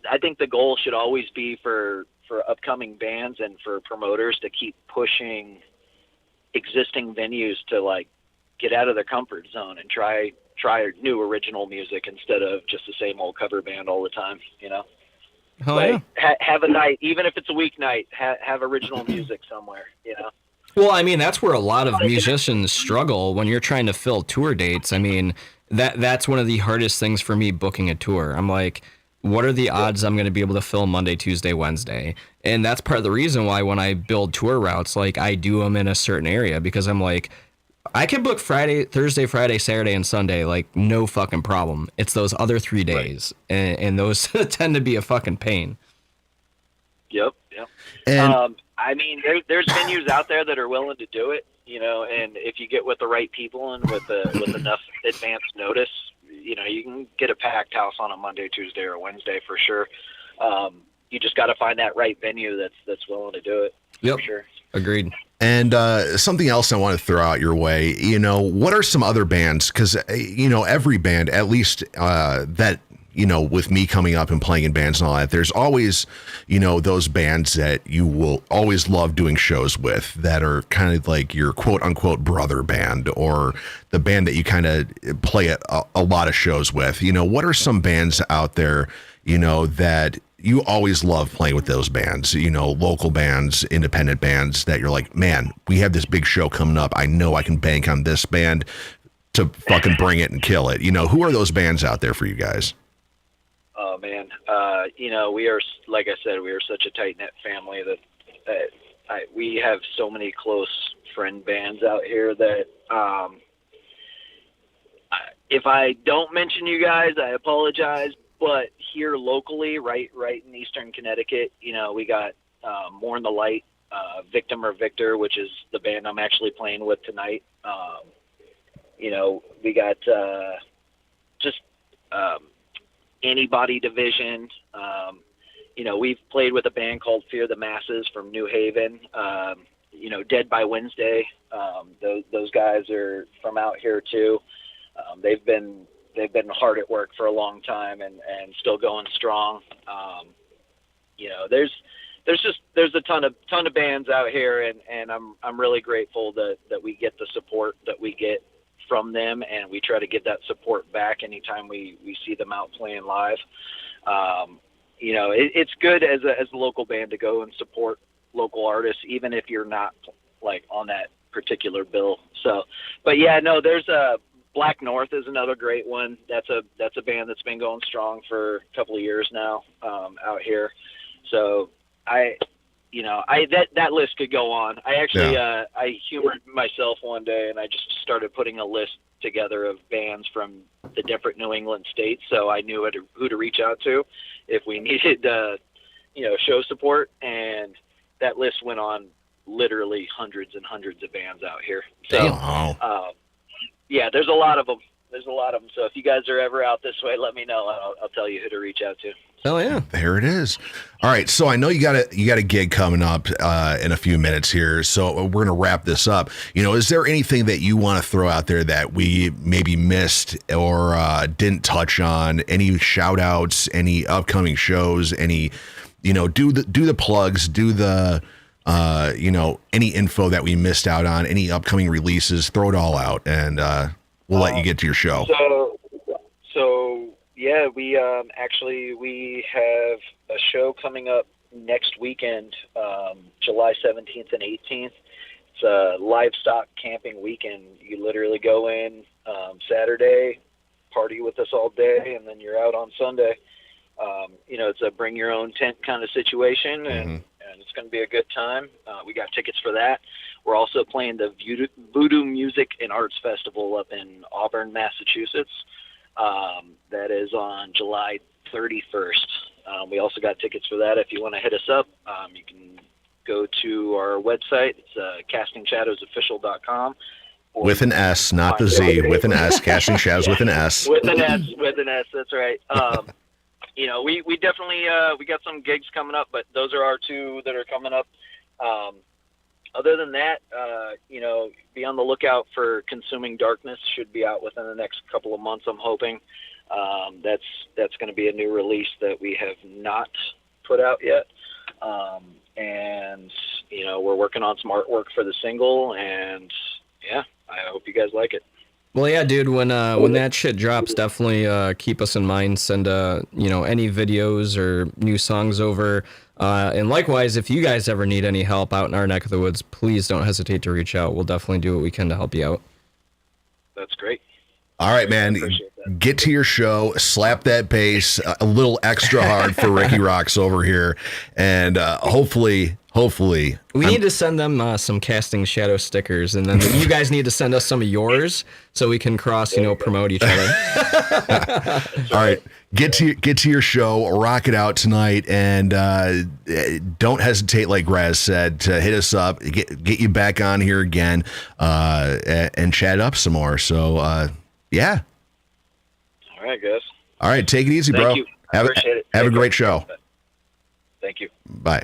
I think the goal should always be for upcoming bands and for promoters to keep pushing existing venues to like get out of their comfort zone and try new original music instead of just the same old cover band all the time. Oh, like, yeah. Have a night, even if it's a weeknight, have original music somewhere. Well, I mean, that's where a lot of musicians struggle when you're trying to fill tour dates. I mean, that's one of the hardest things for me booking a tour. I'm like, what are the odds I'm going to be able to fill Monday, Tuesday, Wednesday? And that's part of the reason why when I build tour routes, like I do them in a certain area, because I'm like, I can book Thursday, Friday, Saturday, and Sunday, like no fucking problem. It's those other 3 days, and those tend to be a fucking pain. Yep. And I mean, there's venues out there that are willing to do it, and if you get with the right people and with enough advance notice, you can get a packed house on a Monday, Tuesday, or Wednesday for sure. You just got to find that right venue that's willing to do it. Yep. For sure. Agreed. And something else I want to throw out your way, what are some other bands? Because, every band, at least that, with me coming up and playing in bands and all that, there's always, those bands that you will always love doing shows with that are kind of like your quote unquote brother band, or the band that you kind of play a lot of shows with. What are some bands out there, that you always love playing with those bands, local bands, independent bands that you're like, man, we have this big show coming up. I know I can bank on this band to fucking bring it and kill it. Who are those bands out there for you guys? Oh man. We are, like I said, we are such a tight knit family that we have so many close friend bands out here that, if I don't mention you guys, I apologize. But here locally, right in Eastern Connecticut, we got More in the Light, Victim or Victor, which is the band I'm actually playing with tonight. We got just Antibody Division. We've played with a band called Fear the Masses from New Haven. Dead by Wednesday. Those guys are from out here too. They've been hard at work for a long time and still going strong. There's a ton of bands out here, and I'm really grateful that we get the support that we get from them, and we try to get that support back anytime we see them out playing live. It's good as a local band to go and support local artists, even if you're not like on that particular bill. So, but yeah, no, there's Black North is another great one. That's a band that's been going strong for a couple of years now, out here. So that list could go on. I actually, I humored myself one day and I just started putting a list together of bands from the different New England states. So I knew who to reach out to if we needed, show support. And that list went on literally hundreds and hundreds of bands out here. So, yeah, there's a lot of them. So if you guys are ever out this way, let me know. I'll tell you who to reach out to. Oh yeah, there it is. All right, so I know you got a gig coming up in a few minutes here, so we're gonna wrap this up. Is there anything that you want to throw out there that we maybe missed or didn't touch on? Any shout outs? Any upcoming shows? Any, do the plugs? Do the any info that we missed out on? Any upcoming releases? Throw it all out, and we'll let you get to your show. So yeah, we have a show coming up next weekend, July 17th and 18th. It's a livestock camping weekend. You literally go in Saturday, party with us all day, and then you're out on Sunday. It's a bring your own tent kind of situation, and it's going to be a good time. We got tickets for that. We're also playing the Voodoo Music and Arts Festival up in Auburn, Massachusetts. That is on July 31st. We also got tickets for that. If you want to hit us up, you can go to our website. It's castingshadowsofficial.com. With an S, not the Z. With an S. Casting Shadows with an S. With an S. That's right. You know, we definitely we got some gigs coming up, but those are our two that are coming up. Other than that, you know, be on the lookout for Consuming Darkness. Should be out within the next couple of months, I'm hoping. That's going to be a new release that we have not put out yet. And, you know, we're working on some artwork for the single, and yeah, I hope you guys like it. Well, yeah, dude, when that shit drops, definitely keep us in mind. Send, you know, any videos or new songs over. And likewise, if you guys ever need any help out in our neck of the woods, please don't hesitate to reach out. We'll definitely do what we can to help you out. That's great. All right, man. Get to your show, slap that bass a little extra hard for Rikki Roxx over here, and hopefully we need to send them some Casting Shadow stickers, and then you guys need to send us some of yours so we can promote each other. All right, get to your show, rock it out tonight, and don't hesitate, like Graz said, to hit us up, get you back on here again, and chat up some more. So yeah. All right, guys. All right, take it easy, bro. Thank you. Appreciate it. Have a great show. Thank you. Bye.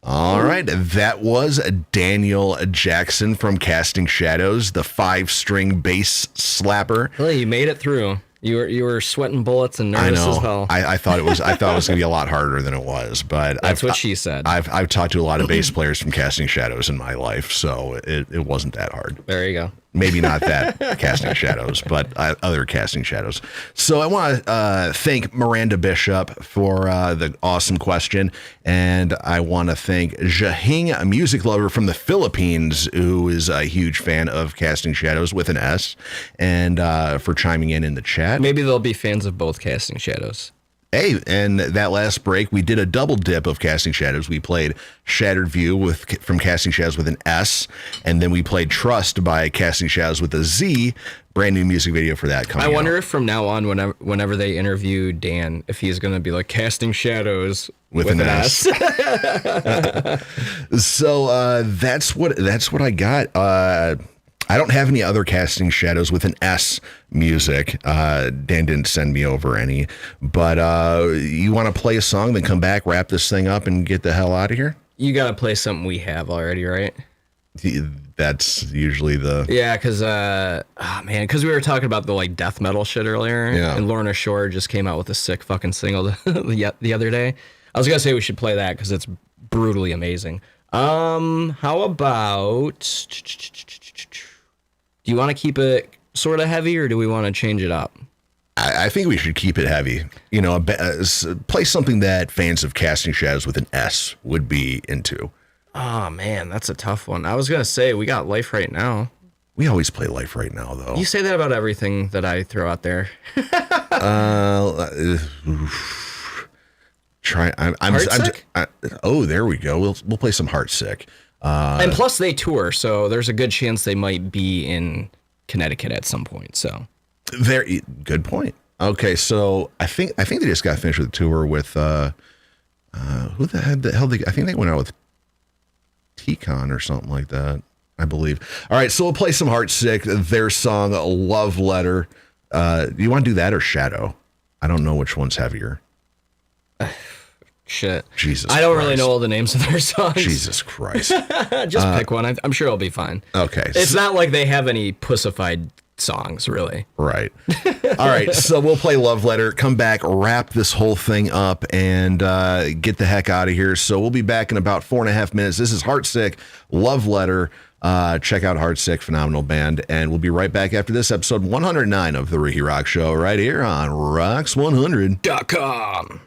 All right, that was Daniel Jackson from Casting Shadows, the 5-string bass slapper. Well, you made it through. You were sweating bullets and nervous as hell. I thought it was going to be a lot harder than it was, but that's what she said. I've talked to a lot of bass players from Casting Shadows in my life, so it wasn't that hard. There you go. Maybe not that Casting Shadows, but other Casting Shadows. So I want to thank Miranda Bishop for the awesome question, and I want to thank Jahing, a music lover from the Philippines, who is a huge fan of Casting Shadows with an S, and for chiming in the chat. Maybe they'll be fans of both Casting Shadows. Hey, and that last break, we did a double dip of Casting Shadows. We played Shattered View from Casting Shadows with an S, and then we played Trust by Casting Shadows with a Z. Brand new music video for that coming out. I wonder if from now on, whenever they interview Dan, if he's going to be like Casting Shadows with an S. So that's what I got. I don't have any other Casting Shadows with an S music. Dan didn't send me over any, but you want to play a song, then come back, wrap this thing up, and get the hell out of here? You got to play something we have already, right? That's usually the... Yeah, because we were talking about the like death metal shit earlier, yeah. And Lorna Shore just came out with a sick fucking single the other day. I was going to say we should play that because it's brutally amazing. How about... Do you want to keep it sort of heavy, or do we want to change it up? I think we should keep it heavy. You know, play something that fans of Casting Shadows with an S would be into. Oh, man, that's a tough one. I was going to say, we got Life Right Now. We always play Life Right Now, though. You say that about everything that I throw out there. Heartsick? Oh, there we go. We'll play some Heartsick. And plus they tour, so there's a good chance they might be in Connecticut at some point. So, very good point. Okay, so I think they just got finished with the tour with who the hell? I think they went out with T-Con or something like that, I believe. All right, so we'll play some Heartsick, their song "Love Letter." Do you want to do that or Shadow? I don't know which one's heavier. Shit. Jesus I don't Christ. really know all the names of their songs. Jesus Christ. Just pick one. I'm sure it'll be fine. Okay. It's not like they have any pussified songs, really. Right. All right. So we'll play Love Letter, come back, wrap this whole thing up, and get the heck out of here. So we'll be back in about 4.5 minutes. This is Heartsick, Love Letter. Check out Heartsick, phenomenal band. And we'll be right back after this, episode 109 of The Rikki Roxx Show, right here on Rocks100.com.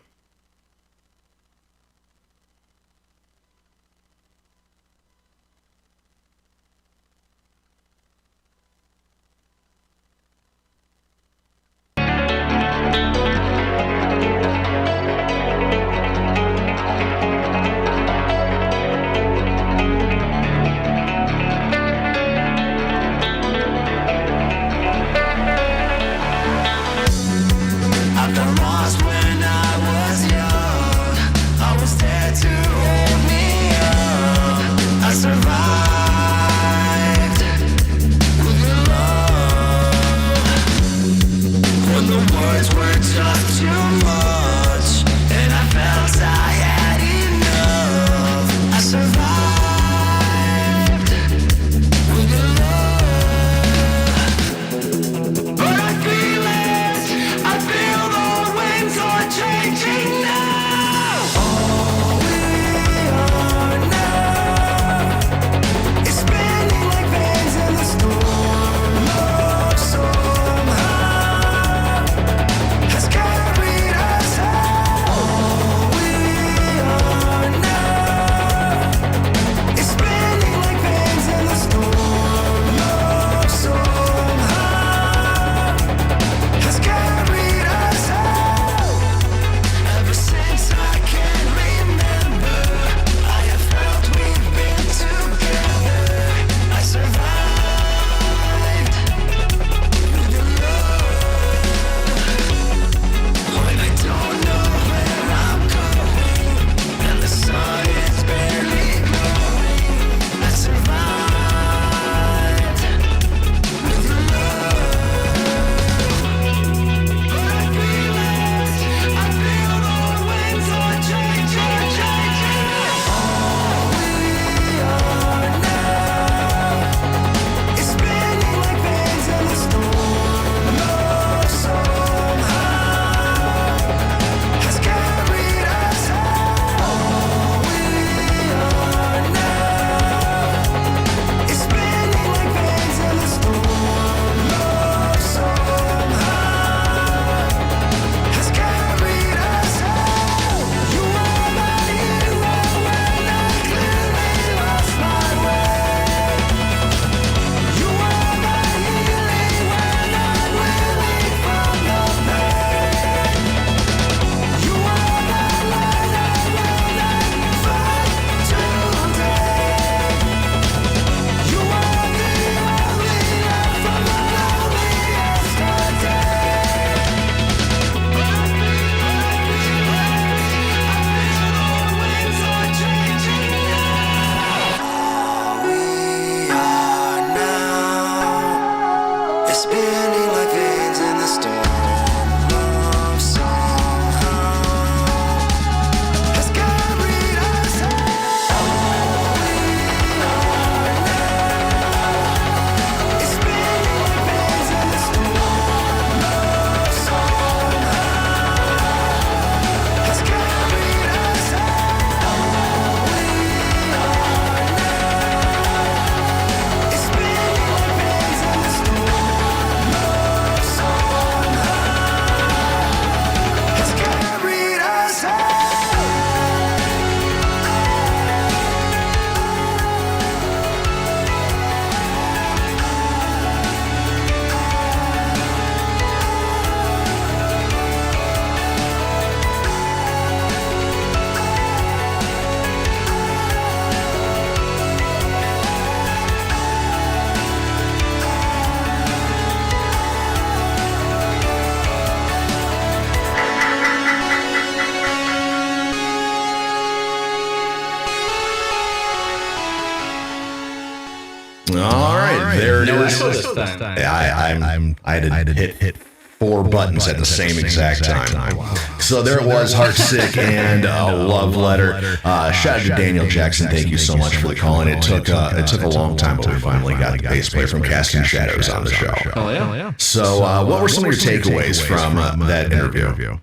it No is. echo this time. Yeah, I had to hit 4 buttons at the same exact time. So there it was, Heartsick and Love Letter. Shout out to Daniel Jackson. Thank you so much for the call. And it took a long time, but we finally got the bass player from Casting Shadows on the show. Oh yeah. So what were some of your takeaways from that interview?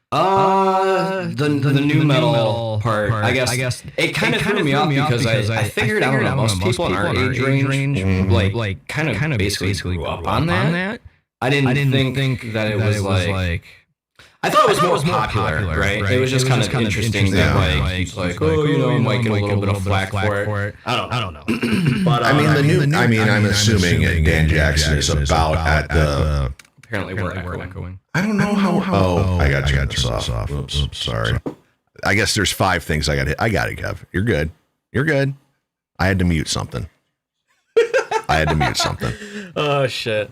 The new metal part. I guess it kind of threw me off because I figured out most people in our age range like kind of basically grew up on that. I didn't think that it was like. I thought it was more popular, right? It was just kind of interesting that he's like, oh, you might get a little bit of flack for it. I don't know. But I'm assuming Dan Jackson is about at the. Apparently we're echoing. I don't know how. Oh, I got to turn this off. Oops, sorry. I guess there's 5 things I got to hit. I got it, Kev. You're good. I had to mute something. Oh shit.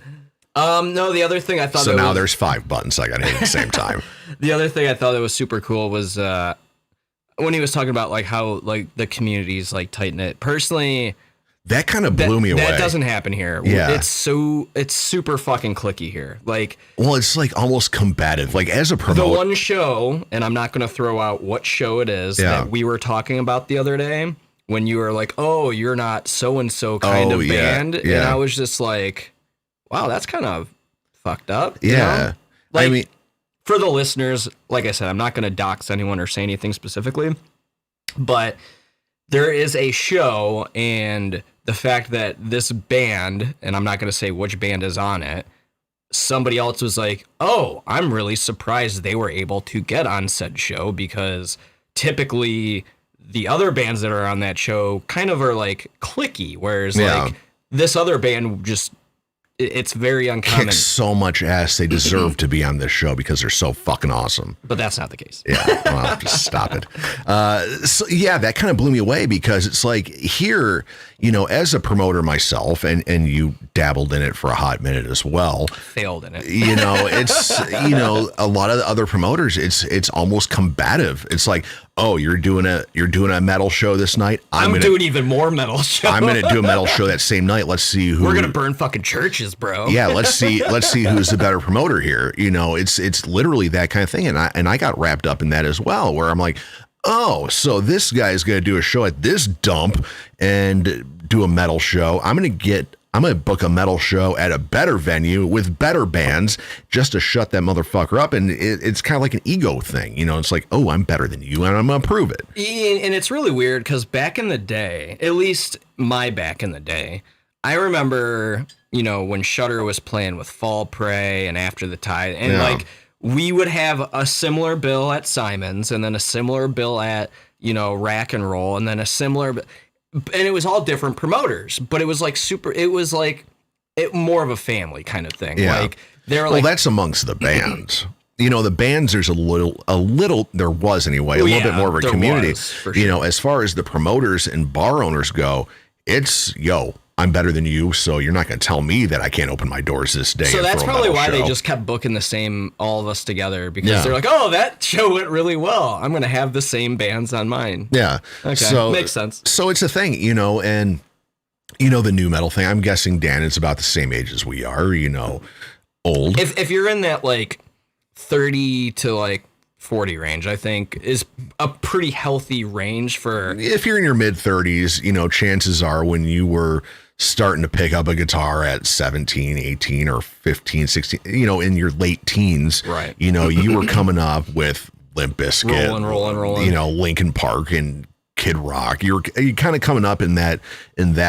No, the other thing I thought. So now there's 5 buttons I got to hit at the same time. The other thing I thought that was super cool was when he was talking about like how like the community's like tight knit. Personally, that kind of blew me away. That doesn't happen here. Yeah. It's super fucking cliquey here. Like, well, it's like almost combative. Like as a promoter, the one show, and I'm not going to throw out what show it is that we were talking about the other day when you were like, oh, you're not so and so kind of band, and I was just like, wow, that's kind of fucked up. Yeah. You know? Like, I mean, for the listeners, like I said, I'm not going to dox anyone or say anything specifically, but there is a show, and the fact that this band, and I'm not going to say which band is on it, somebody else was like, oh, I'm really surprised they were able to get on said show, because typically the other bands that are on that show kind of are like cliquey, whereas like this other band just, it's very uncommon. Kicks so much ass. They deserve to be on this show because they're so fucking awesome. But that's not the case. Yeah, well, just stop it. So yeah, that kind of blew me away because it's like here, you know, as a promoter myself, and you dabbled in it for a hot minute as well. Failed in it. You know, it's, you know, a lot of the other promoters, it's almost combative. It's like, oh, you're doing a metal show this night. I'm doing even more metal show. I'm going to do a metal show that same night. Let's see who. We're going to burn fucking churches, bro. Yeah, let's see who's the better promoter here. You know, it's literally that kind of thing, and I got wrapped up in that as well, where I'm like, oh, so this guy's going to do a show at this dump and do a metal show. I'm going to book a metal show at a better venue with better bands just to shut that motherfucker up. And it's kind of like an ego thing. You know, it's like, oh, I'm better than you and I'm going to prove it. And it's really weird because back in the day, at least my back in the day, I remember, you know, when Shudder was playing with Fall Prey and After the Tide, and like we would have a similar bill at Simon's and then a similar bill at, you know, Rack and Roll, and then a similar, and it was all different promoters, but it was like more of a family kind of thing. Yeah. Like they're like, well, that's amongst the bands. You know, the bands, there's a little, there was anyway, a little bit more of a community. Sure. You know, as far as the promoters and bar owners go, it's, yo, I'm better than you, so you're not going to tell me that I can't open my doors this day. So that's probably why they just kept booking the same, all of us together, because they're like, oh, that show went really well. I'm going to have the same bands on mine. Yeah. Okay. So, makes sense. So it's a thing, you know, and, you know, the new metal thing, I'm guessing Dan is about the same age as we are, you know, old. If you're in that like 30 to like 40 range, I think is a pretty healthy range for. If you're in your mid 30s, you know, chances are when you were starting to pick up a guitar at 17, 18 or 15, 16, you know, in your late teens, right? You know, you were coming up with Limp Bizkit, rolling, you know, Linkin Park and Kid Rock. You're kind of coming up in that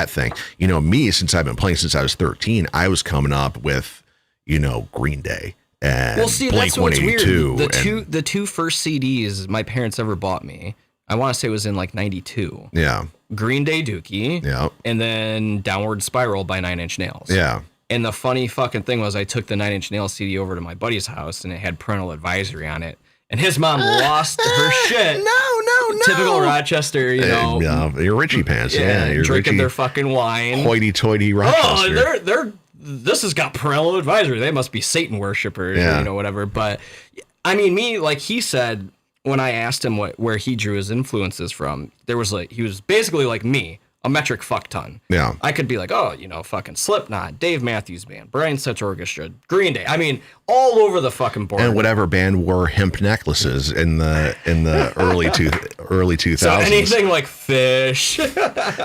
thing. You know, me, since I've been playing since I was 13, I was coming up with, you know, Green Day and Blink 182. The two first CDs my parents ever bought me, I want to say it was in like 92. Yeah. Green Day Dookie. Yeah. And then Downward Spiral by 9 Inch Nails. Yeah. And the funny fucking thing was I took the 9 Inch Nails CD over to my buddy's house and it had parental advisory on it. And his mom lost her shit. No. Typical Rochester, you know. Your Richie pants. Yeah. You're drinking Richie, their fucking wine. Hoity-toity Rochester. Oh, this has got parental advisory. They must be Satan worshipers, or, you know, whatever. But I mean, me, like he said, when I asked him where he drew his influences from, there was like, he was basically like me, a metric fuck ton. Yeah. I could be like, oh, you know, fucking Slipknot, Dave Matthews Band, Brian Setzer Orchestra, Green Day. I mean, all over the fucking board. And whatever band wore hemp necklaces in the early 2000s. So anything like Fish.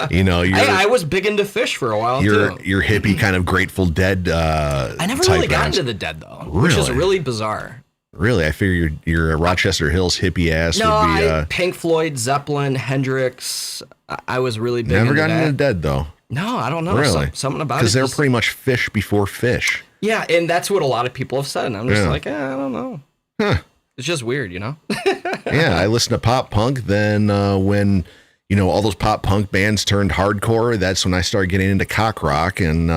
You know, I was big into Fish for a while too. Your hippie kind of Grateful Dead. I never really got into the Dead though, which is really bizarre. Really, I figure your Rochester Hills hippie ass would be. Pink Floyd, Zeppelin, Hendrix. I was really big. Never into got that. into Dead though. No, I don't know. Really, something about it. Because they're pretty much Fish before Fish. Yeah, and that's what a lot of people have said. And I'm just like, I don't know. Huh. It's just weird, you know. Yeah, I listened to pop punk. Then when all those pop punk bands turned hardcore, that's when I started getting into cock rock. And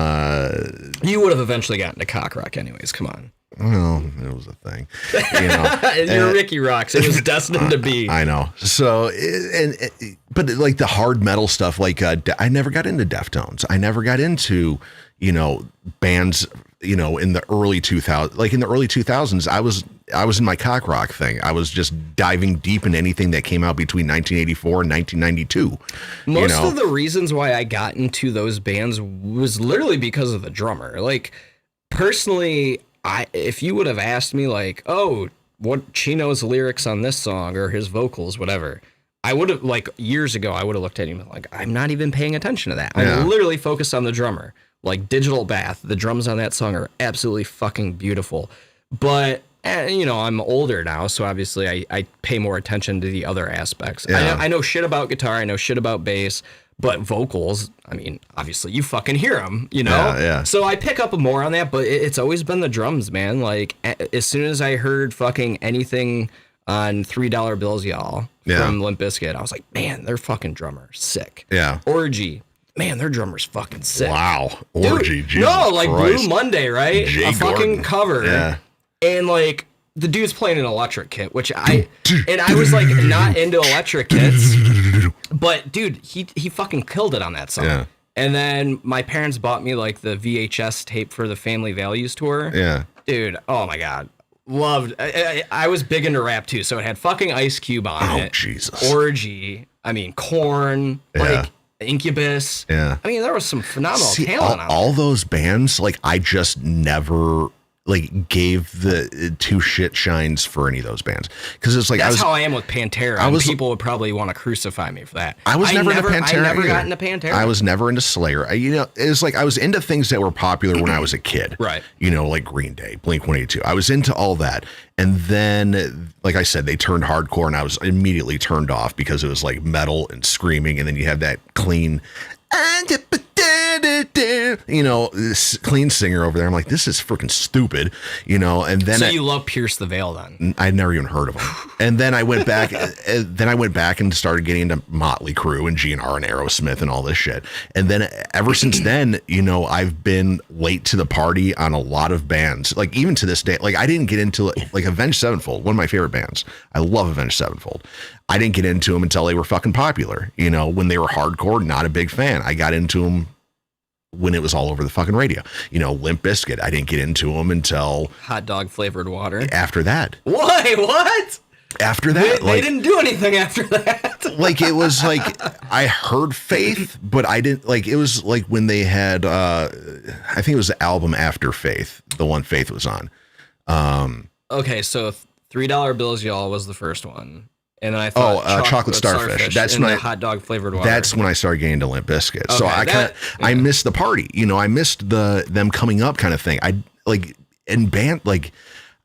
you would have eventually gotten to cock rock, anyways. Come on. Well, it was a thing. You're Rikki Roxx. It was destined to be. I know. So, but like the hard metal stuff, like I never got into Deftones. I never got into, bands, in the early 2000s. Like in the early 2000s, I was in my cock rock thing. I was just diving deep into anything that came out between 1984 and 1992. Most of the reasons why I got into those bands was literally because of the drummer. Like, personally, if you would have asked me like, oh, what Chino's lyrics on this song or his vocals, whatever, I would have, like, years ago, I would have looked at him like, I'm not even paying attention to that. I'm literally focused on the drummer. Like Digital Bath, the drums on that song are absolutely fucking beautiful. But, I'm older now, so obviously I pay more attention to the other aspects. Yeah. I know shit about guitar, I know shit about bass. But vocals, I mean, obviously you fucking hear them, Yeah. So I pick up more on that, but it's always been the drums, man. Like, as soon as I heard fucking anything on $3 bills, y'all, from Limp Bizkit, I was like, man, their fucking drummer, sick. Yeah. Orgy, man, their drummer's fucking sick. Wow. Orgy, dude, Jesus no, like Christ. Blue Monday, right? Jay a fucking Gordon. cover. Yeah. And like, the dude's playing an electric kit, which I was like not into electric kits, but dude, he fucking killed it on that song. Yeah. And then my parents bought me like the VHS tape for the Family Values tour. Yeah. Dude, oh my God. Loved. I was big into rap too, so it had fucking Ice Cube on it. Oh, Jesus. Orgy. I mean, Korn. Like Incubus. Yeah. I mean, there was some phenomenal talent on all those bands, like, I just never gave the two shit shines for any of those bands, because it's like that's how I am with Pantera. People would probably want to crucify me for that. I was never into Pantera. I never either. got into Pantera. I was never into Slayer. It's like I was into things that were popular when I was a kid. Right. Like Green Day, Blink-182. I was into all that, and then, like I said, they turned hardcore, and I was immediately turned off because it was like metal and screaming, and then you have that clean. This clean singer over there. I'm like, this is freaking stupid, and then so you love Pierce the Veil then? I'd never even heard of him. And then I went back and started getting into Motley Crue and GNR and Aerosmith and all this shit. And then ever since then, I've been late to the party on a lot of bands. Like, even to this day, like, I didn't get into like Avenged Sevenfold, one of my favorite bands. I love Avenged Sevenfold. I didn't get into them until they were fucking popular. When they were hardcore, not a big fan. I got into them when it was all over the fucking radio. Limp Bizkit, I didn't get into them until hot dog flavored water. After that. Why? What? After that, they didn't do anything after that. Like, it was like I heard Faith, but I didn't like. It was like when they had, I think it was the album After Faith, the one Faith was on. Okay, so $3 bills, y'all was the first one. And then I thought chocolate starfish. That's when hot dog flavored water. That's when I started getting into Limp Bizkit. So I missed the party. I missed them coming up kind of thing. I like in band, like,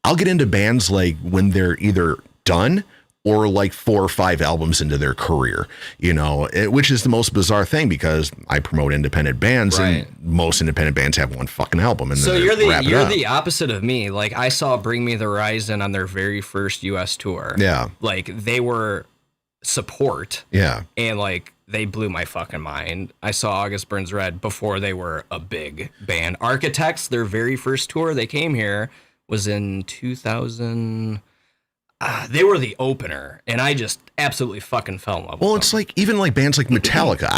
I'll get into bands like when they're either done or like 4 or 5 albums into their career, which is the most bizarre thing because I promote independent bands, and most independent bands have one fucking album. And so you're the opposite of me. Like, I saw Bring Me the Horizon on their very first US tour. Yeah. Like, they were support. Yeah. And like, they blew my fucking mind. I saw August Burns Red before they were a big band. Architects, their very first tour, they came here was in 2000. They were the opener, and I just absolutely fucking fell in love with them. Well, it's like, even like bands like Metallica,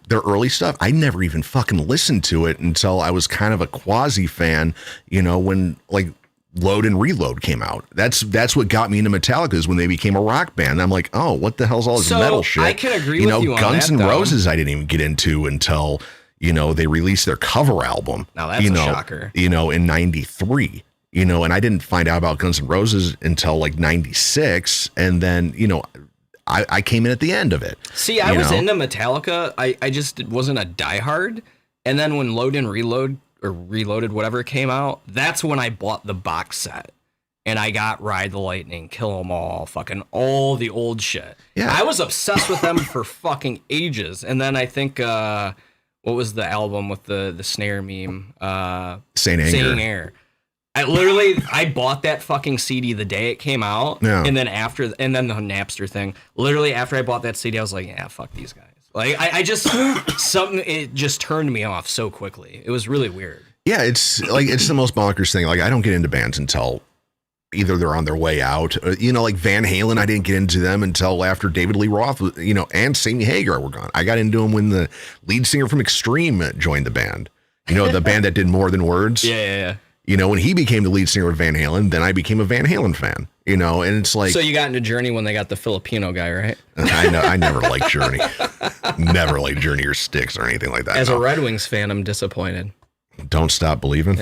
their early stuff, I never even fucking listened to it until I was kind of a quasi fan, when like Load and Reload came out. That's what got me into Metallica is when they became a rock band. I'm like, oh, what the hell's all this metal shit? I can agree with you on Guns that, N' though. Roses I didn't even get into until, they released their cover album. Now that's a shocker. In 93. And I didn't find out about Guns N' Roses until like 96. And then, I came in at the end of it. See, I was into Metallica. I just wasn't a diehard. And then when Load and Reload or Reloaded, whatever came out, that's when I bought the box set. And I got Ride the Lightning, Kill 'Em All, fucking all the old shit. Yeah. I was obsessed with them for fucking ages. And then I think, what was the album with the snare meme? Saint Anger. I bought that fucking CD the day it came out. Yeah. And then the Napster thing. Literally after I bought that CD, I was like, yeah, fuck these guys. Like I just it just turned me off so quickly. It was really weird. Yeah, it's the most bonkers thing. Like I don't get into bands until either they're on their way out. Like Van Halen, I didn't get into them until after David Lee Roth, and Sammy Hagar were gone. I got into them when the lead singer from Extreme joined the band. The band that did More Than Words. Yeah. When he became the lead singer of Van Halen, then I became a Van Halen fan. And it's like. So you got into Journey when they got the Filipino guy, right? I never liked Journey. Never liked Journey or Styx or anything like that. As a Red Wings fan, I'm disappointed. Don't stop believing.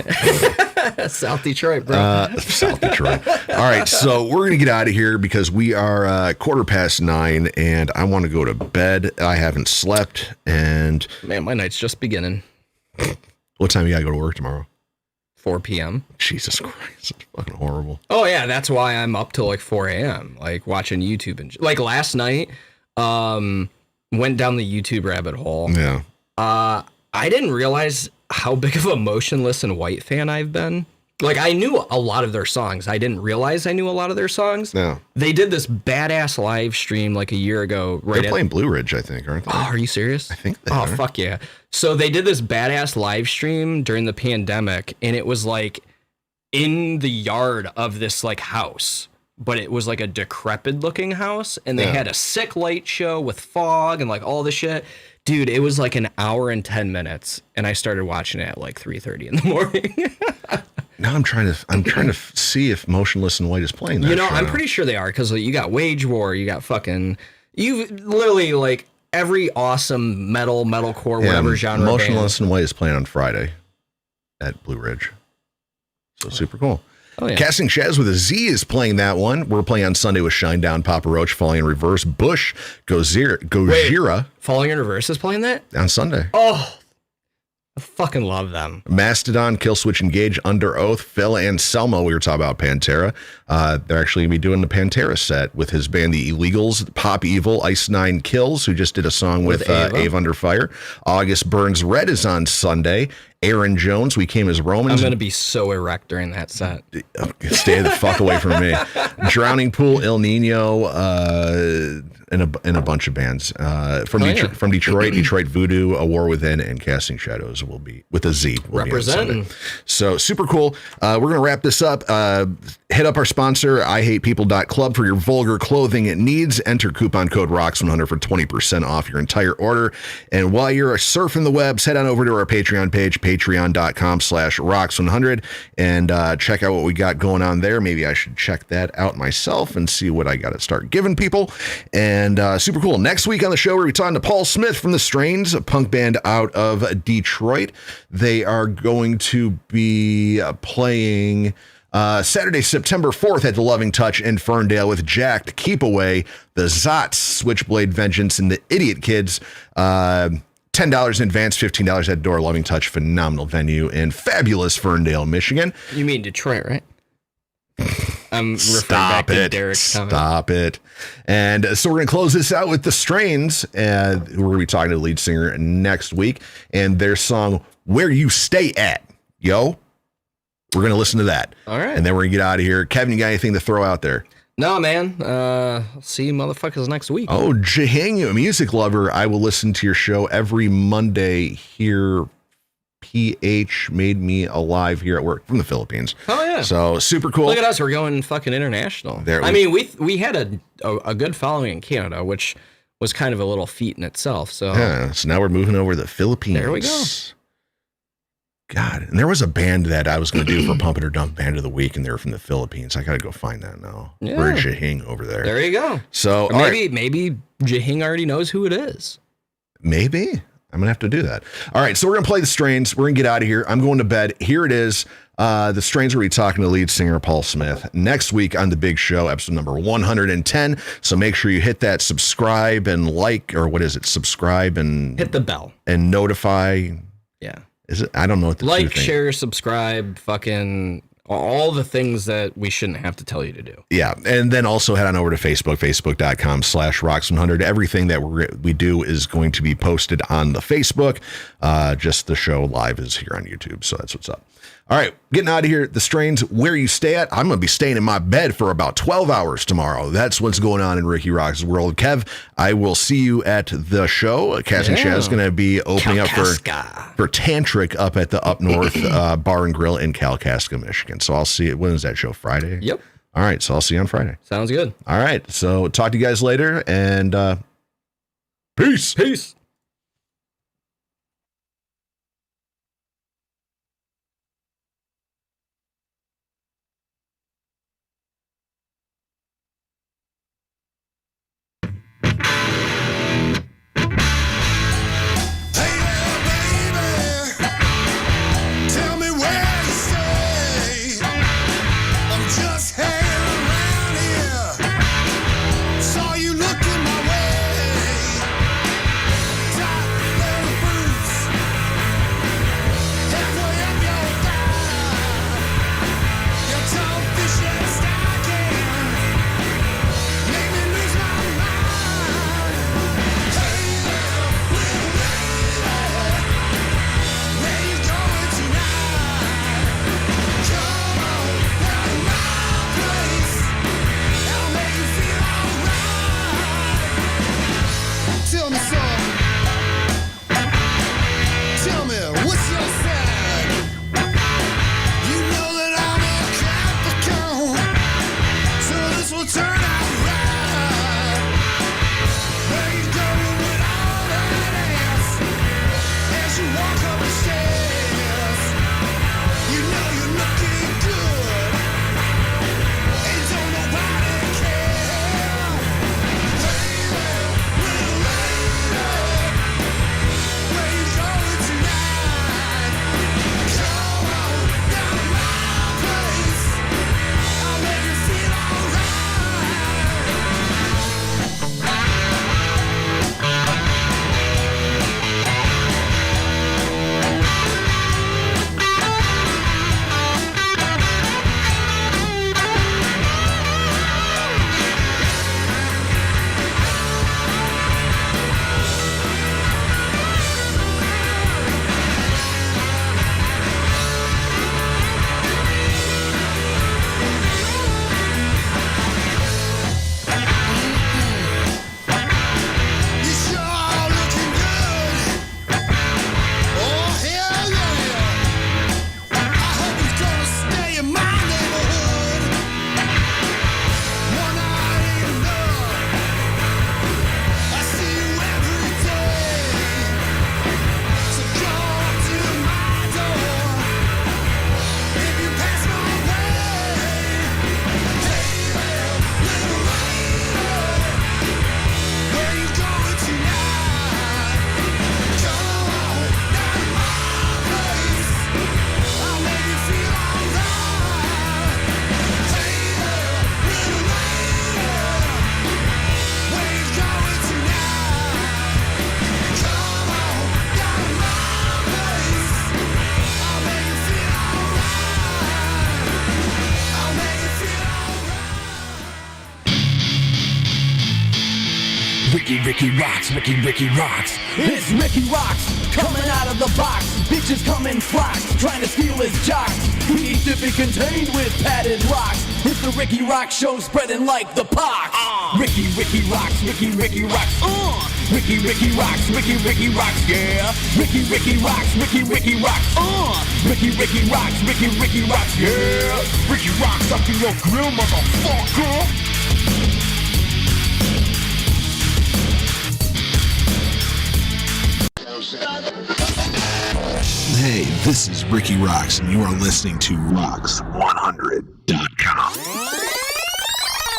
South Detroit, bro. South Detroit. All right, so we're going to get out of here because we are 9:15 and I want to go to bed. I haven't slept and... Man, my night's just beginning. What time you got to go to work tomorrow? 4 p.m. Jesus Christ, it's fucking horrible. Oh yeah, that's why I'm up till like 4 a.m. like watching YouTube and like last night. Went down the YouTube rabbit hole. Yeah. I didn't realize how big of a Motionless in White fan I've been. Like I knew a lot of their songs. I didn't realize I knew a lot of their songs. Yeah. They did this badass live stream like a year ago. They're playing Blue Ridge, I think, aren't they? Oh, are you serious? I think they are. Oh, fuck yeah. So they did this badass live stream during the pandemic, and it was like in the yard of this like house, but it was like a decrepit looking house, and they had a sick light show with fog and like all this shit. Dude, it was like an hour and 10 minutes, and I started watching it at like 3:30 in the morning. Now I'm trying to see if Motionless in White is playing that. I'm pretty sure they are because you got Wage War, you got you literally like every awesome metalcore, whatever genre. Motionless in White is playing on Friday at Blue Ridge, so super cool. Oh, yeah. Casting Shadows with a Z is playing that one. We're playing on Sunday with Shinedown, Papa Roach, Falling in Reverse, Bush, Gojira. Falling in Reverse is playing that on Sunday. Oh. I fucking love them. Mastodon, Killswitch Engage, Under Oath, Phil Anselmo. We were talking about Pantera. They're actually going to be doing the Pantera set with his band, The Illegals, Pop Evil, Ice Nine Kills, who just did a song with Ave Under Fire. August Burns Red is on Sunday. Aaron Jones, We Came as Romans. I'm going to be so erect during that set. Stay the fuck away from me. Drowning Pool, Il Nino, and a bunch of bands from Detroit, Detroit Voodoo, A War Within, and Casting Shadows will be with a Z. Representing. So super cool. We're gonna wrap this up. Hit up our sponsor, IHatePeople.club for your vulgar clothing needs. Enter coupon code ROX100 for 20% off your entire order. And while you're surfing the webs, head on over to our Patreon page, patreon.com/ROX100, and check out what we got going on there. Maybe I should check that out myself and see what I got to start giving people. And super cool. Next week on the show, we're talking to Paul Smith from The Strains, a punk band out of Detroit. They are going to be playing Saturday, September 4th at the Loving Touch in Ferndale with Jacked, Keep Away, the Zots, Switchblade Vengeance, and the Idiot Kids. $10 in advance, $15 at door. Loving Touch, phenomenal venue in fabulous Ferndale, Michigan. You mean Detroit, right? I'm referring back to Derek's comment. Stop it. And so we're going to close this out with The Strains. We're going to be talking to the lead singer next week and their song, Where You Stay At, Yo. We're going to listen to that. All right. And then we're going to get out of here. Kevin, you got anything to throw out there? No, man. I'll see you motherfuckers next week. Oh, Jahang, a music lover. I will listen to your show every Monday here. PH made me alive here at work from the Philippines. Oh, yeah. So super cool. Look at us. We're going fucking international. We had a good following in Canada, which was kind of a little feat in itself. So yeah. So now we're moving over to the Philippines. There we go. God, and there was a band that I was going to do for Pump It or Dump Band of the Week, and they're from the Philippines. I got to go find that now. Yeah. We're Jahing over there. There you go. So Or maybe Jahing already knows who it is. Maybe. I'm going to have to do that. All right, so we're going to play the Strains. We're going to get out of here. I'm going to bed. Here it is. The Strains will be talking to lead singer Paul Smith next week on The Big Show, episode number 110. So make sure you hit that subscribe and like, or what is it? Subscribe and hit the bell and notify. Yeah. Is it? I don't know what the like, share, subscribe, fucking all the things that we shouldn't have to tell you to do. Yeah. And then also head on over to Facebook, facebook.com/Rocks100. Everything that we do is going to be posted on the Facebook. Just the show live is here on YouTube. So that's what's up. All right, getting out of here. The Strains, where you stay at, I'm going to be staying in my bed for about 12 hours tomorrow. That's what's going on in Rikki Roxx world. Kev, I will see you at the show. Cass and Chaz is going to be opening up for Tantric up at the Up North Bar and Grill in Kalkaska, Michigan. So I'll see you. When is that show? Friday? Yep. All right, so I'll see you on Friday. Sounds good. All right, so talk to you guys later, and peace. Peace. Tell me where you stay. I'm just hanging around here. Saw you looking my way. Tight little boots, halfway up your thigh. Your tall fishing stocking make me lose my mind. Hey there, little lady, where you going tonight? Come on down to my place. I'll make you feel alright. Tell me something. Tell me what's your sign? You know that I'm a Capricorn, so this will turn out right. Where you going with all that ass? As you walk up the stairs, you know you're looking good, and don't nobody care. Hey there, little lady, where you going tonight? Come on down to my place. I'll make you feel alright. You sure are looking good. Oh, hell yeah. I hope you're gonna stay in my neighborhood. One night ain't enough. I see you every day. So come up to my door if you pass my way. Hey there, little lady, where you going tonight? Come on down to my place. I'll make you feel alright. Hey there, little lady, where you going tonight? Come on down to my place. I'll make you feel alright. I'll make you feel Rikki Roxx, Rikki Roxx. It's Rikki Roxx coming out of the box. Bitches come in flocks, trying to steal his jocks. He needs to be contained with padded rocks. It's the Rikki Roxx Show, spreading like the pox. Rikki Roxx, Rikki Roxx. Rikki Roxx, Rikki Roxx, yeah. Rikki Roxx, Rikki Roxx. Rikki Roxx, Rikki Roxx, yeah. Rikki Roxx up in your grill, motherfucker. Hey, this is Rikki Roxx, and you are listening to Rocks100.com.